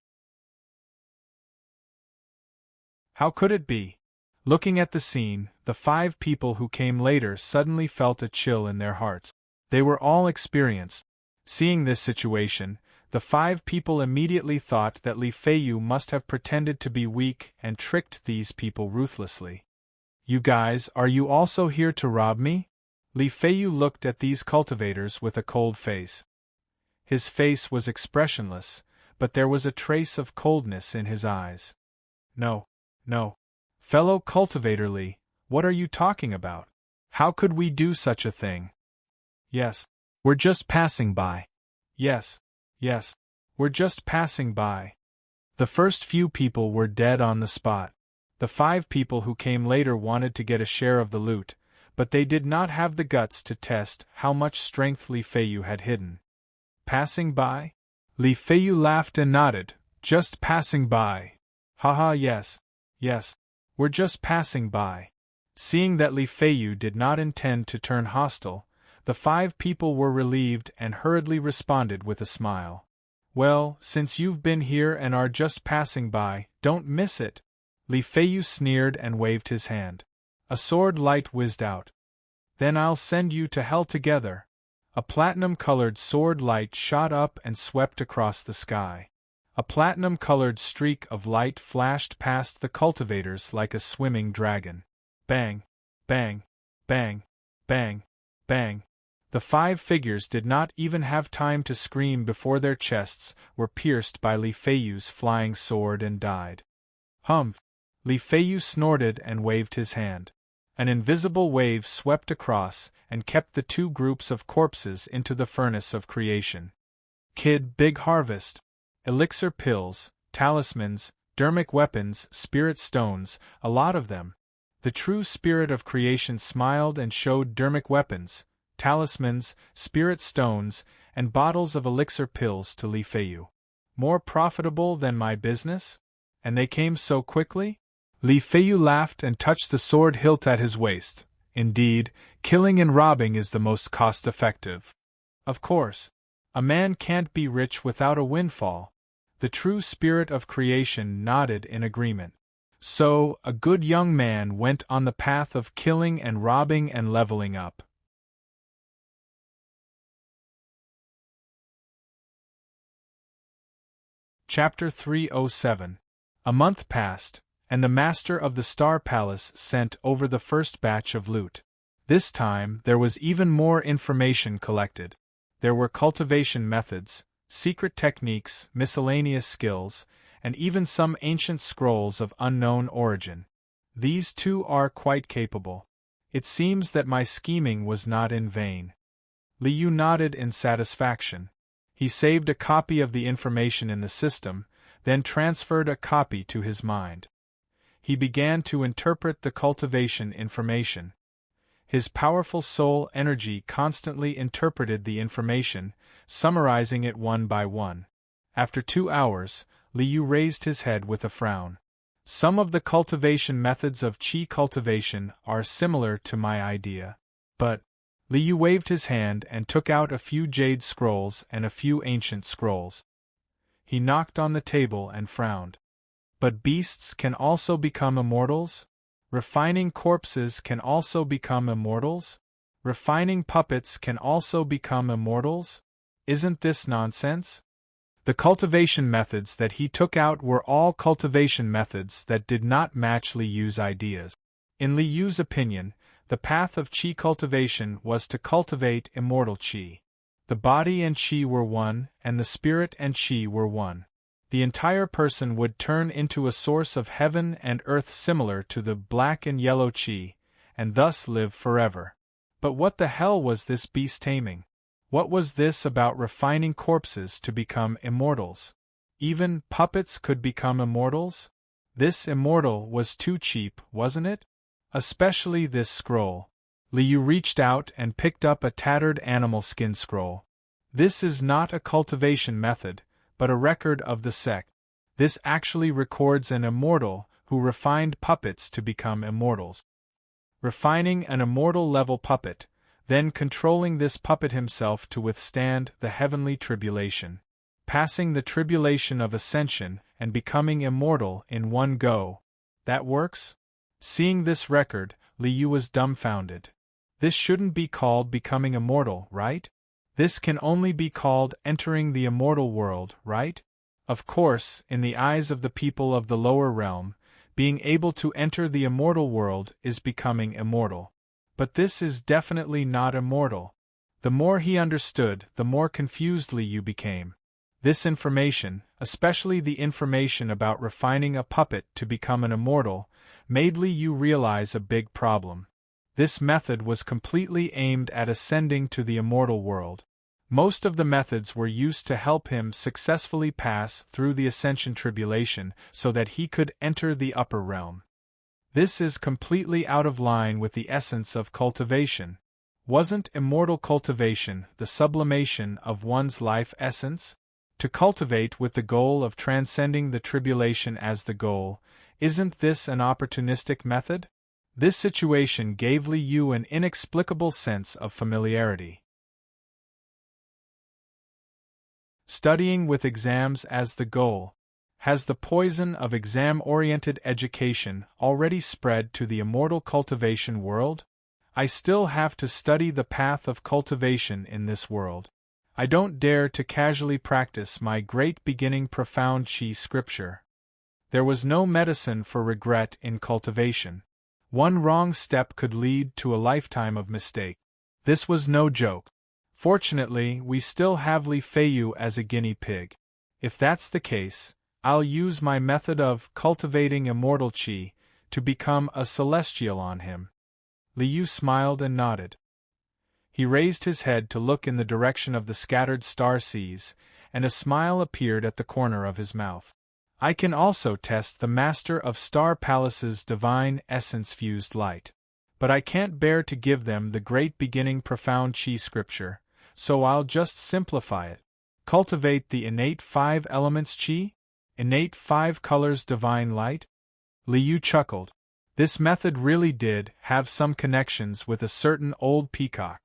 How could it be? Looking at the scene, the 5 people who came later suddenly felt a chill in their hearts. They were all experienced. Seeing this situation, The 5 people immediately thought that Li Feiyu must have pretended to be weak and tricked these people ruthlessly. You guys, are you also here to rob me? Li Feiyu looked at these cultivators with a cold face. His face was expressionless, but there was a trace of coldness in his eyes. No, no. Fellow cultivator Li, what are you talking about? How could we do such a thing? Yes, we're just passing by. Yes, we're just passing by. The first few people were dead on the spot. The 5 people who came later wanted to get a share of the loot, but they did not have the guts to test how much strength Li Feiyu had hidden. Passing by? Li Feiyu laughed and nodded. Just passing by. Haha, yes, we're just passing by. Seeing that Li Feiyu did not intend to turn hostile, the 5 people were relieved and hurriedly responded with a smile. Well, since you've been here and are just passing by, don't miss it. Li Feiyu sneered and waved his hand. A sword light whizzed out. Then I'll send you to hell together. A platinum-colored sword light shot up and swept across the sky. A platinum-colored streak of light flashed past the cultivators like a swimming dragon. Bang, bang, bang, bang, bang. The 5 figures did not even have time to scream before their chests were pierced by Li Feiyu's flying sword and died. Humph! Li Feiyu snorted and waved his hand. An invisible wave swept across and kept the 2 groups of corpses into the furnace of creation. Kid Big Harvest. Elixir pills, talismans, dermic weapons, spirit stones, a lot of them. The true spirit of creation smiled and showed dermic weapons, talismans, spirit stones, and bottles of elixir pills to Li Feiyu. More profitable than my business? And they came so quickly? Li Feiyu laughed and touched the sword hilt at his waist. Indeed, killing and robbing is the most cost-effective. Of course. A man can't be rich without a windfall. The true spirit of creation nodded in agreement. So, a good young man went on the path of killing and robbing and leveling up. Chapter 307. A month passed, and the master of the Star Palace sent over the first batch of loot. This time there was even more information collected. There were cultivation methods, secret techniques, miscellaneous skills, and even some ancient scrolls of unknown origin. These 2 are quite capable. It seems that my scheming was not in vain. Li Yu nodded in satisfaction. He saved a copy of the information in the system, then transferred a copy to his mind. He began to interpret the cultivation information. His powerful soul energy constantly interpreted the information, summarizing it one by one. After 2 hours, Li Yu raised his head with a frown. Some of the cultivation methods of qi cultivation are similar to my idea. But, Li Yu waved his hand and took out a few jade scrolls and a few ancient scrolls. He knocked on the table and frowned. But beasts can also become immortals? Refining corpses can also become immortals? Refining puppets can also become immortals? Isn't this nonsense? The cultivation methods that he took out were all cultivation methods that did not match Li Yu's ideas. In Li Yu's opinion, the path of qi cultivation was to cultivate immortal qi. The body and qi were one, and the spirit and qi were one. The entire person would turn into a source of heaven and earth similar to the black and yellow qi, and thus live forever. But what the hell was this beast taming? What was this about refining corpses to become immortals? Even puppets could become immortals? This immortal was too cheap, wasn't it? Especially this scroll. Li Yu reached out and picked up a tattered animal skin scroll. This is not a cultivation method, but a record of the sect. This actually records an immortal who refined puppets to become immortals. Refining an immortal-level puppet, then controlling this puppet himself to withstand the heavenly tribulation. Passing the tribulation of ascension and becoming immortal in one go. That works? Seeing this record, Li Yu was dumbfounded. This shouldn't be called becoming immortal, right? This can only be called entering the immortal world, right? Of course, in the eyes of the people of the lower realm, being able to enter the immortal world is becoming immortal. But this is definitely not immortal. The more he understood, the more confused Li Yu became. This information, especially the information about refining a puppet to become an immortal, made Li Yu realize a big problem. This method was completely aimed at ascending to the immortal world. Most of the methods were used to help him successfully pass through the ascension tribulation so that he could enter the upper realm. This is completely out of line with the essence of cultivation. Wasn't immortal cultivation the sublimation of one's life essence? To cultivate with the goal of transcending the tribulation as the goal, isn't this an opportunistic method? This situation gave Li Yu an inexplicable sense of familiarity. Studying with exams as the goal. Has the poison of exam-oriented education already spread to the immortal cultivation world? I still have to study the path of cultivation in this world. I don't dare to casually practice my great beginning profound Qi scripture. There was no medicine for regret in cultivation. One wrong step could lead to a lifetime of mistake. This was no joke. Fortunately, we still have Li Feiyu as a guinea pig. If that's the case, I'll use my method of cultivating immortal Qi to become a celestial on him. Li Yu smiled and nodded. He raised his head to look in the direction of the scattered star seas, and a smile appeared at the corner of his mouth. I can also test the Master of Star Palace's divine essence-fused light. But I can't bear to give them the great beginning profound Qi scripture, so I'll just simplify it. Cultivate the innate 5 elements Qi? Innate 5 colors divine light? Li Yu chuckled. This method really did have some connections with a certain old peacock.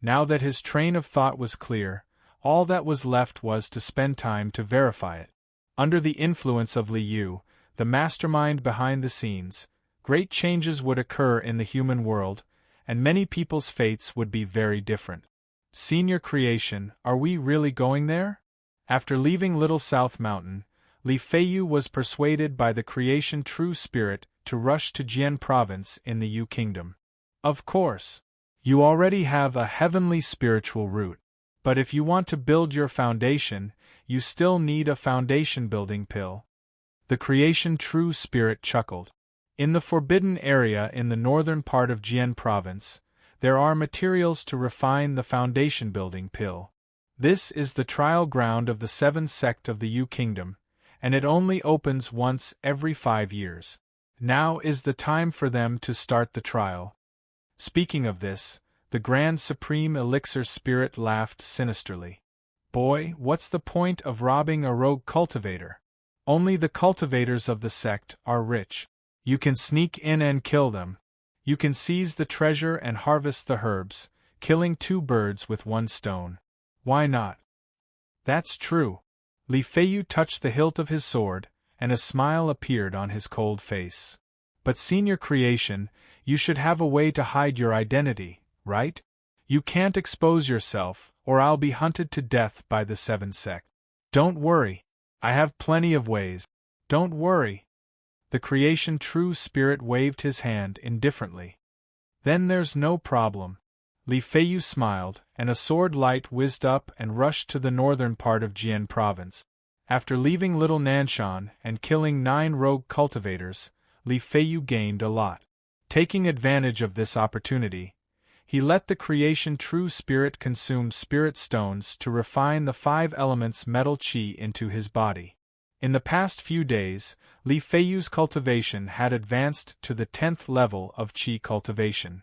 Now that his train of thought was clear, all that was left was to spend time to verify it. Under the influence of Li Yu, the mastermind behind the scenes, great changes would occur in the human world, and many people's fates would be very different. Senior creation, are we really going there? After leaving Little South Mountain, Li Feiyu was persuaded by the creation true spirit to rush to Jian province in the Yu kingdom. Of course, you already have a heavenly spiritual root, but if you want to build your foundation, you still need a foundation-building pill. The creation true spirit chuckled. In the forbidden area in the northern part of Jian province, there are materials to refine the foundation-building pill. This is the trial ground of the 7th sect of the Yu kingdom, and it only opens once every 5 years. Now is the time for them to start the trial. Speaking of this, the Grand Supreme Elixir Spirit laughed sinisterly. Boy, what's the point of robbing a rogue cultivator? Only the cultivators of the sect are rich. You can sneak in and kill them. You can seize the treasure and harvest the herbs, killing 2 birds with 1 stone. Why not? That's true. Li Feiyu touched the hilt of his sword, and a smile appeared on his cold face. But senior creation, you should have a way to hide your identity, right? You can't expose yourself, or I'll be hunted to death by the 7th sect. Don't worry. I have plenty of ways. Don't worry. The creation true spirit waved his hand indifferently. Then there's no problem. Li Feiyu smiled, and a sword light whizzed up and rushed to the northern part of Jian province. After leaving Little Nanshan and killing 9 rogue cultivators, Li Feiyu gained a lot. Taking advantage of this opportunity, he let the creation true spirit consume spirit stones to refine the 5 elements metal Qi into his body. In the past few days, Li Feiyu's cultivation had advanced to the 10th level of Qi cultivation.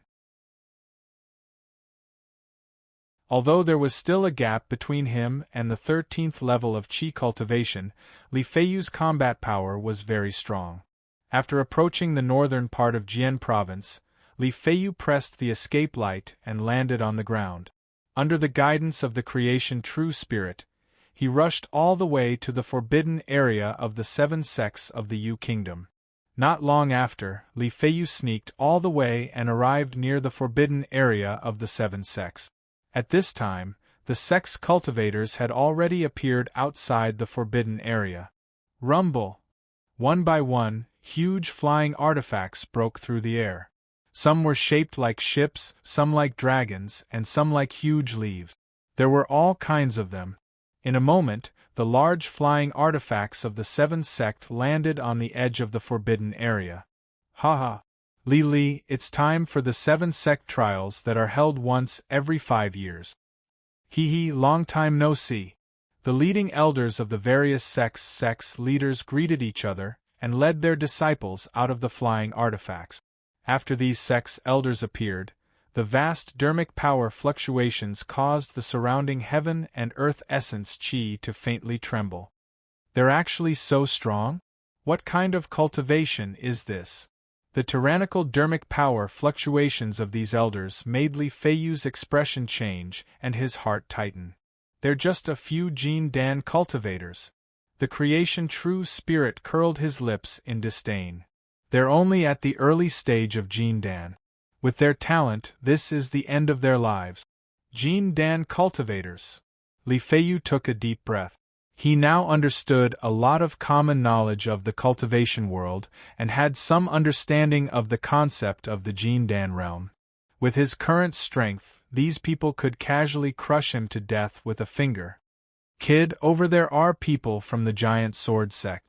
Although there was still a gap between him and the 13th level of Qi cultivation, Li Feiyu's combat power was very strong. After approaching the northern part of Jian province, Li Feiyu pressed the escape light and landed on the ground. Under the guidance of the creation true spirit, he rushed all the way to the forbidden area of the 7 sects of the Yu kingdom. Not long after, Li Feiyu sneaked all the way and arrived near the forbidden area of the 7 sects. At this time, The sex cultivators had already appeared outside the forbidden area. Rumble! One by one, huge flying artifacts broke through the air. Some were shaped like ships, some like dragons, and some like huge leaves. There were all kinds of them. In a moment, the large flying artifacts of the seventh sect landed on the edge of the forbidden area. Ha ha! Li, it's time for the seven sect trials that are held once every 5 years. Hee, long time no see. The leading elders of the various sects leaders greeted each other and led their disciples out of the flying artifacts. After these sects elders appeared, the vast dermic power fluctuations caused the surrounding heaven and earth essence chi to faintly tremble. They're actually so strong? What kind of cultivation is this? The tyrannical dermic power fluctuations of these elders made Li Feiyu's expression change and his heart tighten. They're just a few Jin Dan cultivators. The creation true spirit curled his lips in disdain. They're only at the early stage of Jin Dan. With their talent, this is the end of their lives. Jin Dan cultivators. Li Feiyu took a deep breath. He now understood a lot of common knowledge of the cultivation world and had some understanding of the concept of the Jin Dan realm. With his current strength, these people could casually crush him to death with a finger. Kid, over there are people from the giant sword sect.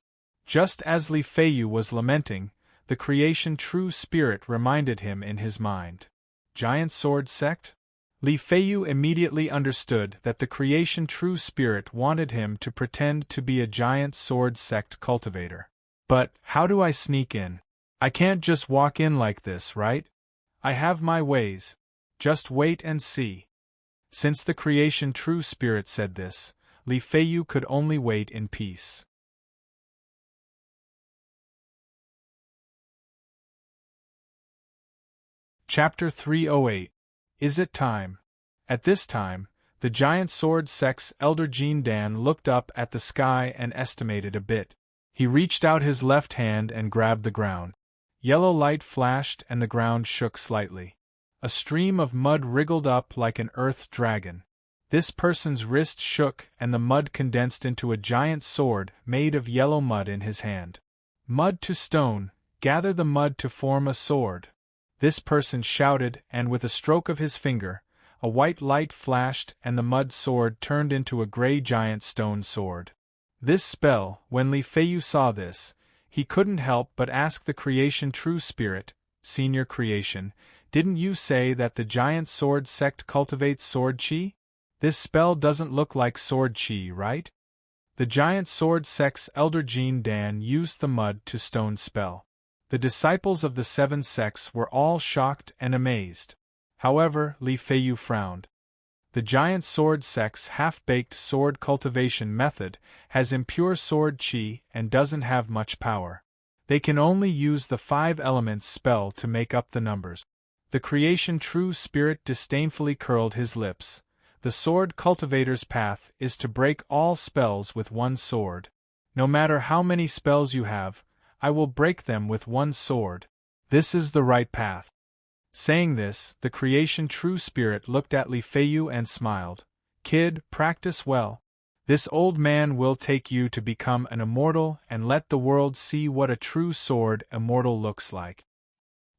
Just as Li Feiyu was lamenting, the creation true spirit reminded him in his mind. Giant sword sect? Li Feiyu immediately understood that the creation true spirit wanted him to pretend to be a giant sword sect cultivator. But, how do I sneak in? I can't just walk in like this, right? I have my ways. Just wait and see. Since the creation true spirit said this, Li Feiyu could only wait in peace. Chapter 308. Is it time? At this time, the giant sword sect's elder Jin Dan looked up at the sky and estimated a bit. He reached out his left hand and grabbed the ground. Yellow light flashed and the ground shook slightly. A stream of mud wriggled up like an earth dragon. This person's wrist shook and the mud condensed into a giant sword made of yellow mud in his hand. Mud to stone, gather the mud to form a sword. This person shouted, and with a stroke of his finger, a white light flashed and the mud sword turned into a gray giant stone sword. This spell, when Li Feiyu saw this, he couldn't help but ask the creation true spirit, senior creation, didn't you say that the giant sword sect cultivates sword chi? This spell doesn't look like sword chi, right? The giant sword sect's elder Jin Dan used the mud to stone spell. The disciples of the seven sects were all shocked and amazed. However, Li Feiyu frowned. The giant sword sect's half-baked sword cultivation method has impure sword chi and doesn't have much power. They can only use the 5 elements spell to make up the numbers. The creation true spirit disdainfully curled his lips. The sword cultivator's path is to break all spells with one sword. No matter how many spells you have, I will break them with one sword. This is the right path. Saying this, the creation true spirit looked at Li Feiyu and smiled. Kid, practice well. This old man will take you to become an immortal and let the world see what a true sword immortal looks like.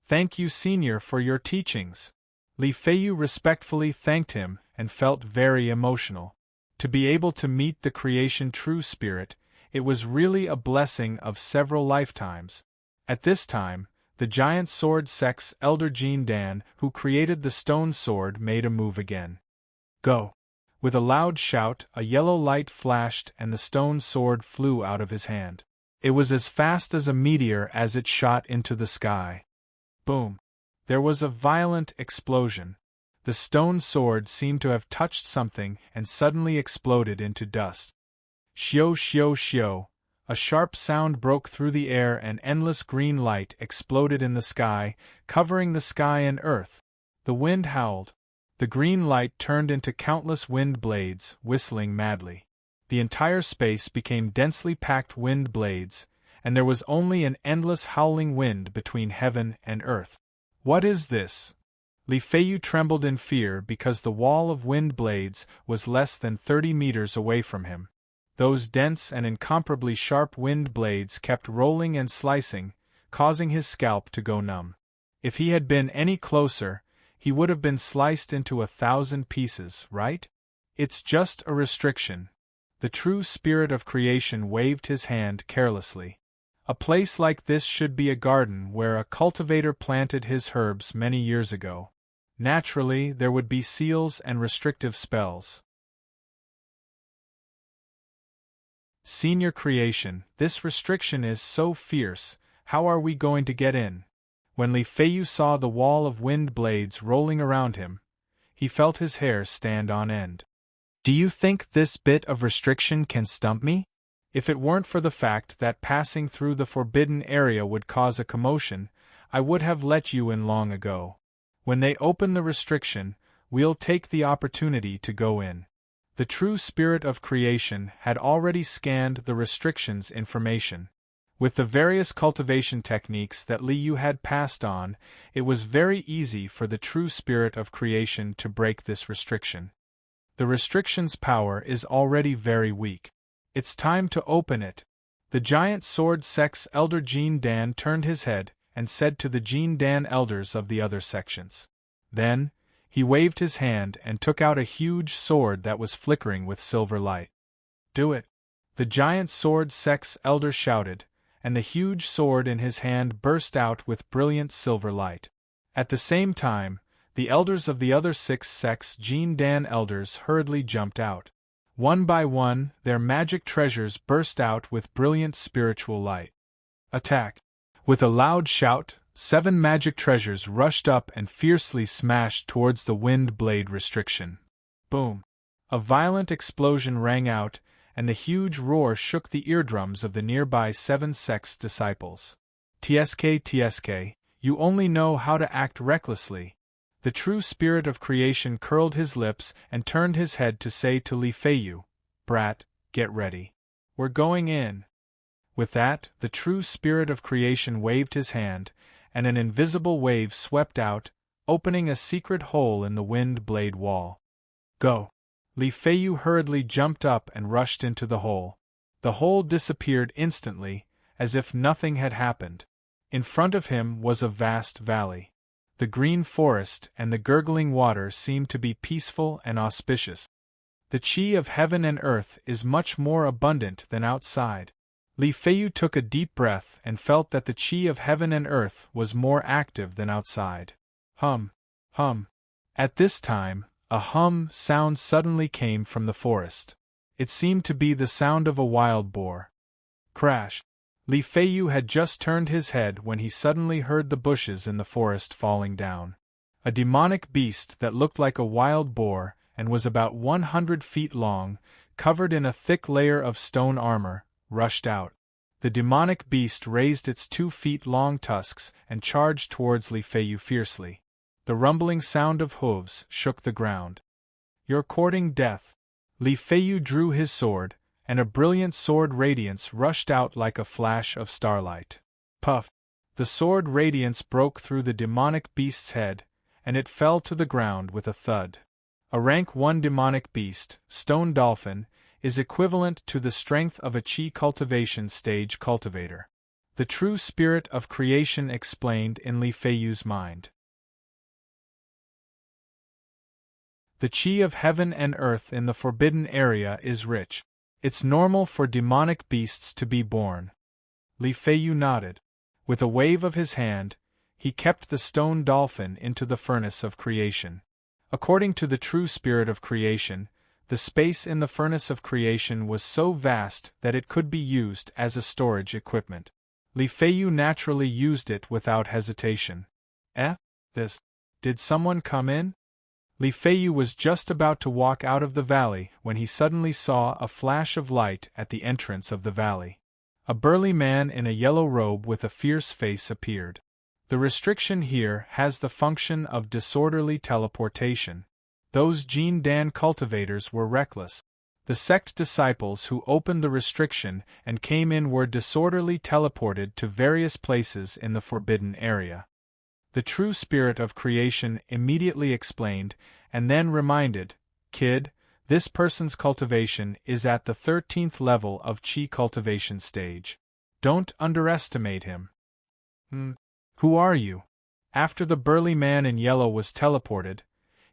Thank you, senior, for your teachings. Li Feiyu respectfully thanked him and felt very emotional. To be able to meet the creation true spirit, it was really a blessing of several lifetimes. At this time, the giant sword sect's elder Jin Dan, who created the stone sword, made a move again. Go! With a loud shout, a yellow light flashed and the stone sword flew out of his hand. It was as fast as a meteor as it shot into the sky. Boom! There was a violent explosion. The stone sword seemed to have touched something and suddenly exploded into dust. Shio shio shio! A sharp sound broke through the air and endless green light exploded in the sky, covering the sky and earth. The wind howled. The green light turned into countless wind blades, whistling madly. The entire space became densely packed wind blades, and there was only an endless howling wind between heaven and earth. What is this? Li Feiyu trembled in fear because the wall of wind blades was less than 30 meters away from him. Those dense and incomparably sharp wind blades kept rolling and slicing, causing his scalp to go numb. If he had been any closer, he would have been sliced into 1,000 pieces, right? It's just a restriction. The true spirit of creation waved his hand carelessly. A place like this should be a garden where a cultivator planted his herbs many years ago. Naturally, there would be seals and restrictive spells. Senior creation, this restriction is so fierce, how are we going to get in? When Li Feiyu saw the wall of wind blades rolling around him, he felt his hair stand on end. Do you think this bit of restriction can stump me? If it weren't for the fact that passing through the forbidden area would cause a commotion, I would have let you in long ago. When they open the restriction, we'll take the opportunity to go in. The true spirit of creation had already scanned the restriction's information. With the various cultivation techniques that Liu had passed on, it was very easy for the true spirit of creation to break this restriction. The restriction's power is already very weak. It's time to open it. The giant sword sex elder Jin Dan turned his head and said to the Jin Dan elders of the other sections. Then, he waved his hand and took out a huge sword that was flickering with silver light. Do it! The giant sword sex elder shouted, and the huge sword in his hand burst out with brilliant silver light. At the same time, the elders of the other 6 sects Jin Dan elders hurriedly jumped out. One by one, their magic treasures burst out with brilliant spiritual light. Attack! With a loud shout, 7 magic treasures rushed up and fiercely smashed towards the wind blade restriction. Boom! A violent explosion rang out, and the huge roar shook the eardrums of the nearby 7 sects disciples. TSK, you only know how to act recklessly. The true spirit of creation curled his lips and turned his head to say to Li Feiyu, Brat, get ready. We're going in. With that, the true spirit of creation waved his hand, and an invisible wave swept out, opening a secret hole in the wind blade wall. Go! Li Feiyu hurriedly jumped up and rushed into the hole. The hole disappeared instantly, as if nothing had happened. In front of him was a vast valley. The green forest and the gurgling water seemed to be peaceful and auspicious. The chi of heaven and earth is much more abundant than outside. Li Feiyu took a deep breath and felt that the chi of heaven and earth was more active than outside. Hum, hum. At this time, a hum sound suddenly came from the forest. It seemed to be the sound of a wild boar. Crash! Li Feiyu had just turned his head when he suddenly heard the bushes in the forest falling down. A demonic beast that looked like a wild boar and was about 100 feet long, covered in a thick layer of stone armor, rushed out. The demonic beast raised its 2-feet-long tusks and charged towards Li Feiyu fiercely. The rumbling sound of hooves shook the ground. You're courting death. Li Feiyu drew his sword, and a brilliant sword radiance rushed out like a flash of starlight. Puff! The sword radiance broke through the demonic beast's head, and it fell to the ground with a thud. A rank 1 demonic beast, Stone Dolphin, is equivalent to the strength of a chi cultivation stage cultivator. The true spirit of creation explained in Li Feiyu's mind. The chi of heaven and earth in the forbidden area is rich. It's normal for demonic beasts to be born. Li Feiyu nodded. With a wave of his hand, he kept the stone dolphin into the furnace of creation. According to the true spirit of creation, the space in the furnace of creation was so vast that it could be used as a storage equipment. Li Feiyu naturally used it without hesitation. This. Did someone come in? Li Feiyu was just about to walk out of the valley when he suddenly saw a flash of light at the entrance of the valley. A burly man in a yellow robe with a fierce face appeared. The restriction here has the function of disorderly teleportation. Those Jin Dan cultivators were reckless. The sect disciples who opened the restriction and came in were disorderly teleported to various places in the forbidden area. The true spirit of creation immediately explained, and then reminded, "Kid, this person's cultivation is at the 13th level of Qi cultivation stage. Don't underestimate him." Who are you? After the burly man in yellow was teleported,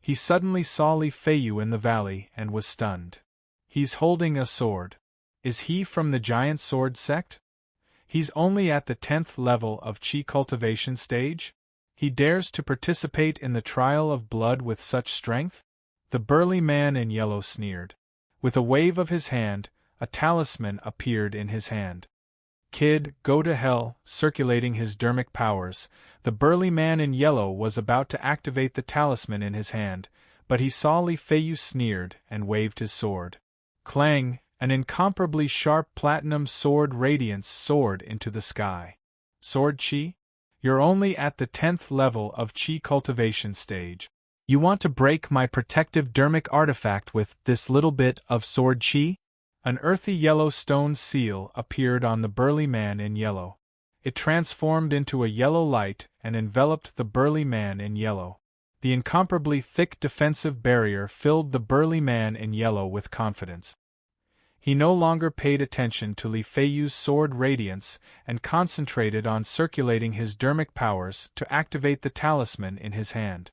he suddenly saw Li Feiyu in the valley and was stunned. He's holding a sword. Is he from the giant sword sect? He's only at the 10th level of Qi cultivation stage? He dares to participate in the trial of blood with such strength? The burly man in yellow sneered. With a wave of his hand, a talisman appeared in his hand. "Kid, go to hell," circulating his dermic powers. The burly man in yellow was about to activate the talisman in his hand, but he saw Li Feiyu sneered and waved his sword. Clang! An incomparably sharp platinum sword radiance soared into the sky. "Sword Qi? You're only at the 10th level of Qi cultivation stage. You want to break my protective dermic artifact with this little bit of sword Qi?" An earthy yellow stone seal appeared on the burly man in yellow. It transformed into a yellow light and enveloped the burly man in yellow. The incomparably thick defensive barrier filled the burly man in yellow with confidence. He no longer paid attention to Li Feiyu's sword radiance and concentrated on circulating his dermic powers to activate the talisman in his hand.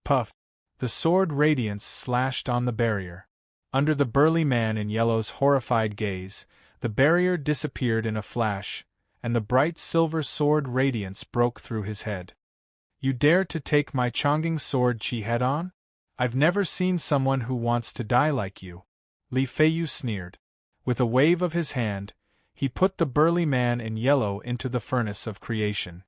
Puff! The sword radiance slashed on the barrier. Under the burly man in yellow's horrified gaze, the barrier disappeared in a flash, and the bright silver sword radiance broke through his head. "You dare to take my Chongqing sword Qi head-on? I've never seen someone who wants to die like you," Li Feiyu sneered. With a wave of his hand, he put the burly man in yellow into the furnace of creation.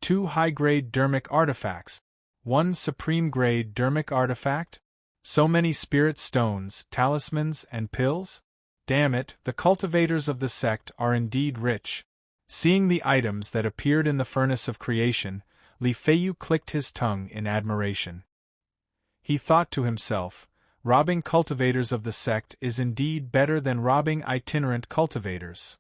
2 high-grade dermic artifacts. 1 supreme-grade dermic artifact? So many spirit stones, talismans, and pills? Damn it, the cultivators of the sect are indeed rich. Seeing the items that appeared in the furnace of creation, Li Feiyu clicked his tongue in admiration. He thought to himself, robbing cultivators of the sect is indeed better than robbing itinerant cultivators.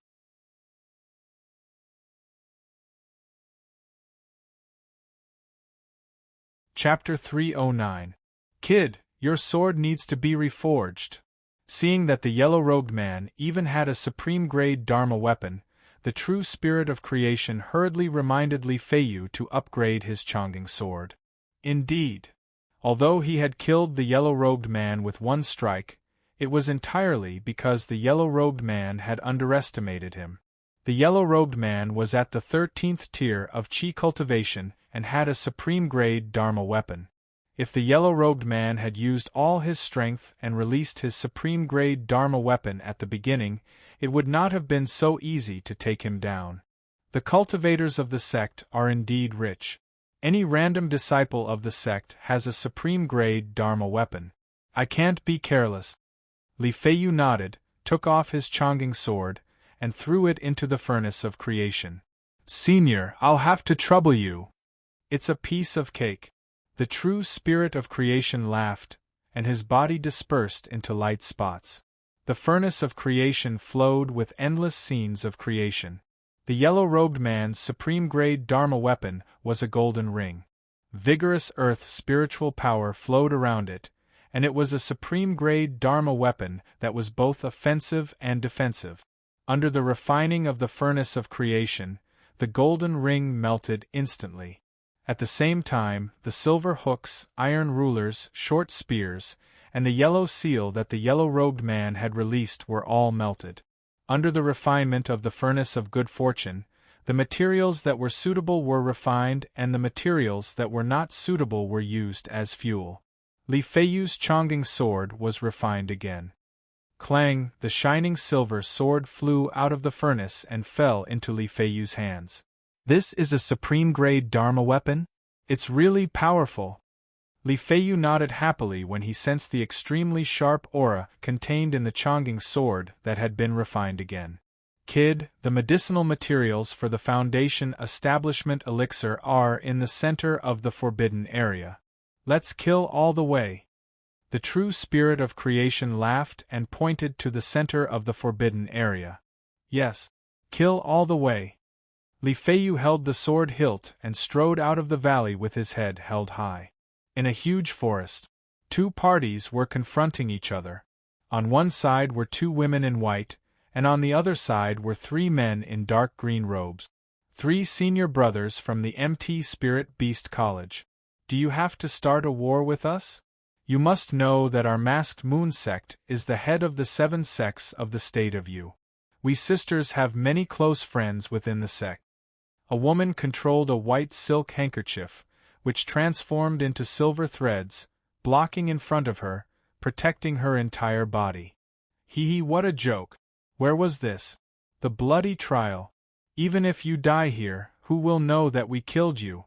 Chapter 309. Kid, your sword needs to be reforged. Seeing that the yellow-robed man even had a supreme-grade Dharma weapon, the true spirit of creation hurriedly reminded Li Feiyu to upgrade his Chongqing sword. Indeed, although he had killed the yellow-robed man with 1 strike, it was entirely because the yellow-robed man had underestimated him. The yellow-robed man was at the 13th tier of Qi cultivation and had a supreme-grade Dharma weapon. If the yellow-robed man had used all his strength and released his supreme-grade Dharma weapon at the beginning, it would not have been so easy to take him down. The cultivators of the sect are indeed rich. Any random disciple of the sect has a supreme-grade Dharma weapon. I can't be careless. Li Feiyu nodded, took off his Chongqing sword, and threw it into the furnace of creation. "Senior, I'll have to trouble you. It's a piece of cake." The true spirit of creation laughed, and his body dispersed into light spots. The furnace of creation flowed with endless scenes of creation. The yellow-robed man's supreme-grade Dharma weapon was a golden ring. Vigorous earth spiritual power flowed around it, and it was a supreme-grade Dharma weapon that was both offensive and defensive. Under the refining of the furnace of creation, the golden ring melted instantly. At the same time, the silver hooks, iron rulers, short spears, and the yellow seal that the yellow-robed man had released were all melted. Under the refinement of the furnace of good fortune, the materials that were suitable were refined and the materials that were not suitable were used as fuel. Li Feiyu's Chongqing sword was refined again. Clang! The shining silver sword flew out of the furnace and fell into Li Feiyu's hands. "This is a supreme-grade Dharma weapon? It's really powerful." Li Feiyu nodded happily when he sensed the extremely sharp aura contained in the Chongqing sword that had been refined again. "Kid, the medicinal materials for the Foundation Establishment Elixir are in the center of the forbidden area. Let's kill all the way." The true spirit of creation laughed and pointed to the center of the forbidden area. "Yes, kill all the way. Li Feiyu held the sword hilt and strode out of the valley with his head held high. In a huge forest, two parties were confronting each other. On one side were two women in white, and on the other side were three men in dark green robes. Three senior brothers from the MT Spirit Beast College. Do you have to start a war with us? You must know that our masked moon sect is the head of the 7 sects of the state of Yu. We sisters have many close friends within the sect. A woman controlled a white silk handkerchief, which transformed into silver threads, blocking in front of her, protecting her entire body. Hee, what a joke! Where was this? The bloody trial. Even if you die here, who will know that we killed you?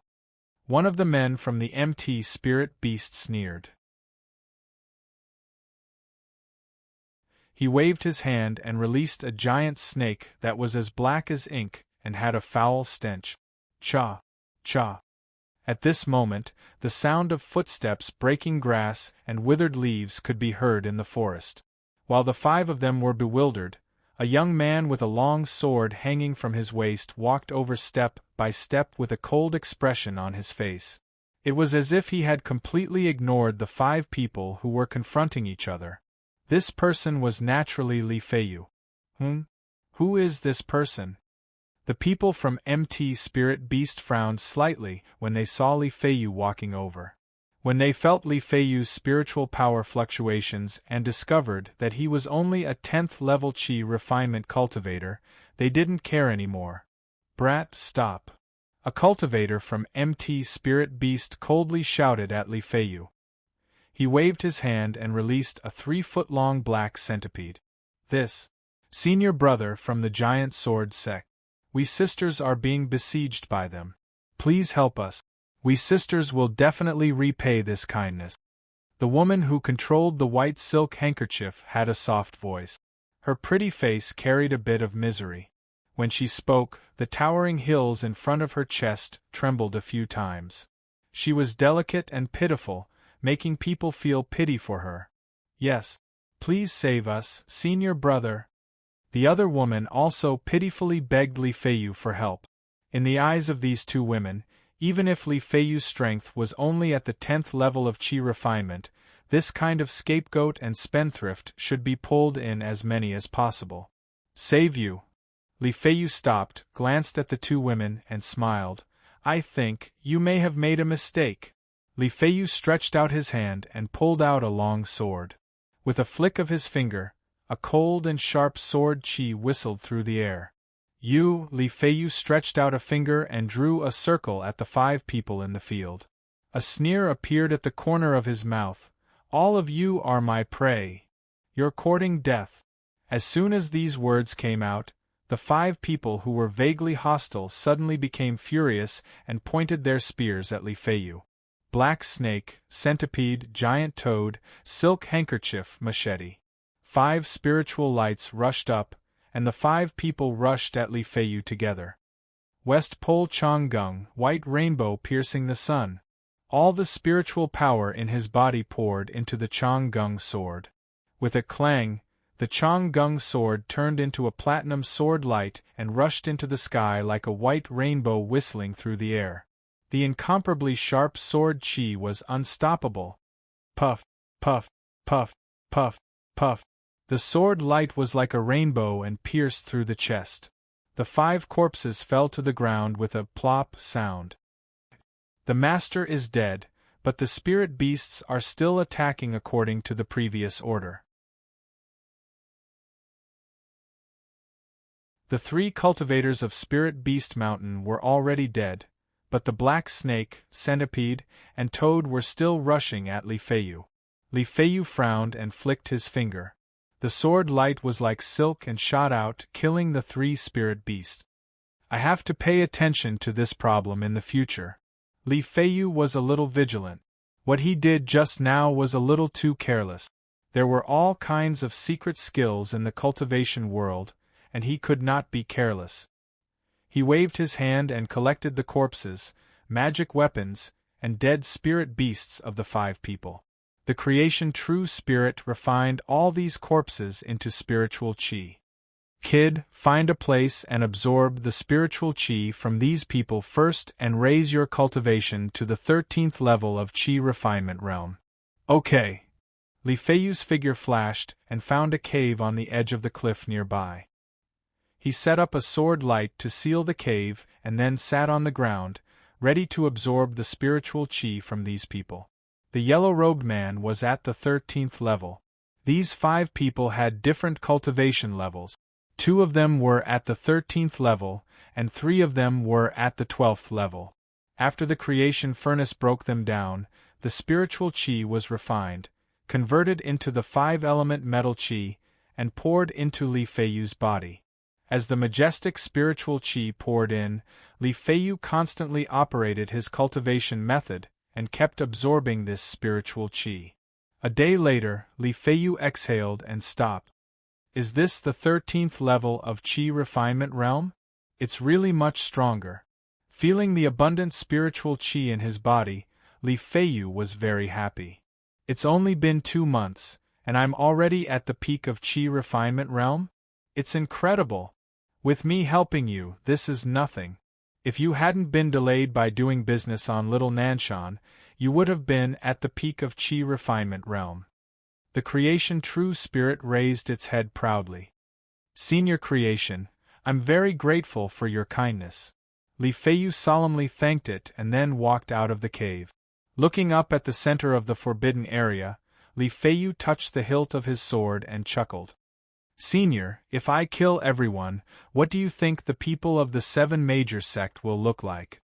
One of the men from the MT Spirit Beast sneered. He waved his hand and released a giant snake that was as black as ink and had a foul stench. Cha! Cha! At this moment, the sound of footsteps breaking grass and withered leaves could be heard in the forest. While the 5 of them were bewildered, a young man with a long sword hanging from his waist walked over step by step with a cold expression on his face. It was as if he had completely ignored the 5 people who were confronting each other. This person was naturally Li Feiyu. Who is this person? The people from MT Spirit Beast frowned slightly when they saw Li Feiyu walking over. When they felt Li Feiyu's spiritual power fluctuations and discovered that he was only a 10th level Qi refinement cultivator, they didn't care anymore. Brat, stop! A cultivator from MT Spirit Beast coldly shouted at Li Feiyu. He waved his hand and released a 3-foot-long black centipede. This senior brother from the giant sword sect. We sisters are being besieged by them. Please help us. We sisters will definitely repay this kindness. The woman who controlled the white silk handkerchief had a soft voice. Her pretty face carried a bit of misery. When she spoke, the towering hills in front of her chest trembled a few times. She was delicate and pitiful, making people feel pity for her. Yes, please save us, senior brother. The other woman also pitifully begged Li Feiyu for help. In the eyes of these two women, even if Li Feiyu's strength was only at the 10th level of Qi refinement, this kind of scapegoat and spendthrift should be pulled in as many as possible. Save you. Li Feiyu stopped, glanced at the two women, and smiled. I think you may have made a mistake. Li Feiyu stretched out his hand and pulled out a long sword. With a flick of his finger, a cold and sharp sword Qi whistled through the air. Li Feiyu stretched out a finger and drew a circle at the 5 people in the field. A sneer appeared at the corner of his mouth. All of you are my prey. You're courting death. As soon as these words came out, the 5 people who were vaguely hostile suddenly became furious and pointed their spears at Li Feiyu. Black snake, centipede, giant toad, silk handkerchief, machete. 5 spiritual lights rushed up, and the 5 people rushed at Li Feiyu together. West Pole Changgung, white rainbow piercing the sun. All the spiritual power in his body poured into the Changgung sword. With a clang, the Changgung sword turned into a platinum sword light and rushed into the sky like a white rainbow whistling through the air. The incomparably sharp sword Qi was unstoppable. Puff, puff, puff, puff, puff. The sword light was like a rainbow and pierced through the chest. The 5 corpses fell to the ground with a plop sound. The master is dead, but the spirit beasts are still attacking according to the previous order. The 3 cultivators of Spirit Beast Mountain were already dead, but the black snake, centipede, and toad were still rushing at Li Feiyu. Li Feiyu frowned and flicked his finger. The sword light was like silk and shot out, killing the 3 spirit beasts. I have to pay attention to this problem in the future. Li Feiyu was a little vigilant. What he did just now was a little too careless. There were all kinds of secret skills in the cultivation world, and he could not be careless. He waved his hand and collected the corpses, magic weapons, and dead spirit beasts of the 5 people. The creation true spirit refined all these corpses into spiritual Qi. Kid, find a place and absorb the spiritual qi from these people first and raise your cultivation to the 13th level of qi refinement realm. Okay. Li Feiyu's figure flashed and found a cave on the edge of the cliff nearby. He set up a sword light to seal the cave and then sat on the ground, ready to absorb the spiritual qi from these people. The yellow-robed man was at the 13th level. These 5 people had different cultivation levels. 2 of them were at the 13th level, and 3 of them were at the 12th level. After the creation furnace broke them down, the spiritual qi was refined, converted into the 5-element metal qi, and poured into Li Feiyu's body. As the majestic spiritual qi poured in, Li Feiyu constantly operated his cultivation method and kept absorbing this spiritual qi. A day later, Li Feiyu exhaled and stopped. Is this the 13th level of qi refinement realm? It's really much stronger. Feeling the abundant spiritual qi in his body, Li Feiyu was very happy. It's only been 2 months, and I'm already at the peak of qi refinement realm? It's incredible. With me helping you, this is nothing. If you hadn't been delayed by doing business on Little Nanshan, you would have been at the peak of qi refinement realm. The creation true spirit raised its head proudly. Senior creation, I'm very grateful for your kindness. Li Feiyu solemnly thanked it and then walked out of the cave. Looking up at the center of the forbidden area, Li Feiyu touched the hilt of his sword and chuckled. Senior, if I kill everyone, what do you think the people of the 7 major sect will look like?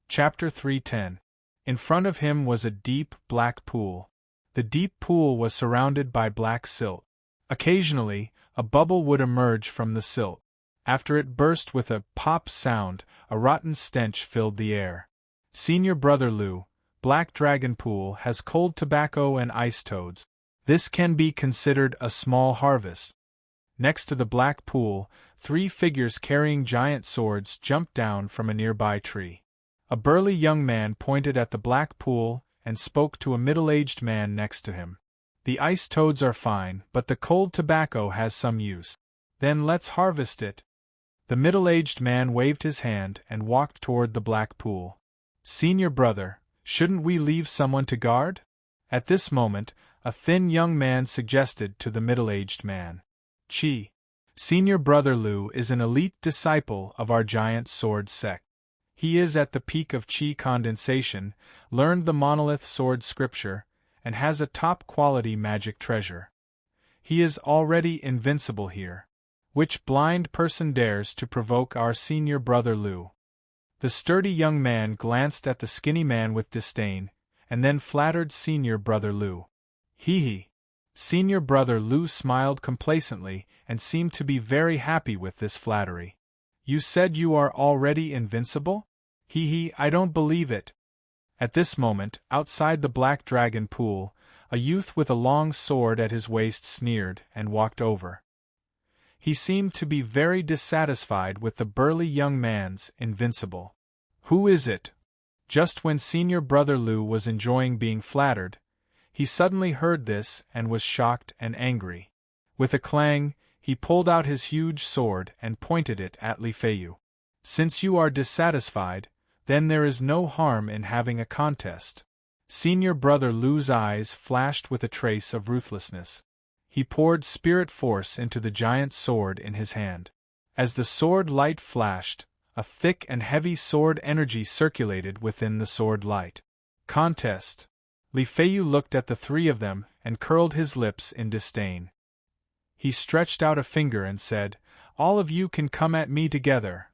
Chapter 310. In front of him was a deep, black pool. The deep pool was surrounded by black silt. Occasionally, a bubble would emerge from the silt. After it burst with a pop sound, a rotten stench filled the air. Senior Brother Lu, Black Dragon Pool has cold tobacco and ice toads. This can be considered a small harvest. Next to the black pool, 3 figures carrying giant swords jumped down from a nearby tree. A burly young man pointed at the black pool and spoke to a middle-aged man next to him. The ice toads are fine, but the cold tobacco has some use. Then let's harvest it. The middle-aged man waved his hand and walked toward the black pool. Senior brother, shouldn't we leave someone to guard? At this moment, a thin young man suggested to the middle-aged man. Qi. Senior Brother Lu is an elite disciple of our giant sword sect. He is at the peak of qi condensation, learned the monolith sword scripture, and has a top-quality magic treasure. He is already invincible here. Which blind person dares to provoke our senior Brother Lu? The sturdy young man glanced at the skinny man with disdain, and then flattered Senior Brother Lu. Hee hee. Senior Brother Lu smiled complacently and seemed to be very happy with this flattery. You said you are already invincible? Hee hee, I don't believe it. At this moment, outside the Black Dragon Pool, a youth with a long sword at his waist sneered and walked over. He seemed to be very dissatisfied with the burly young man's invincible. Who is it? Just when Senior Brother Lu was enjoying being flattered, he suddenly heard this and was shocked and angry. With a clang, he pulled out his huge sword and pointed it at Li Feiyu. Since you are dissatisfied, then there is no harm in having a contest. Senior Brother Lu's eyes flashed with a trace of ruthlessness. He poured spirit force into the giant sword in his hand. As the sword light flashed, a thick and heavy sword energy circulated within the sword light. Contest. Li Feiyu looked at the 3 of them and curled his lips in disdain. He stretched out a finger and said, All of you can come at me together.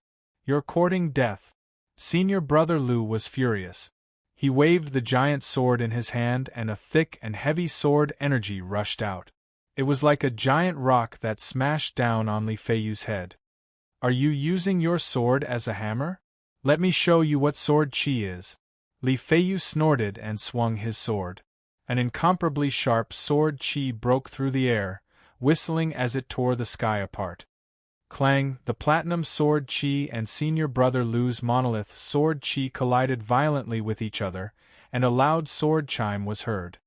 You're courting death. Senior Brother Lu was furious. He waved the giant sword in his hand and a thick and heavy sword energy rushed out. It was like a giant rock that smashed down on Li Feiyu's head. Are you using your sword as a hammer? Let me show you what sword qi is. Li Feiyu snorted and swung his sword. An incomparably sharp sword qi broke through the air, whistling as it tore the sky apart. Clang, the platinum sword qi and Senior Brother Lu's monolith sword qi collided violently with each other, and a loud sword chime was heard.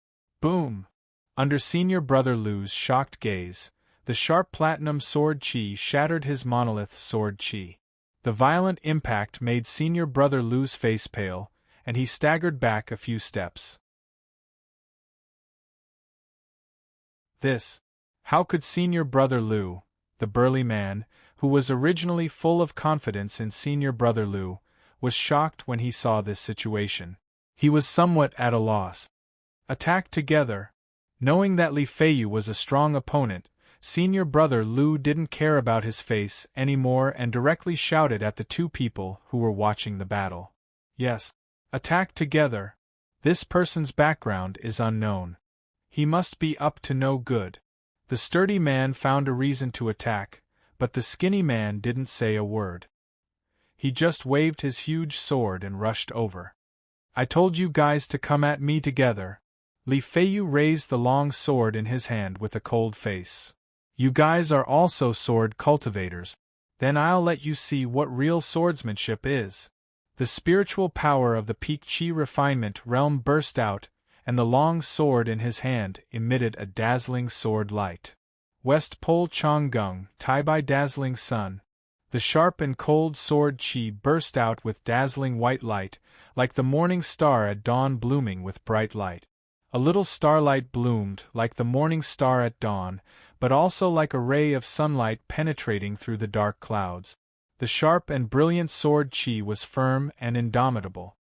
Boom! Under Senior Brother Lu's shocked gaze, the sharp platinum sword chi shattered his monolith sword chi. The violent impact made Senior Brother Lu's face pale, and he staggered back a few steps. How could Senior Brother Lu, the burly man, who was originally full of confidence in Senior Brother Lu, was shocked when he saw this situation. He was somewhat at a loss. Attack together. Knowing that Li Feiyu was a strong opponent, Senior Brother Lu didn't care about his face anymore and directly shouted at the two people who were watching the battle. Yes. Attack together. This person's background is unknown. He must be up to no good. The sturdy man found a reason to attack, but the skinny man didn't say a word. He just waved his huge sword and rushed over. I told you guys to come at me together. Li Feiyu raised the long sword in his hand with a cold face. You guys are also sword cultivators. Then I'll let you see what real swordsmanship is. The spiritual power of the peak chi refinement realm burst out, and the long sword in his hand emitted a dazzling sword light. West Pole Chonggung, Taibai dazzling sun. The sharp and cold sword chi burst out with dazzling white light, like the morning star at dawn blooming with bright light. A little starlight bloomed like the morning star at dawn, but also like a ray of sunlight penetrating through the dark clouds. The sharp and brilliant sword chi was firm and indomitable.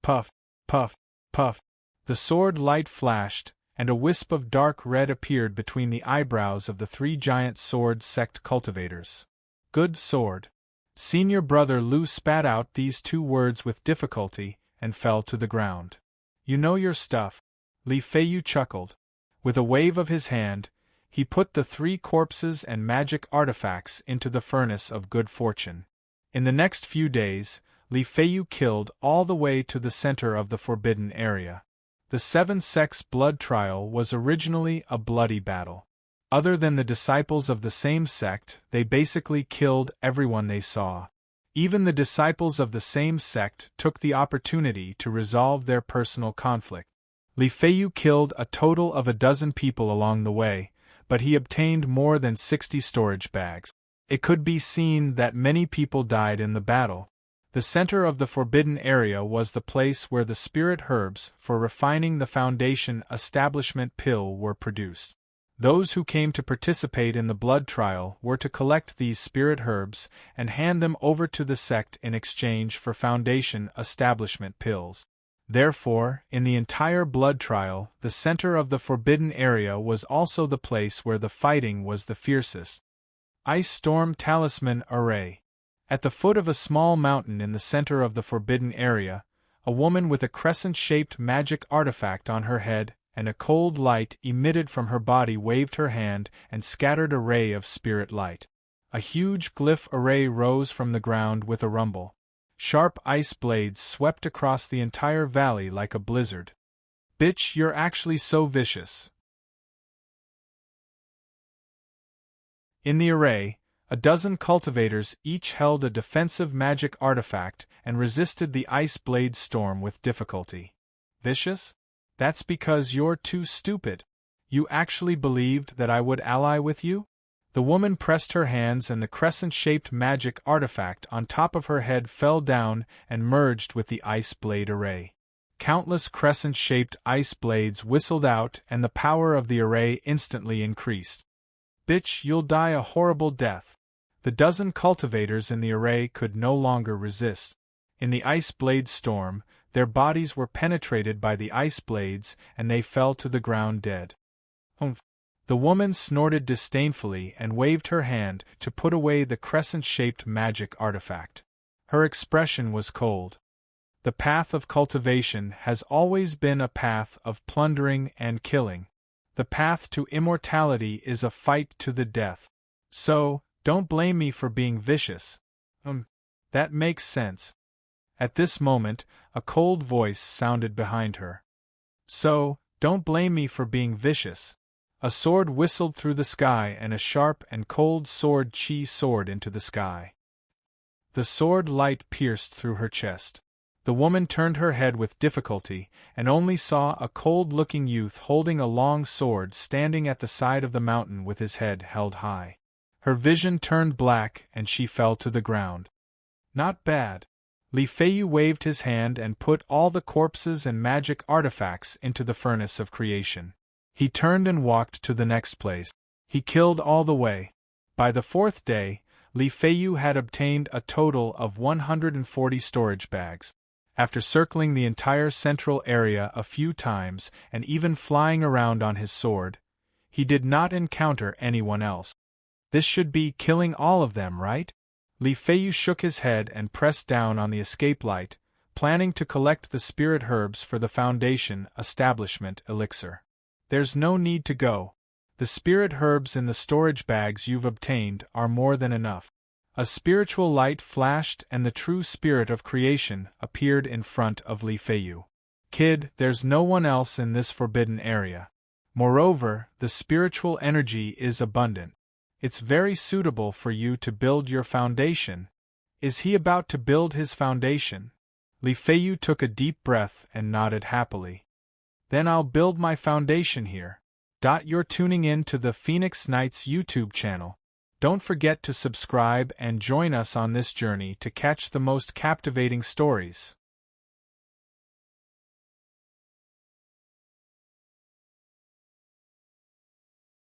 Puff, puff, puff. The sword light flashed, and a wisp of dark red appeared between the eyebrows of the three giant sword sect cultivators. Good sword. Senior Brother Lu spat out these two words with difficulty and fell to the ground. You know your stuff. Li Feiyu chuckled. With a wave of his hand, he put the three corpses and magic artifacts into the furnace of good fortune. In the next few days, Li Feiyu killed all the way to the center of the forbidden area. The seven sects' blood trial was originally a bloody battle. Other than the disciples of the same sect, they basically killed everyone they saw. Even the disciples of the same sect took the opportunity to resolve their personal conflict. Li Feiyu killed a total of 12 people along the way, but he obtained more than 60 storage bags. It could be seen that many people died in the battle. The center of the forbidden area was the place where the spirit herbs for refining the foundation establishment pill were produced. Those who came to participate in the blood trial were to collect these spirit herbs and hand them over to the sect in exchange for foundation establishment pills. Therefore, in the entire blood trial, the center of the forbidden area was also the place where the fighting was the fiercest. Ice Storm Talisman Array. At the foot of a small mountain in the center of the forbidden area, a woman with a crescent-shaped magic artifact on her head and a cold light emitted from her body waved her hand and scattered a ray of spirit light. A huge glyph array rose from the ground with a rumble. Sharp ice blades swept across the entire valley like a blizzard. Bitch, you're actually so vicious. In the array, 12 cultivators each held a defensive magic artifact and resisted the ice blade storm with difficulty. Vicious? That's because you're too stupid. You actually believed that I would ally with you? The woman pressed her hands and the crescent-shaped magic artifact on top of her head fell down and merged with the ice blade array. Countless crescent-shaped ice blades whistled out and the power of the array instantly increased. Bitch, you'll die a horrible death. The 12 cultivators in the array could no longer resist. In the ice blade storm, their bodies were penetrated by the ice blades and they fell to the ground dead. Humph. The woman snorted disdainfully and waved her hand to put away the crescent-shaped magic artifact. Her expression was cold. The path of cultivation has always been a path of plundering and killing. The path to immortality is a fight to the death. So, don't blame me for being vicious. That makes sense. At this moment, a cold voice sounded behind her. So, don't blame me for being vicious. A sword whistled through the sky and a sharp and cold sword chi soared into the sky. The sword light pierced through her chest. The woman turned her head with difficulty, and only saw a cold-looking youth holding a long sword standing at the side of the mountain with his head held high. Her vision turned black and she fell to the ground. Not bad. Li Feiyu waved his hand and put all the corpses and magic artifacts into the furnace of creation. He turned and walked to the next place. He killed all the way. By the fourth day, Li Feiyu had obtained a total of 140 storage bags. After circling the entire central area a few times and even flying around on his sword, he did not encounter anyone else. This should be killing all of them, right? Li Feiyu shook his head and pressed down on the escape light, planning to collect the spirit herbs for the Foundation Establishment elixir. There's no need to go. The spirit herbs in the storage bags you've obtained are more than enough. A spiritual light flashed and the true spirit of creation appeared in front of Li Feiyu. Kid, there's no one else in this forbidden area. Moreover, the spiritual energy is abundant. It's very suitable for you to build your foundation. Is he about to build his foundation? Li Feiyu took a deep breath and nodded happily. Then I'll build my foundation here. You're tuning in to the Phoenix Knights YouTube channel. Don't forget to subscribe and join us on this journey to catch the most captivating stories.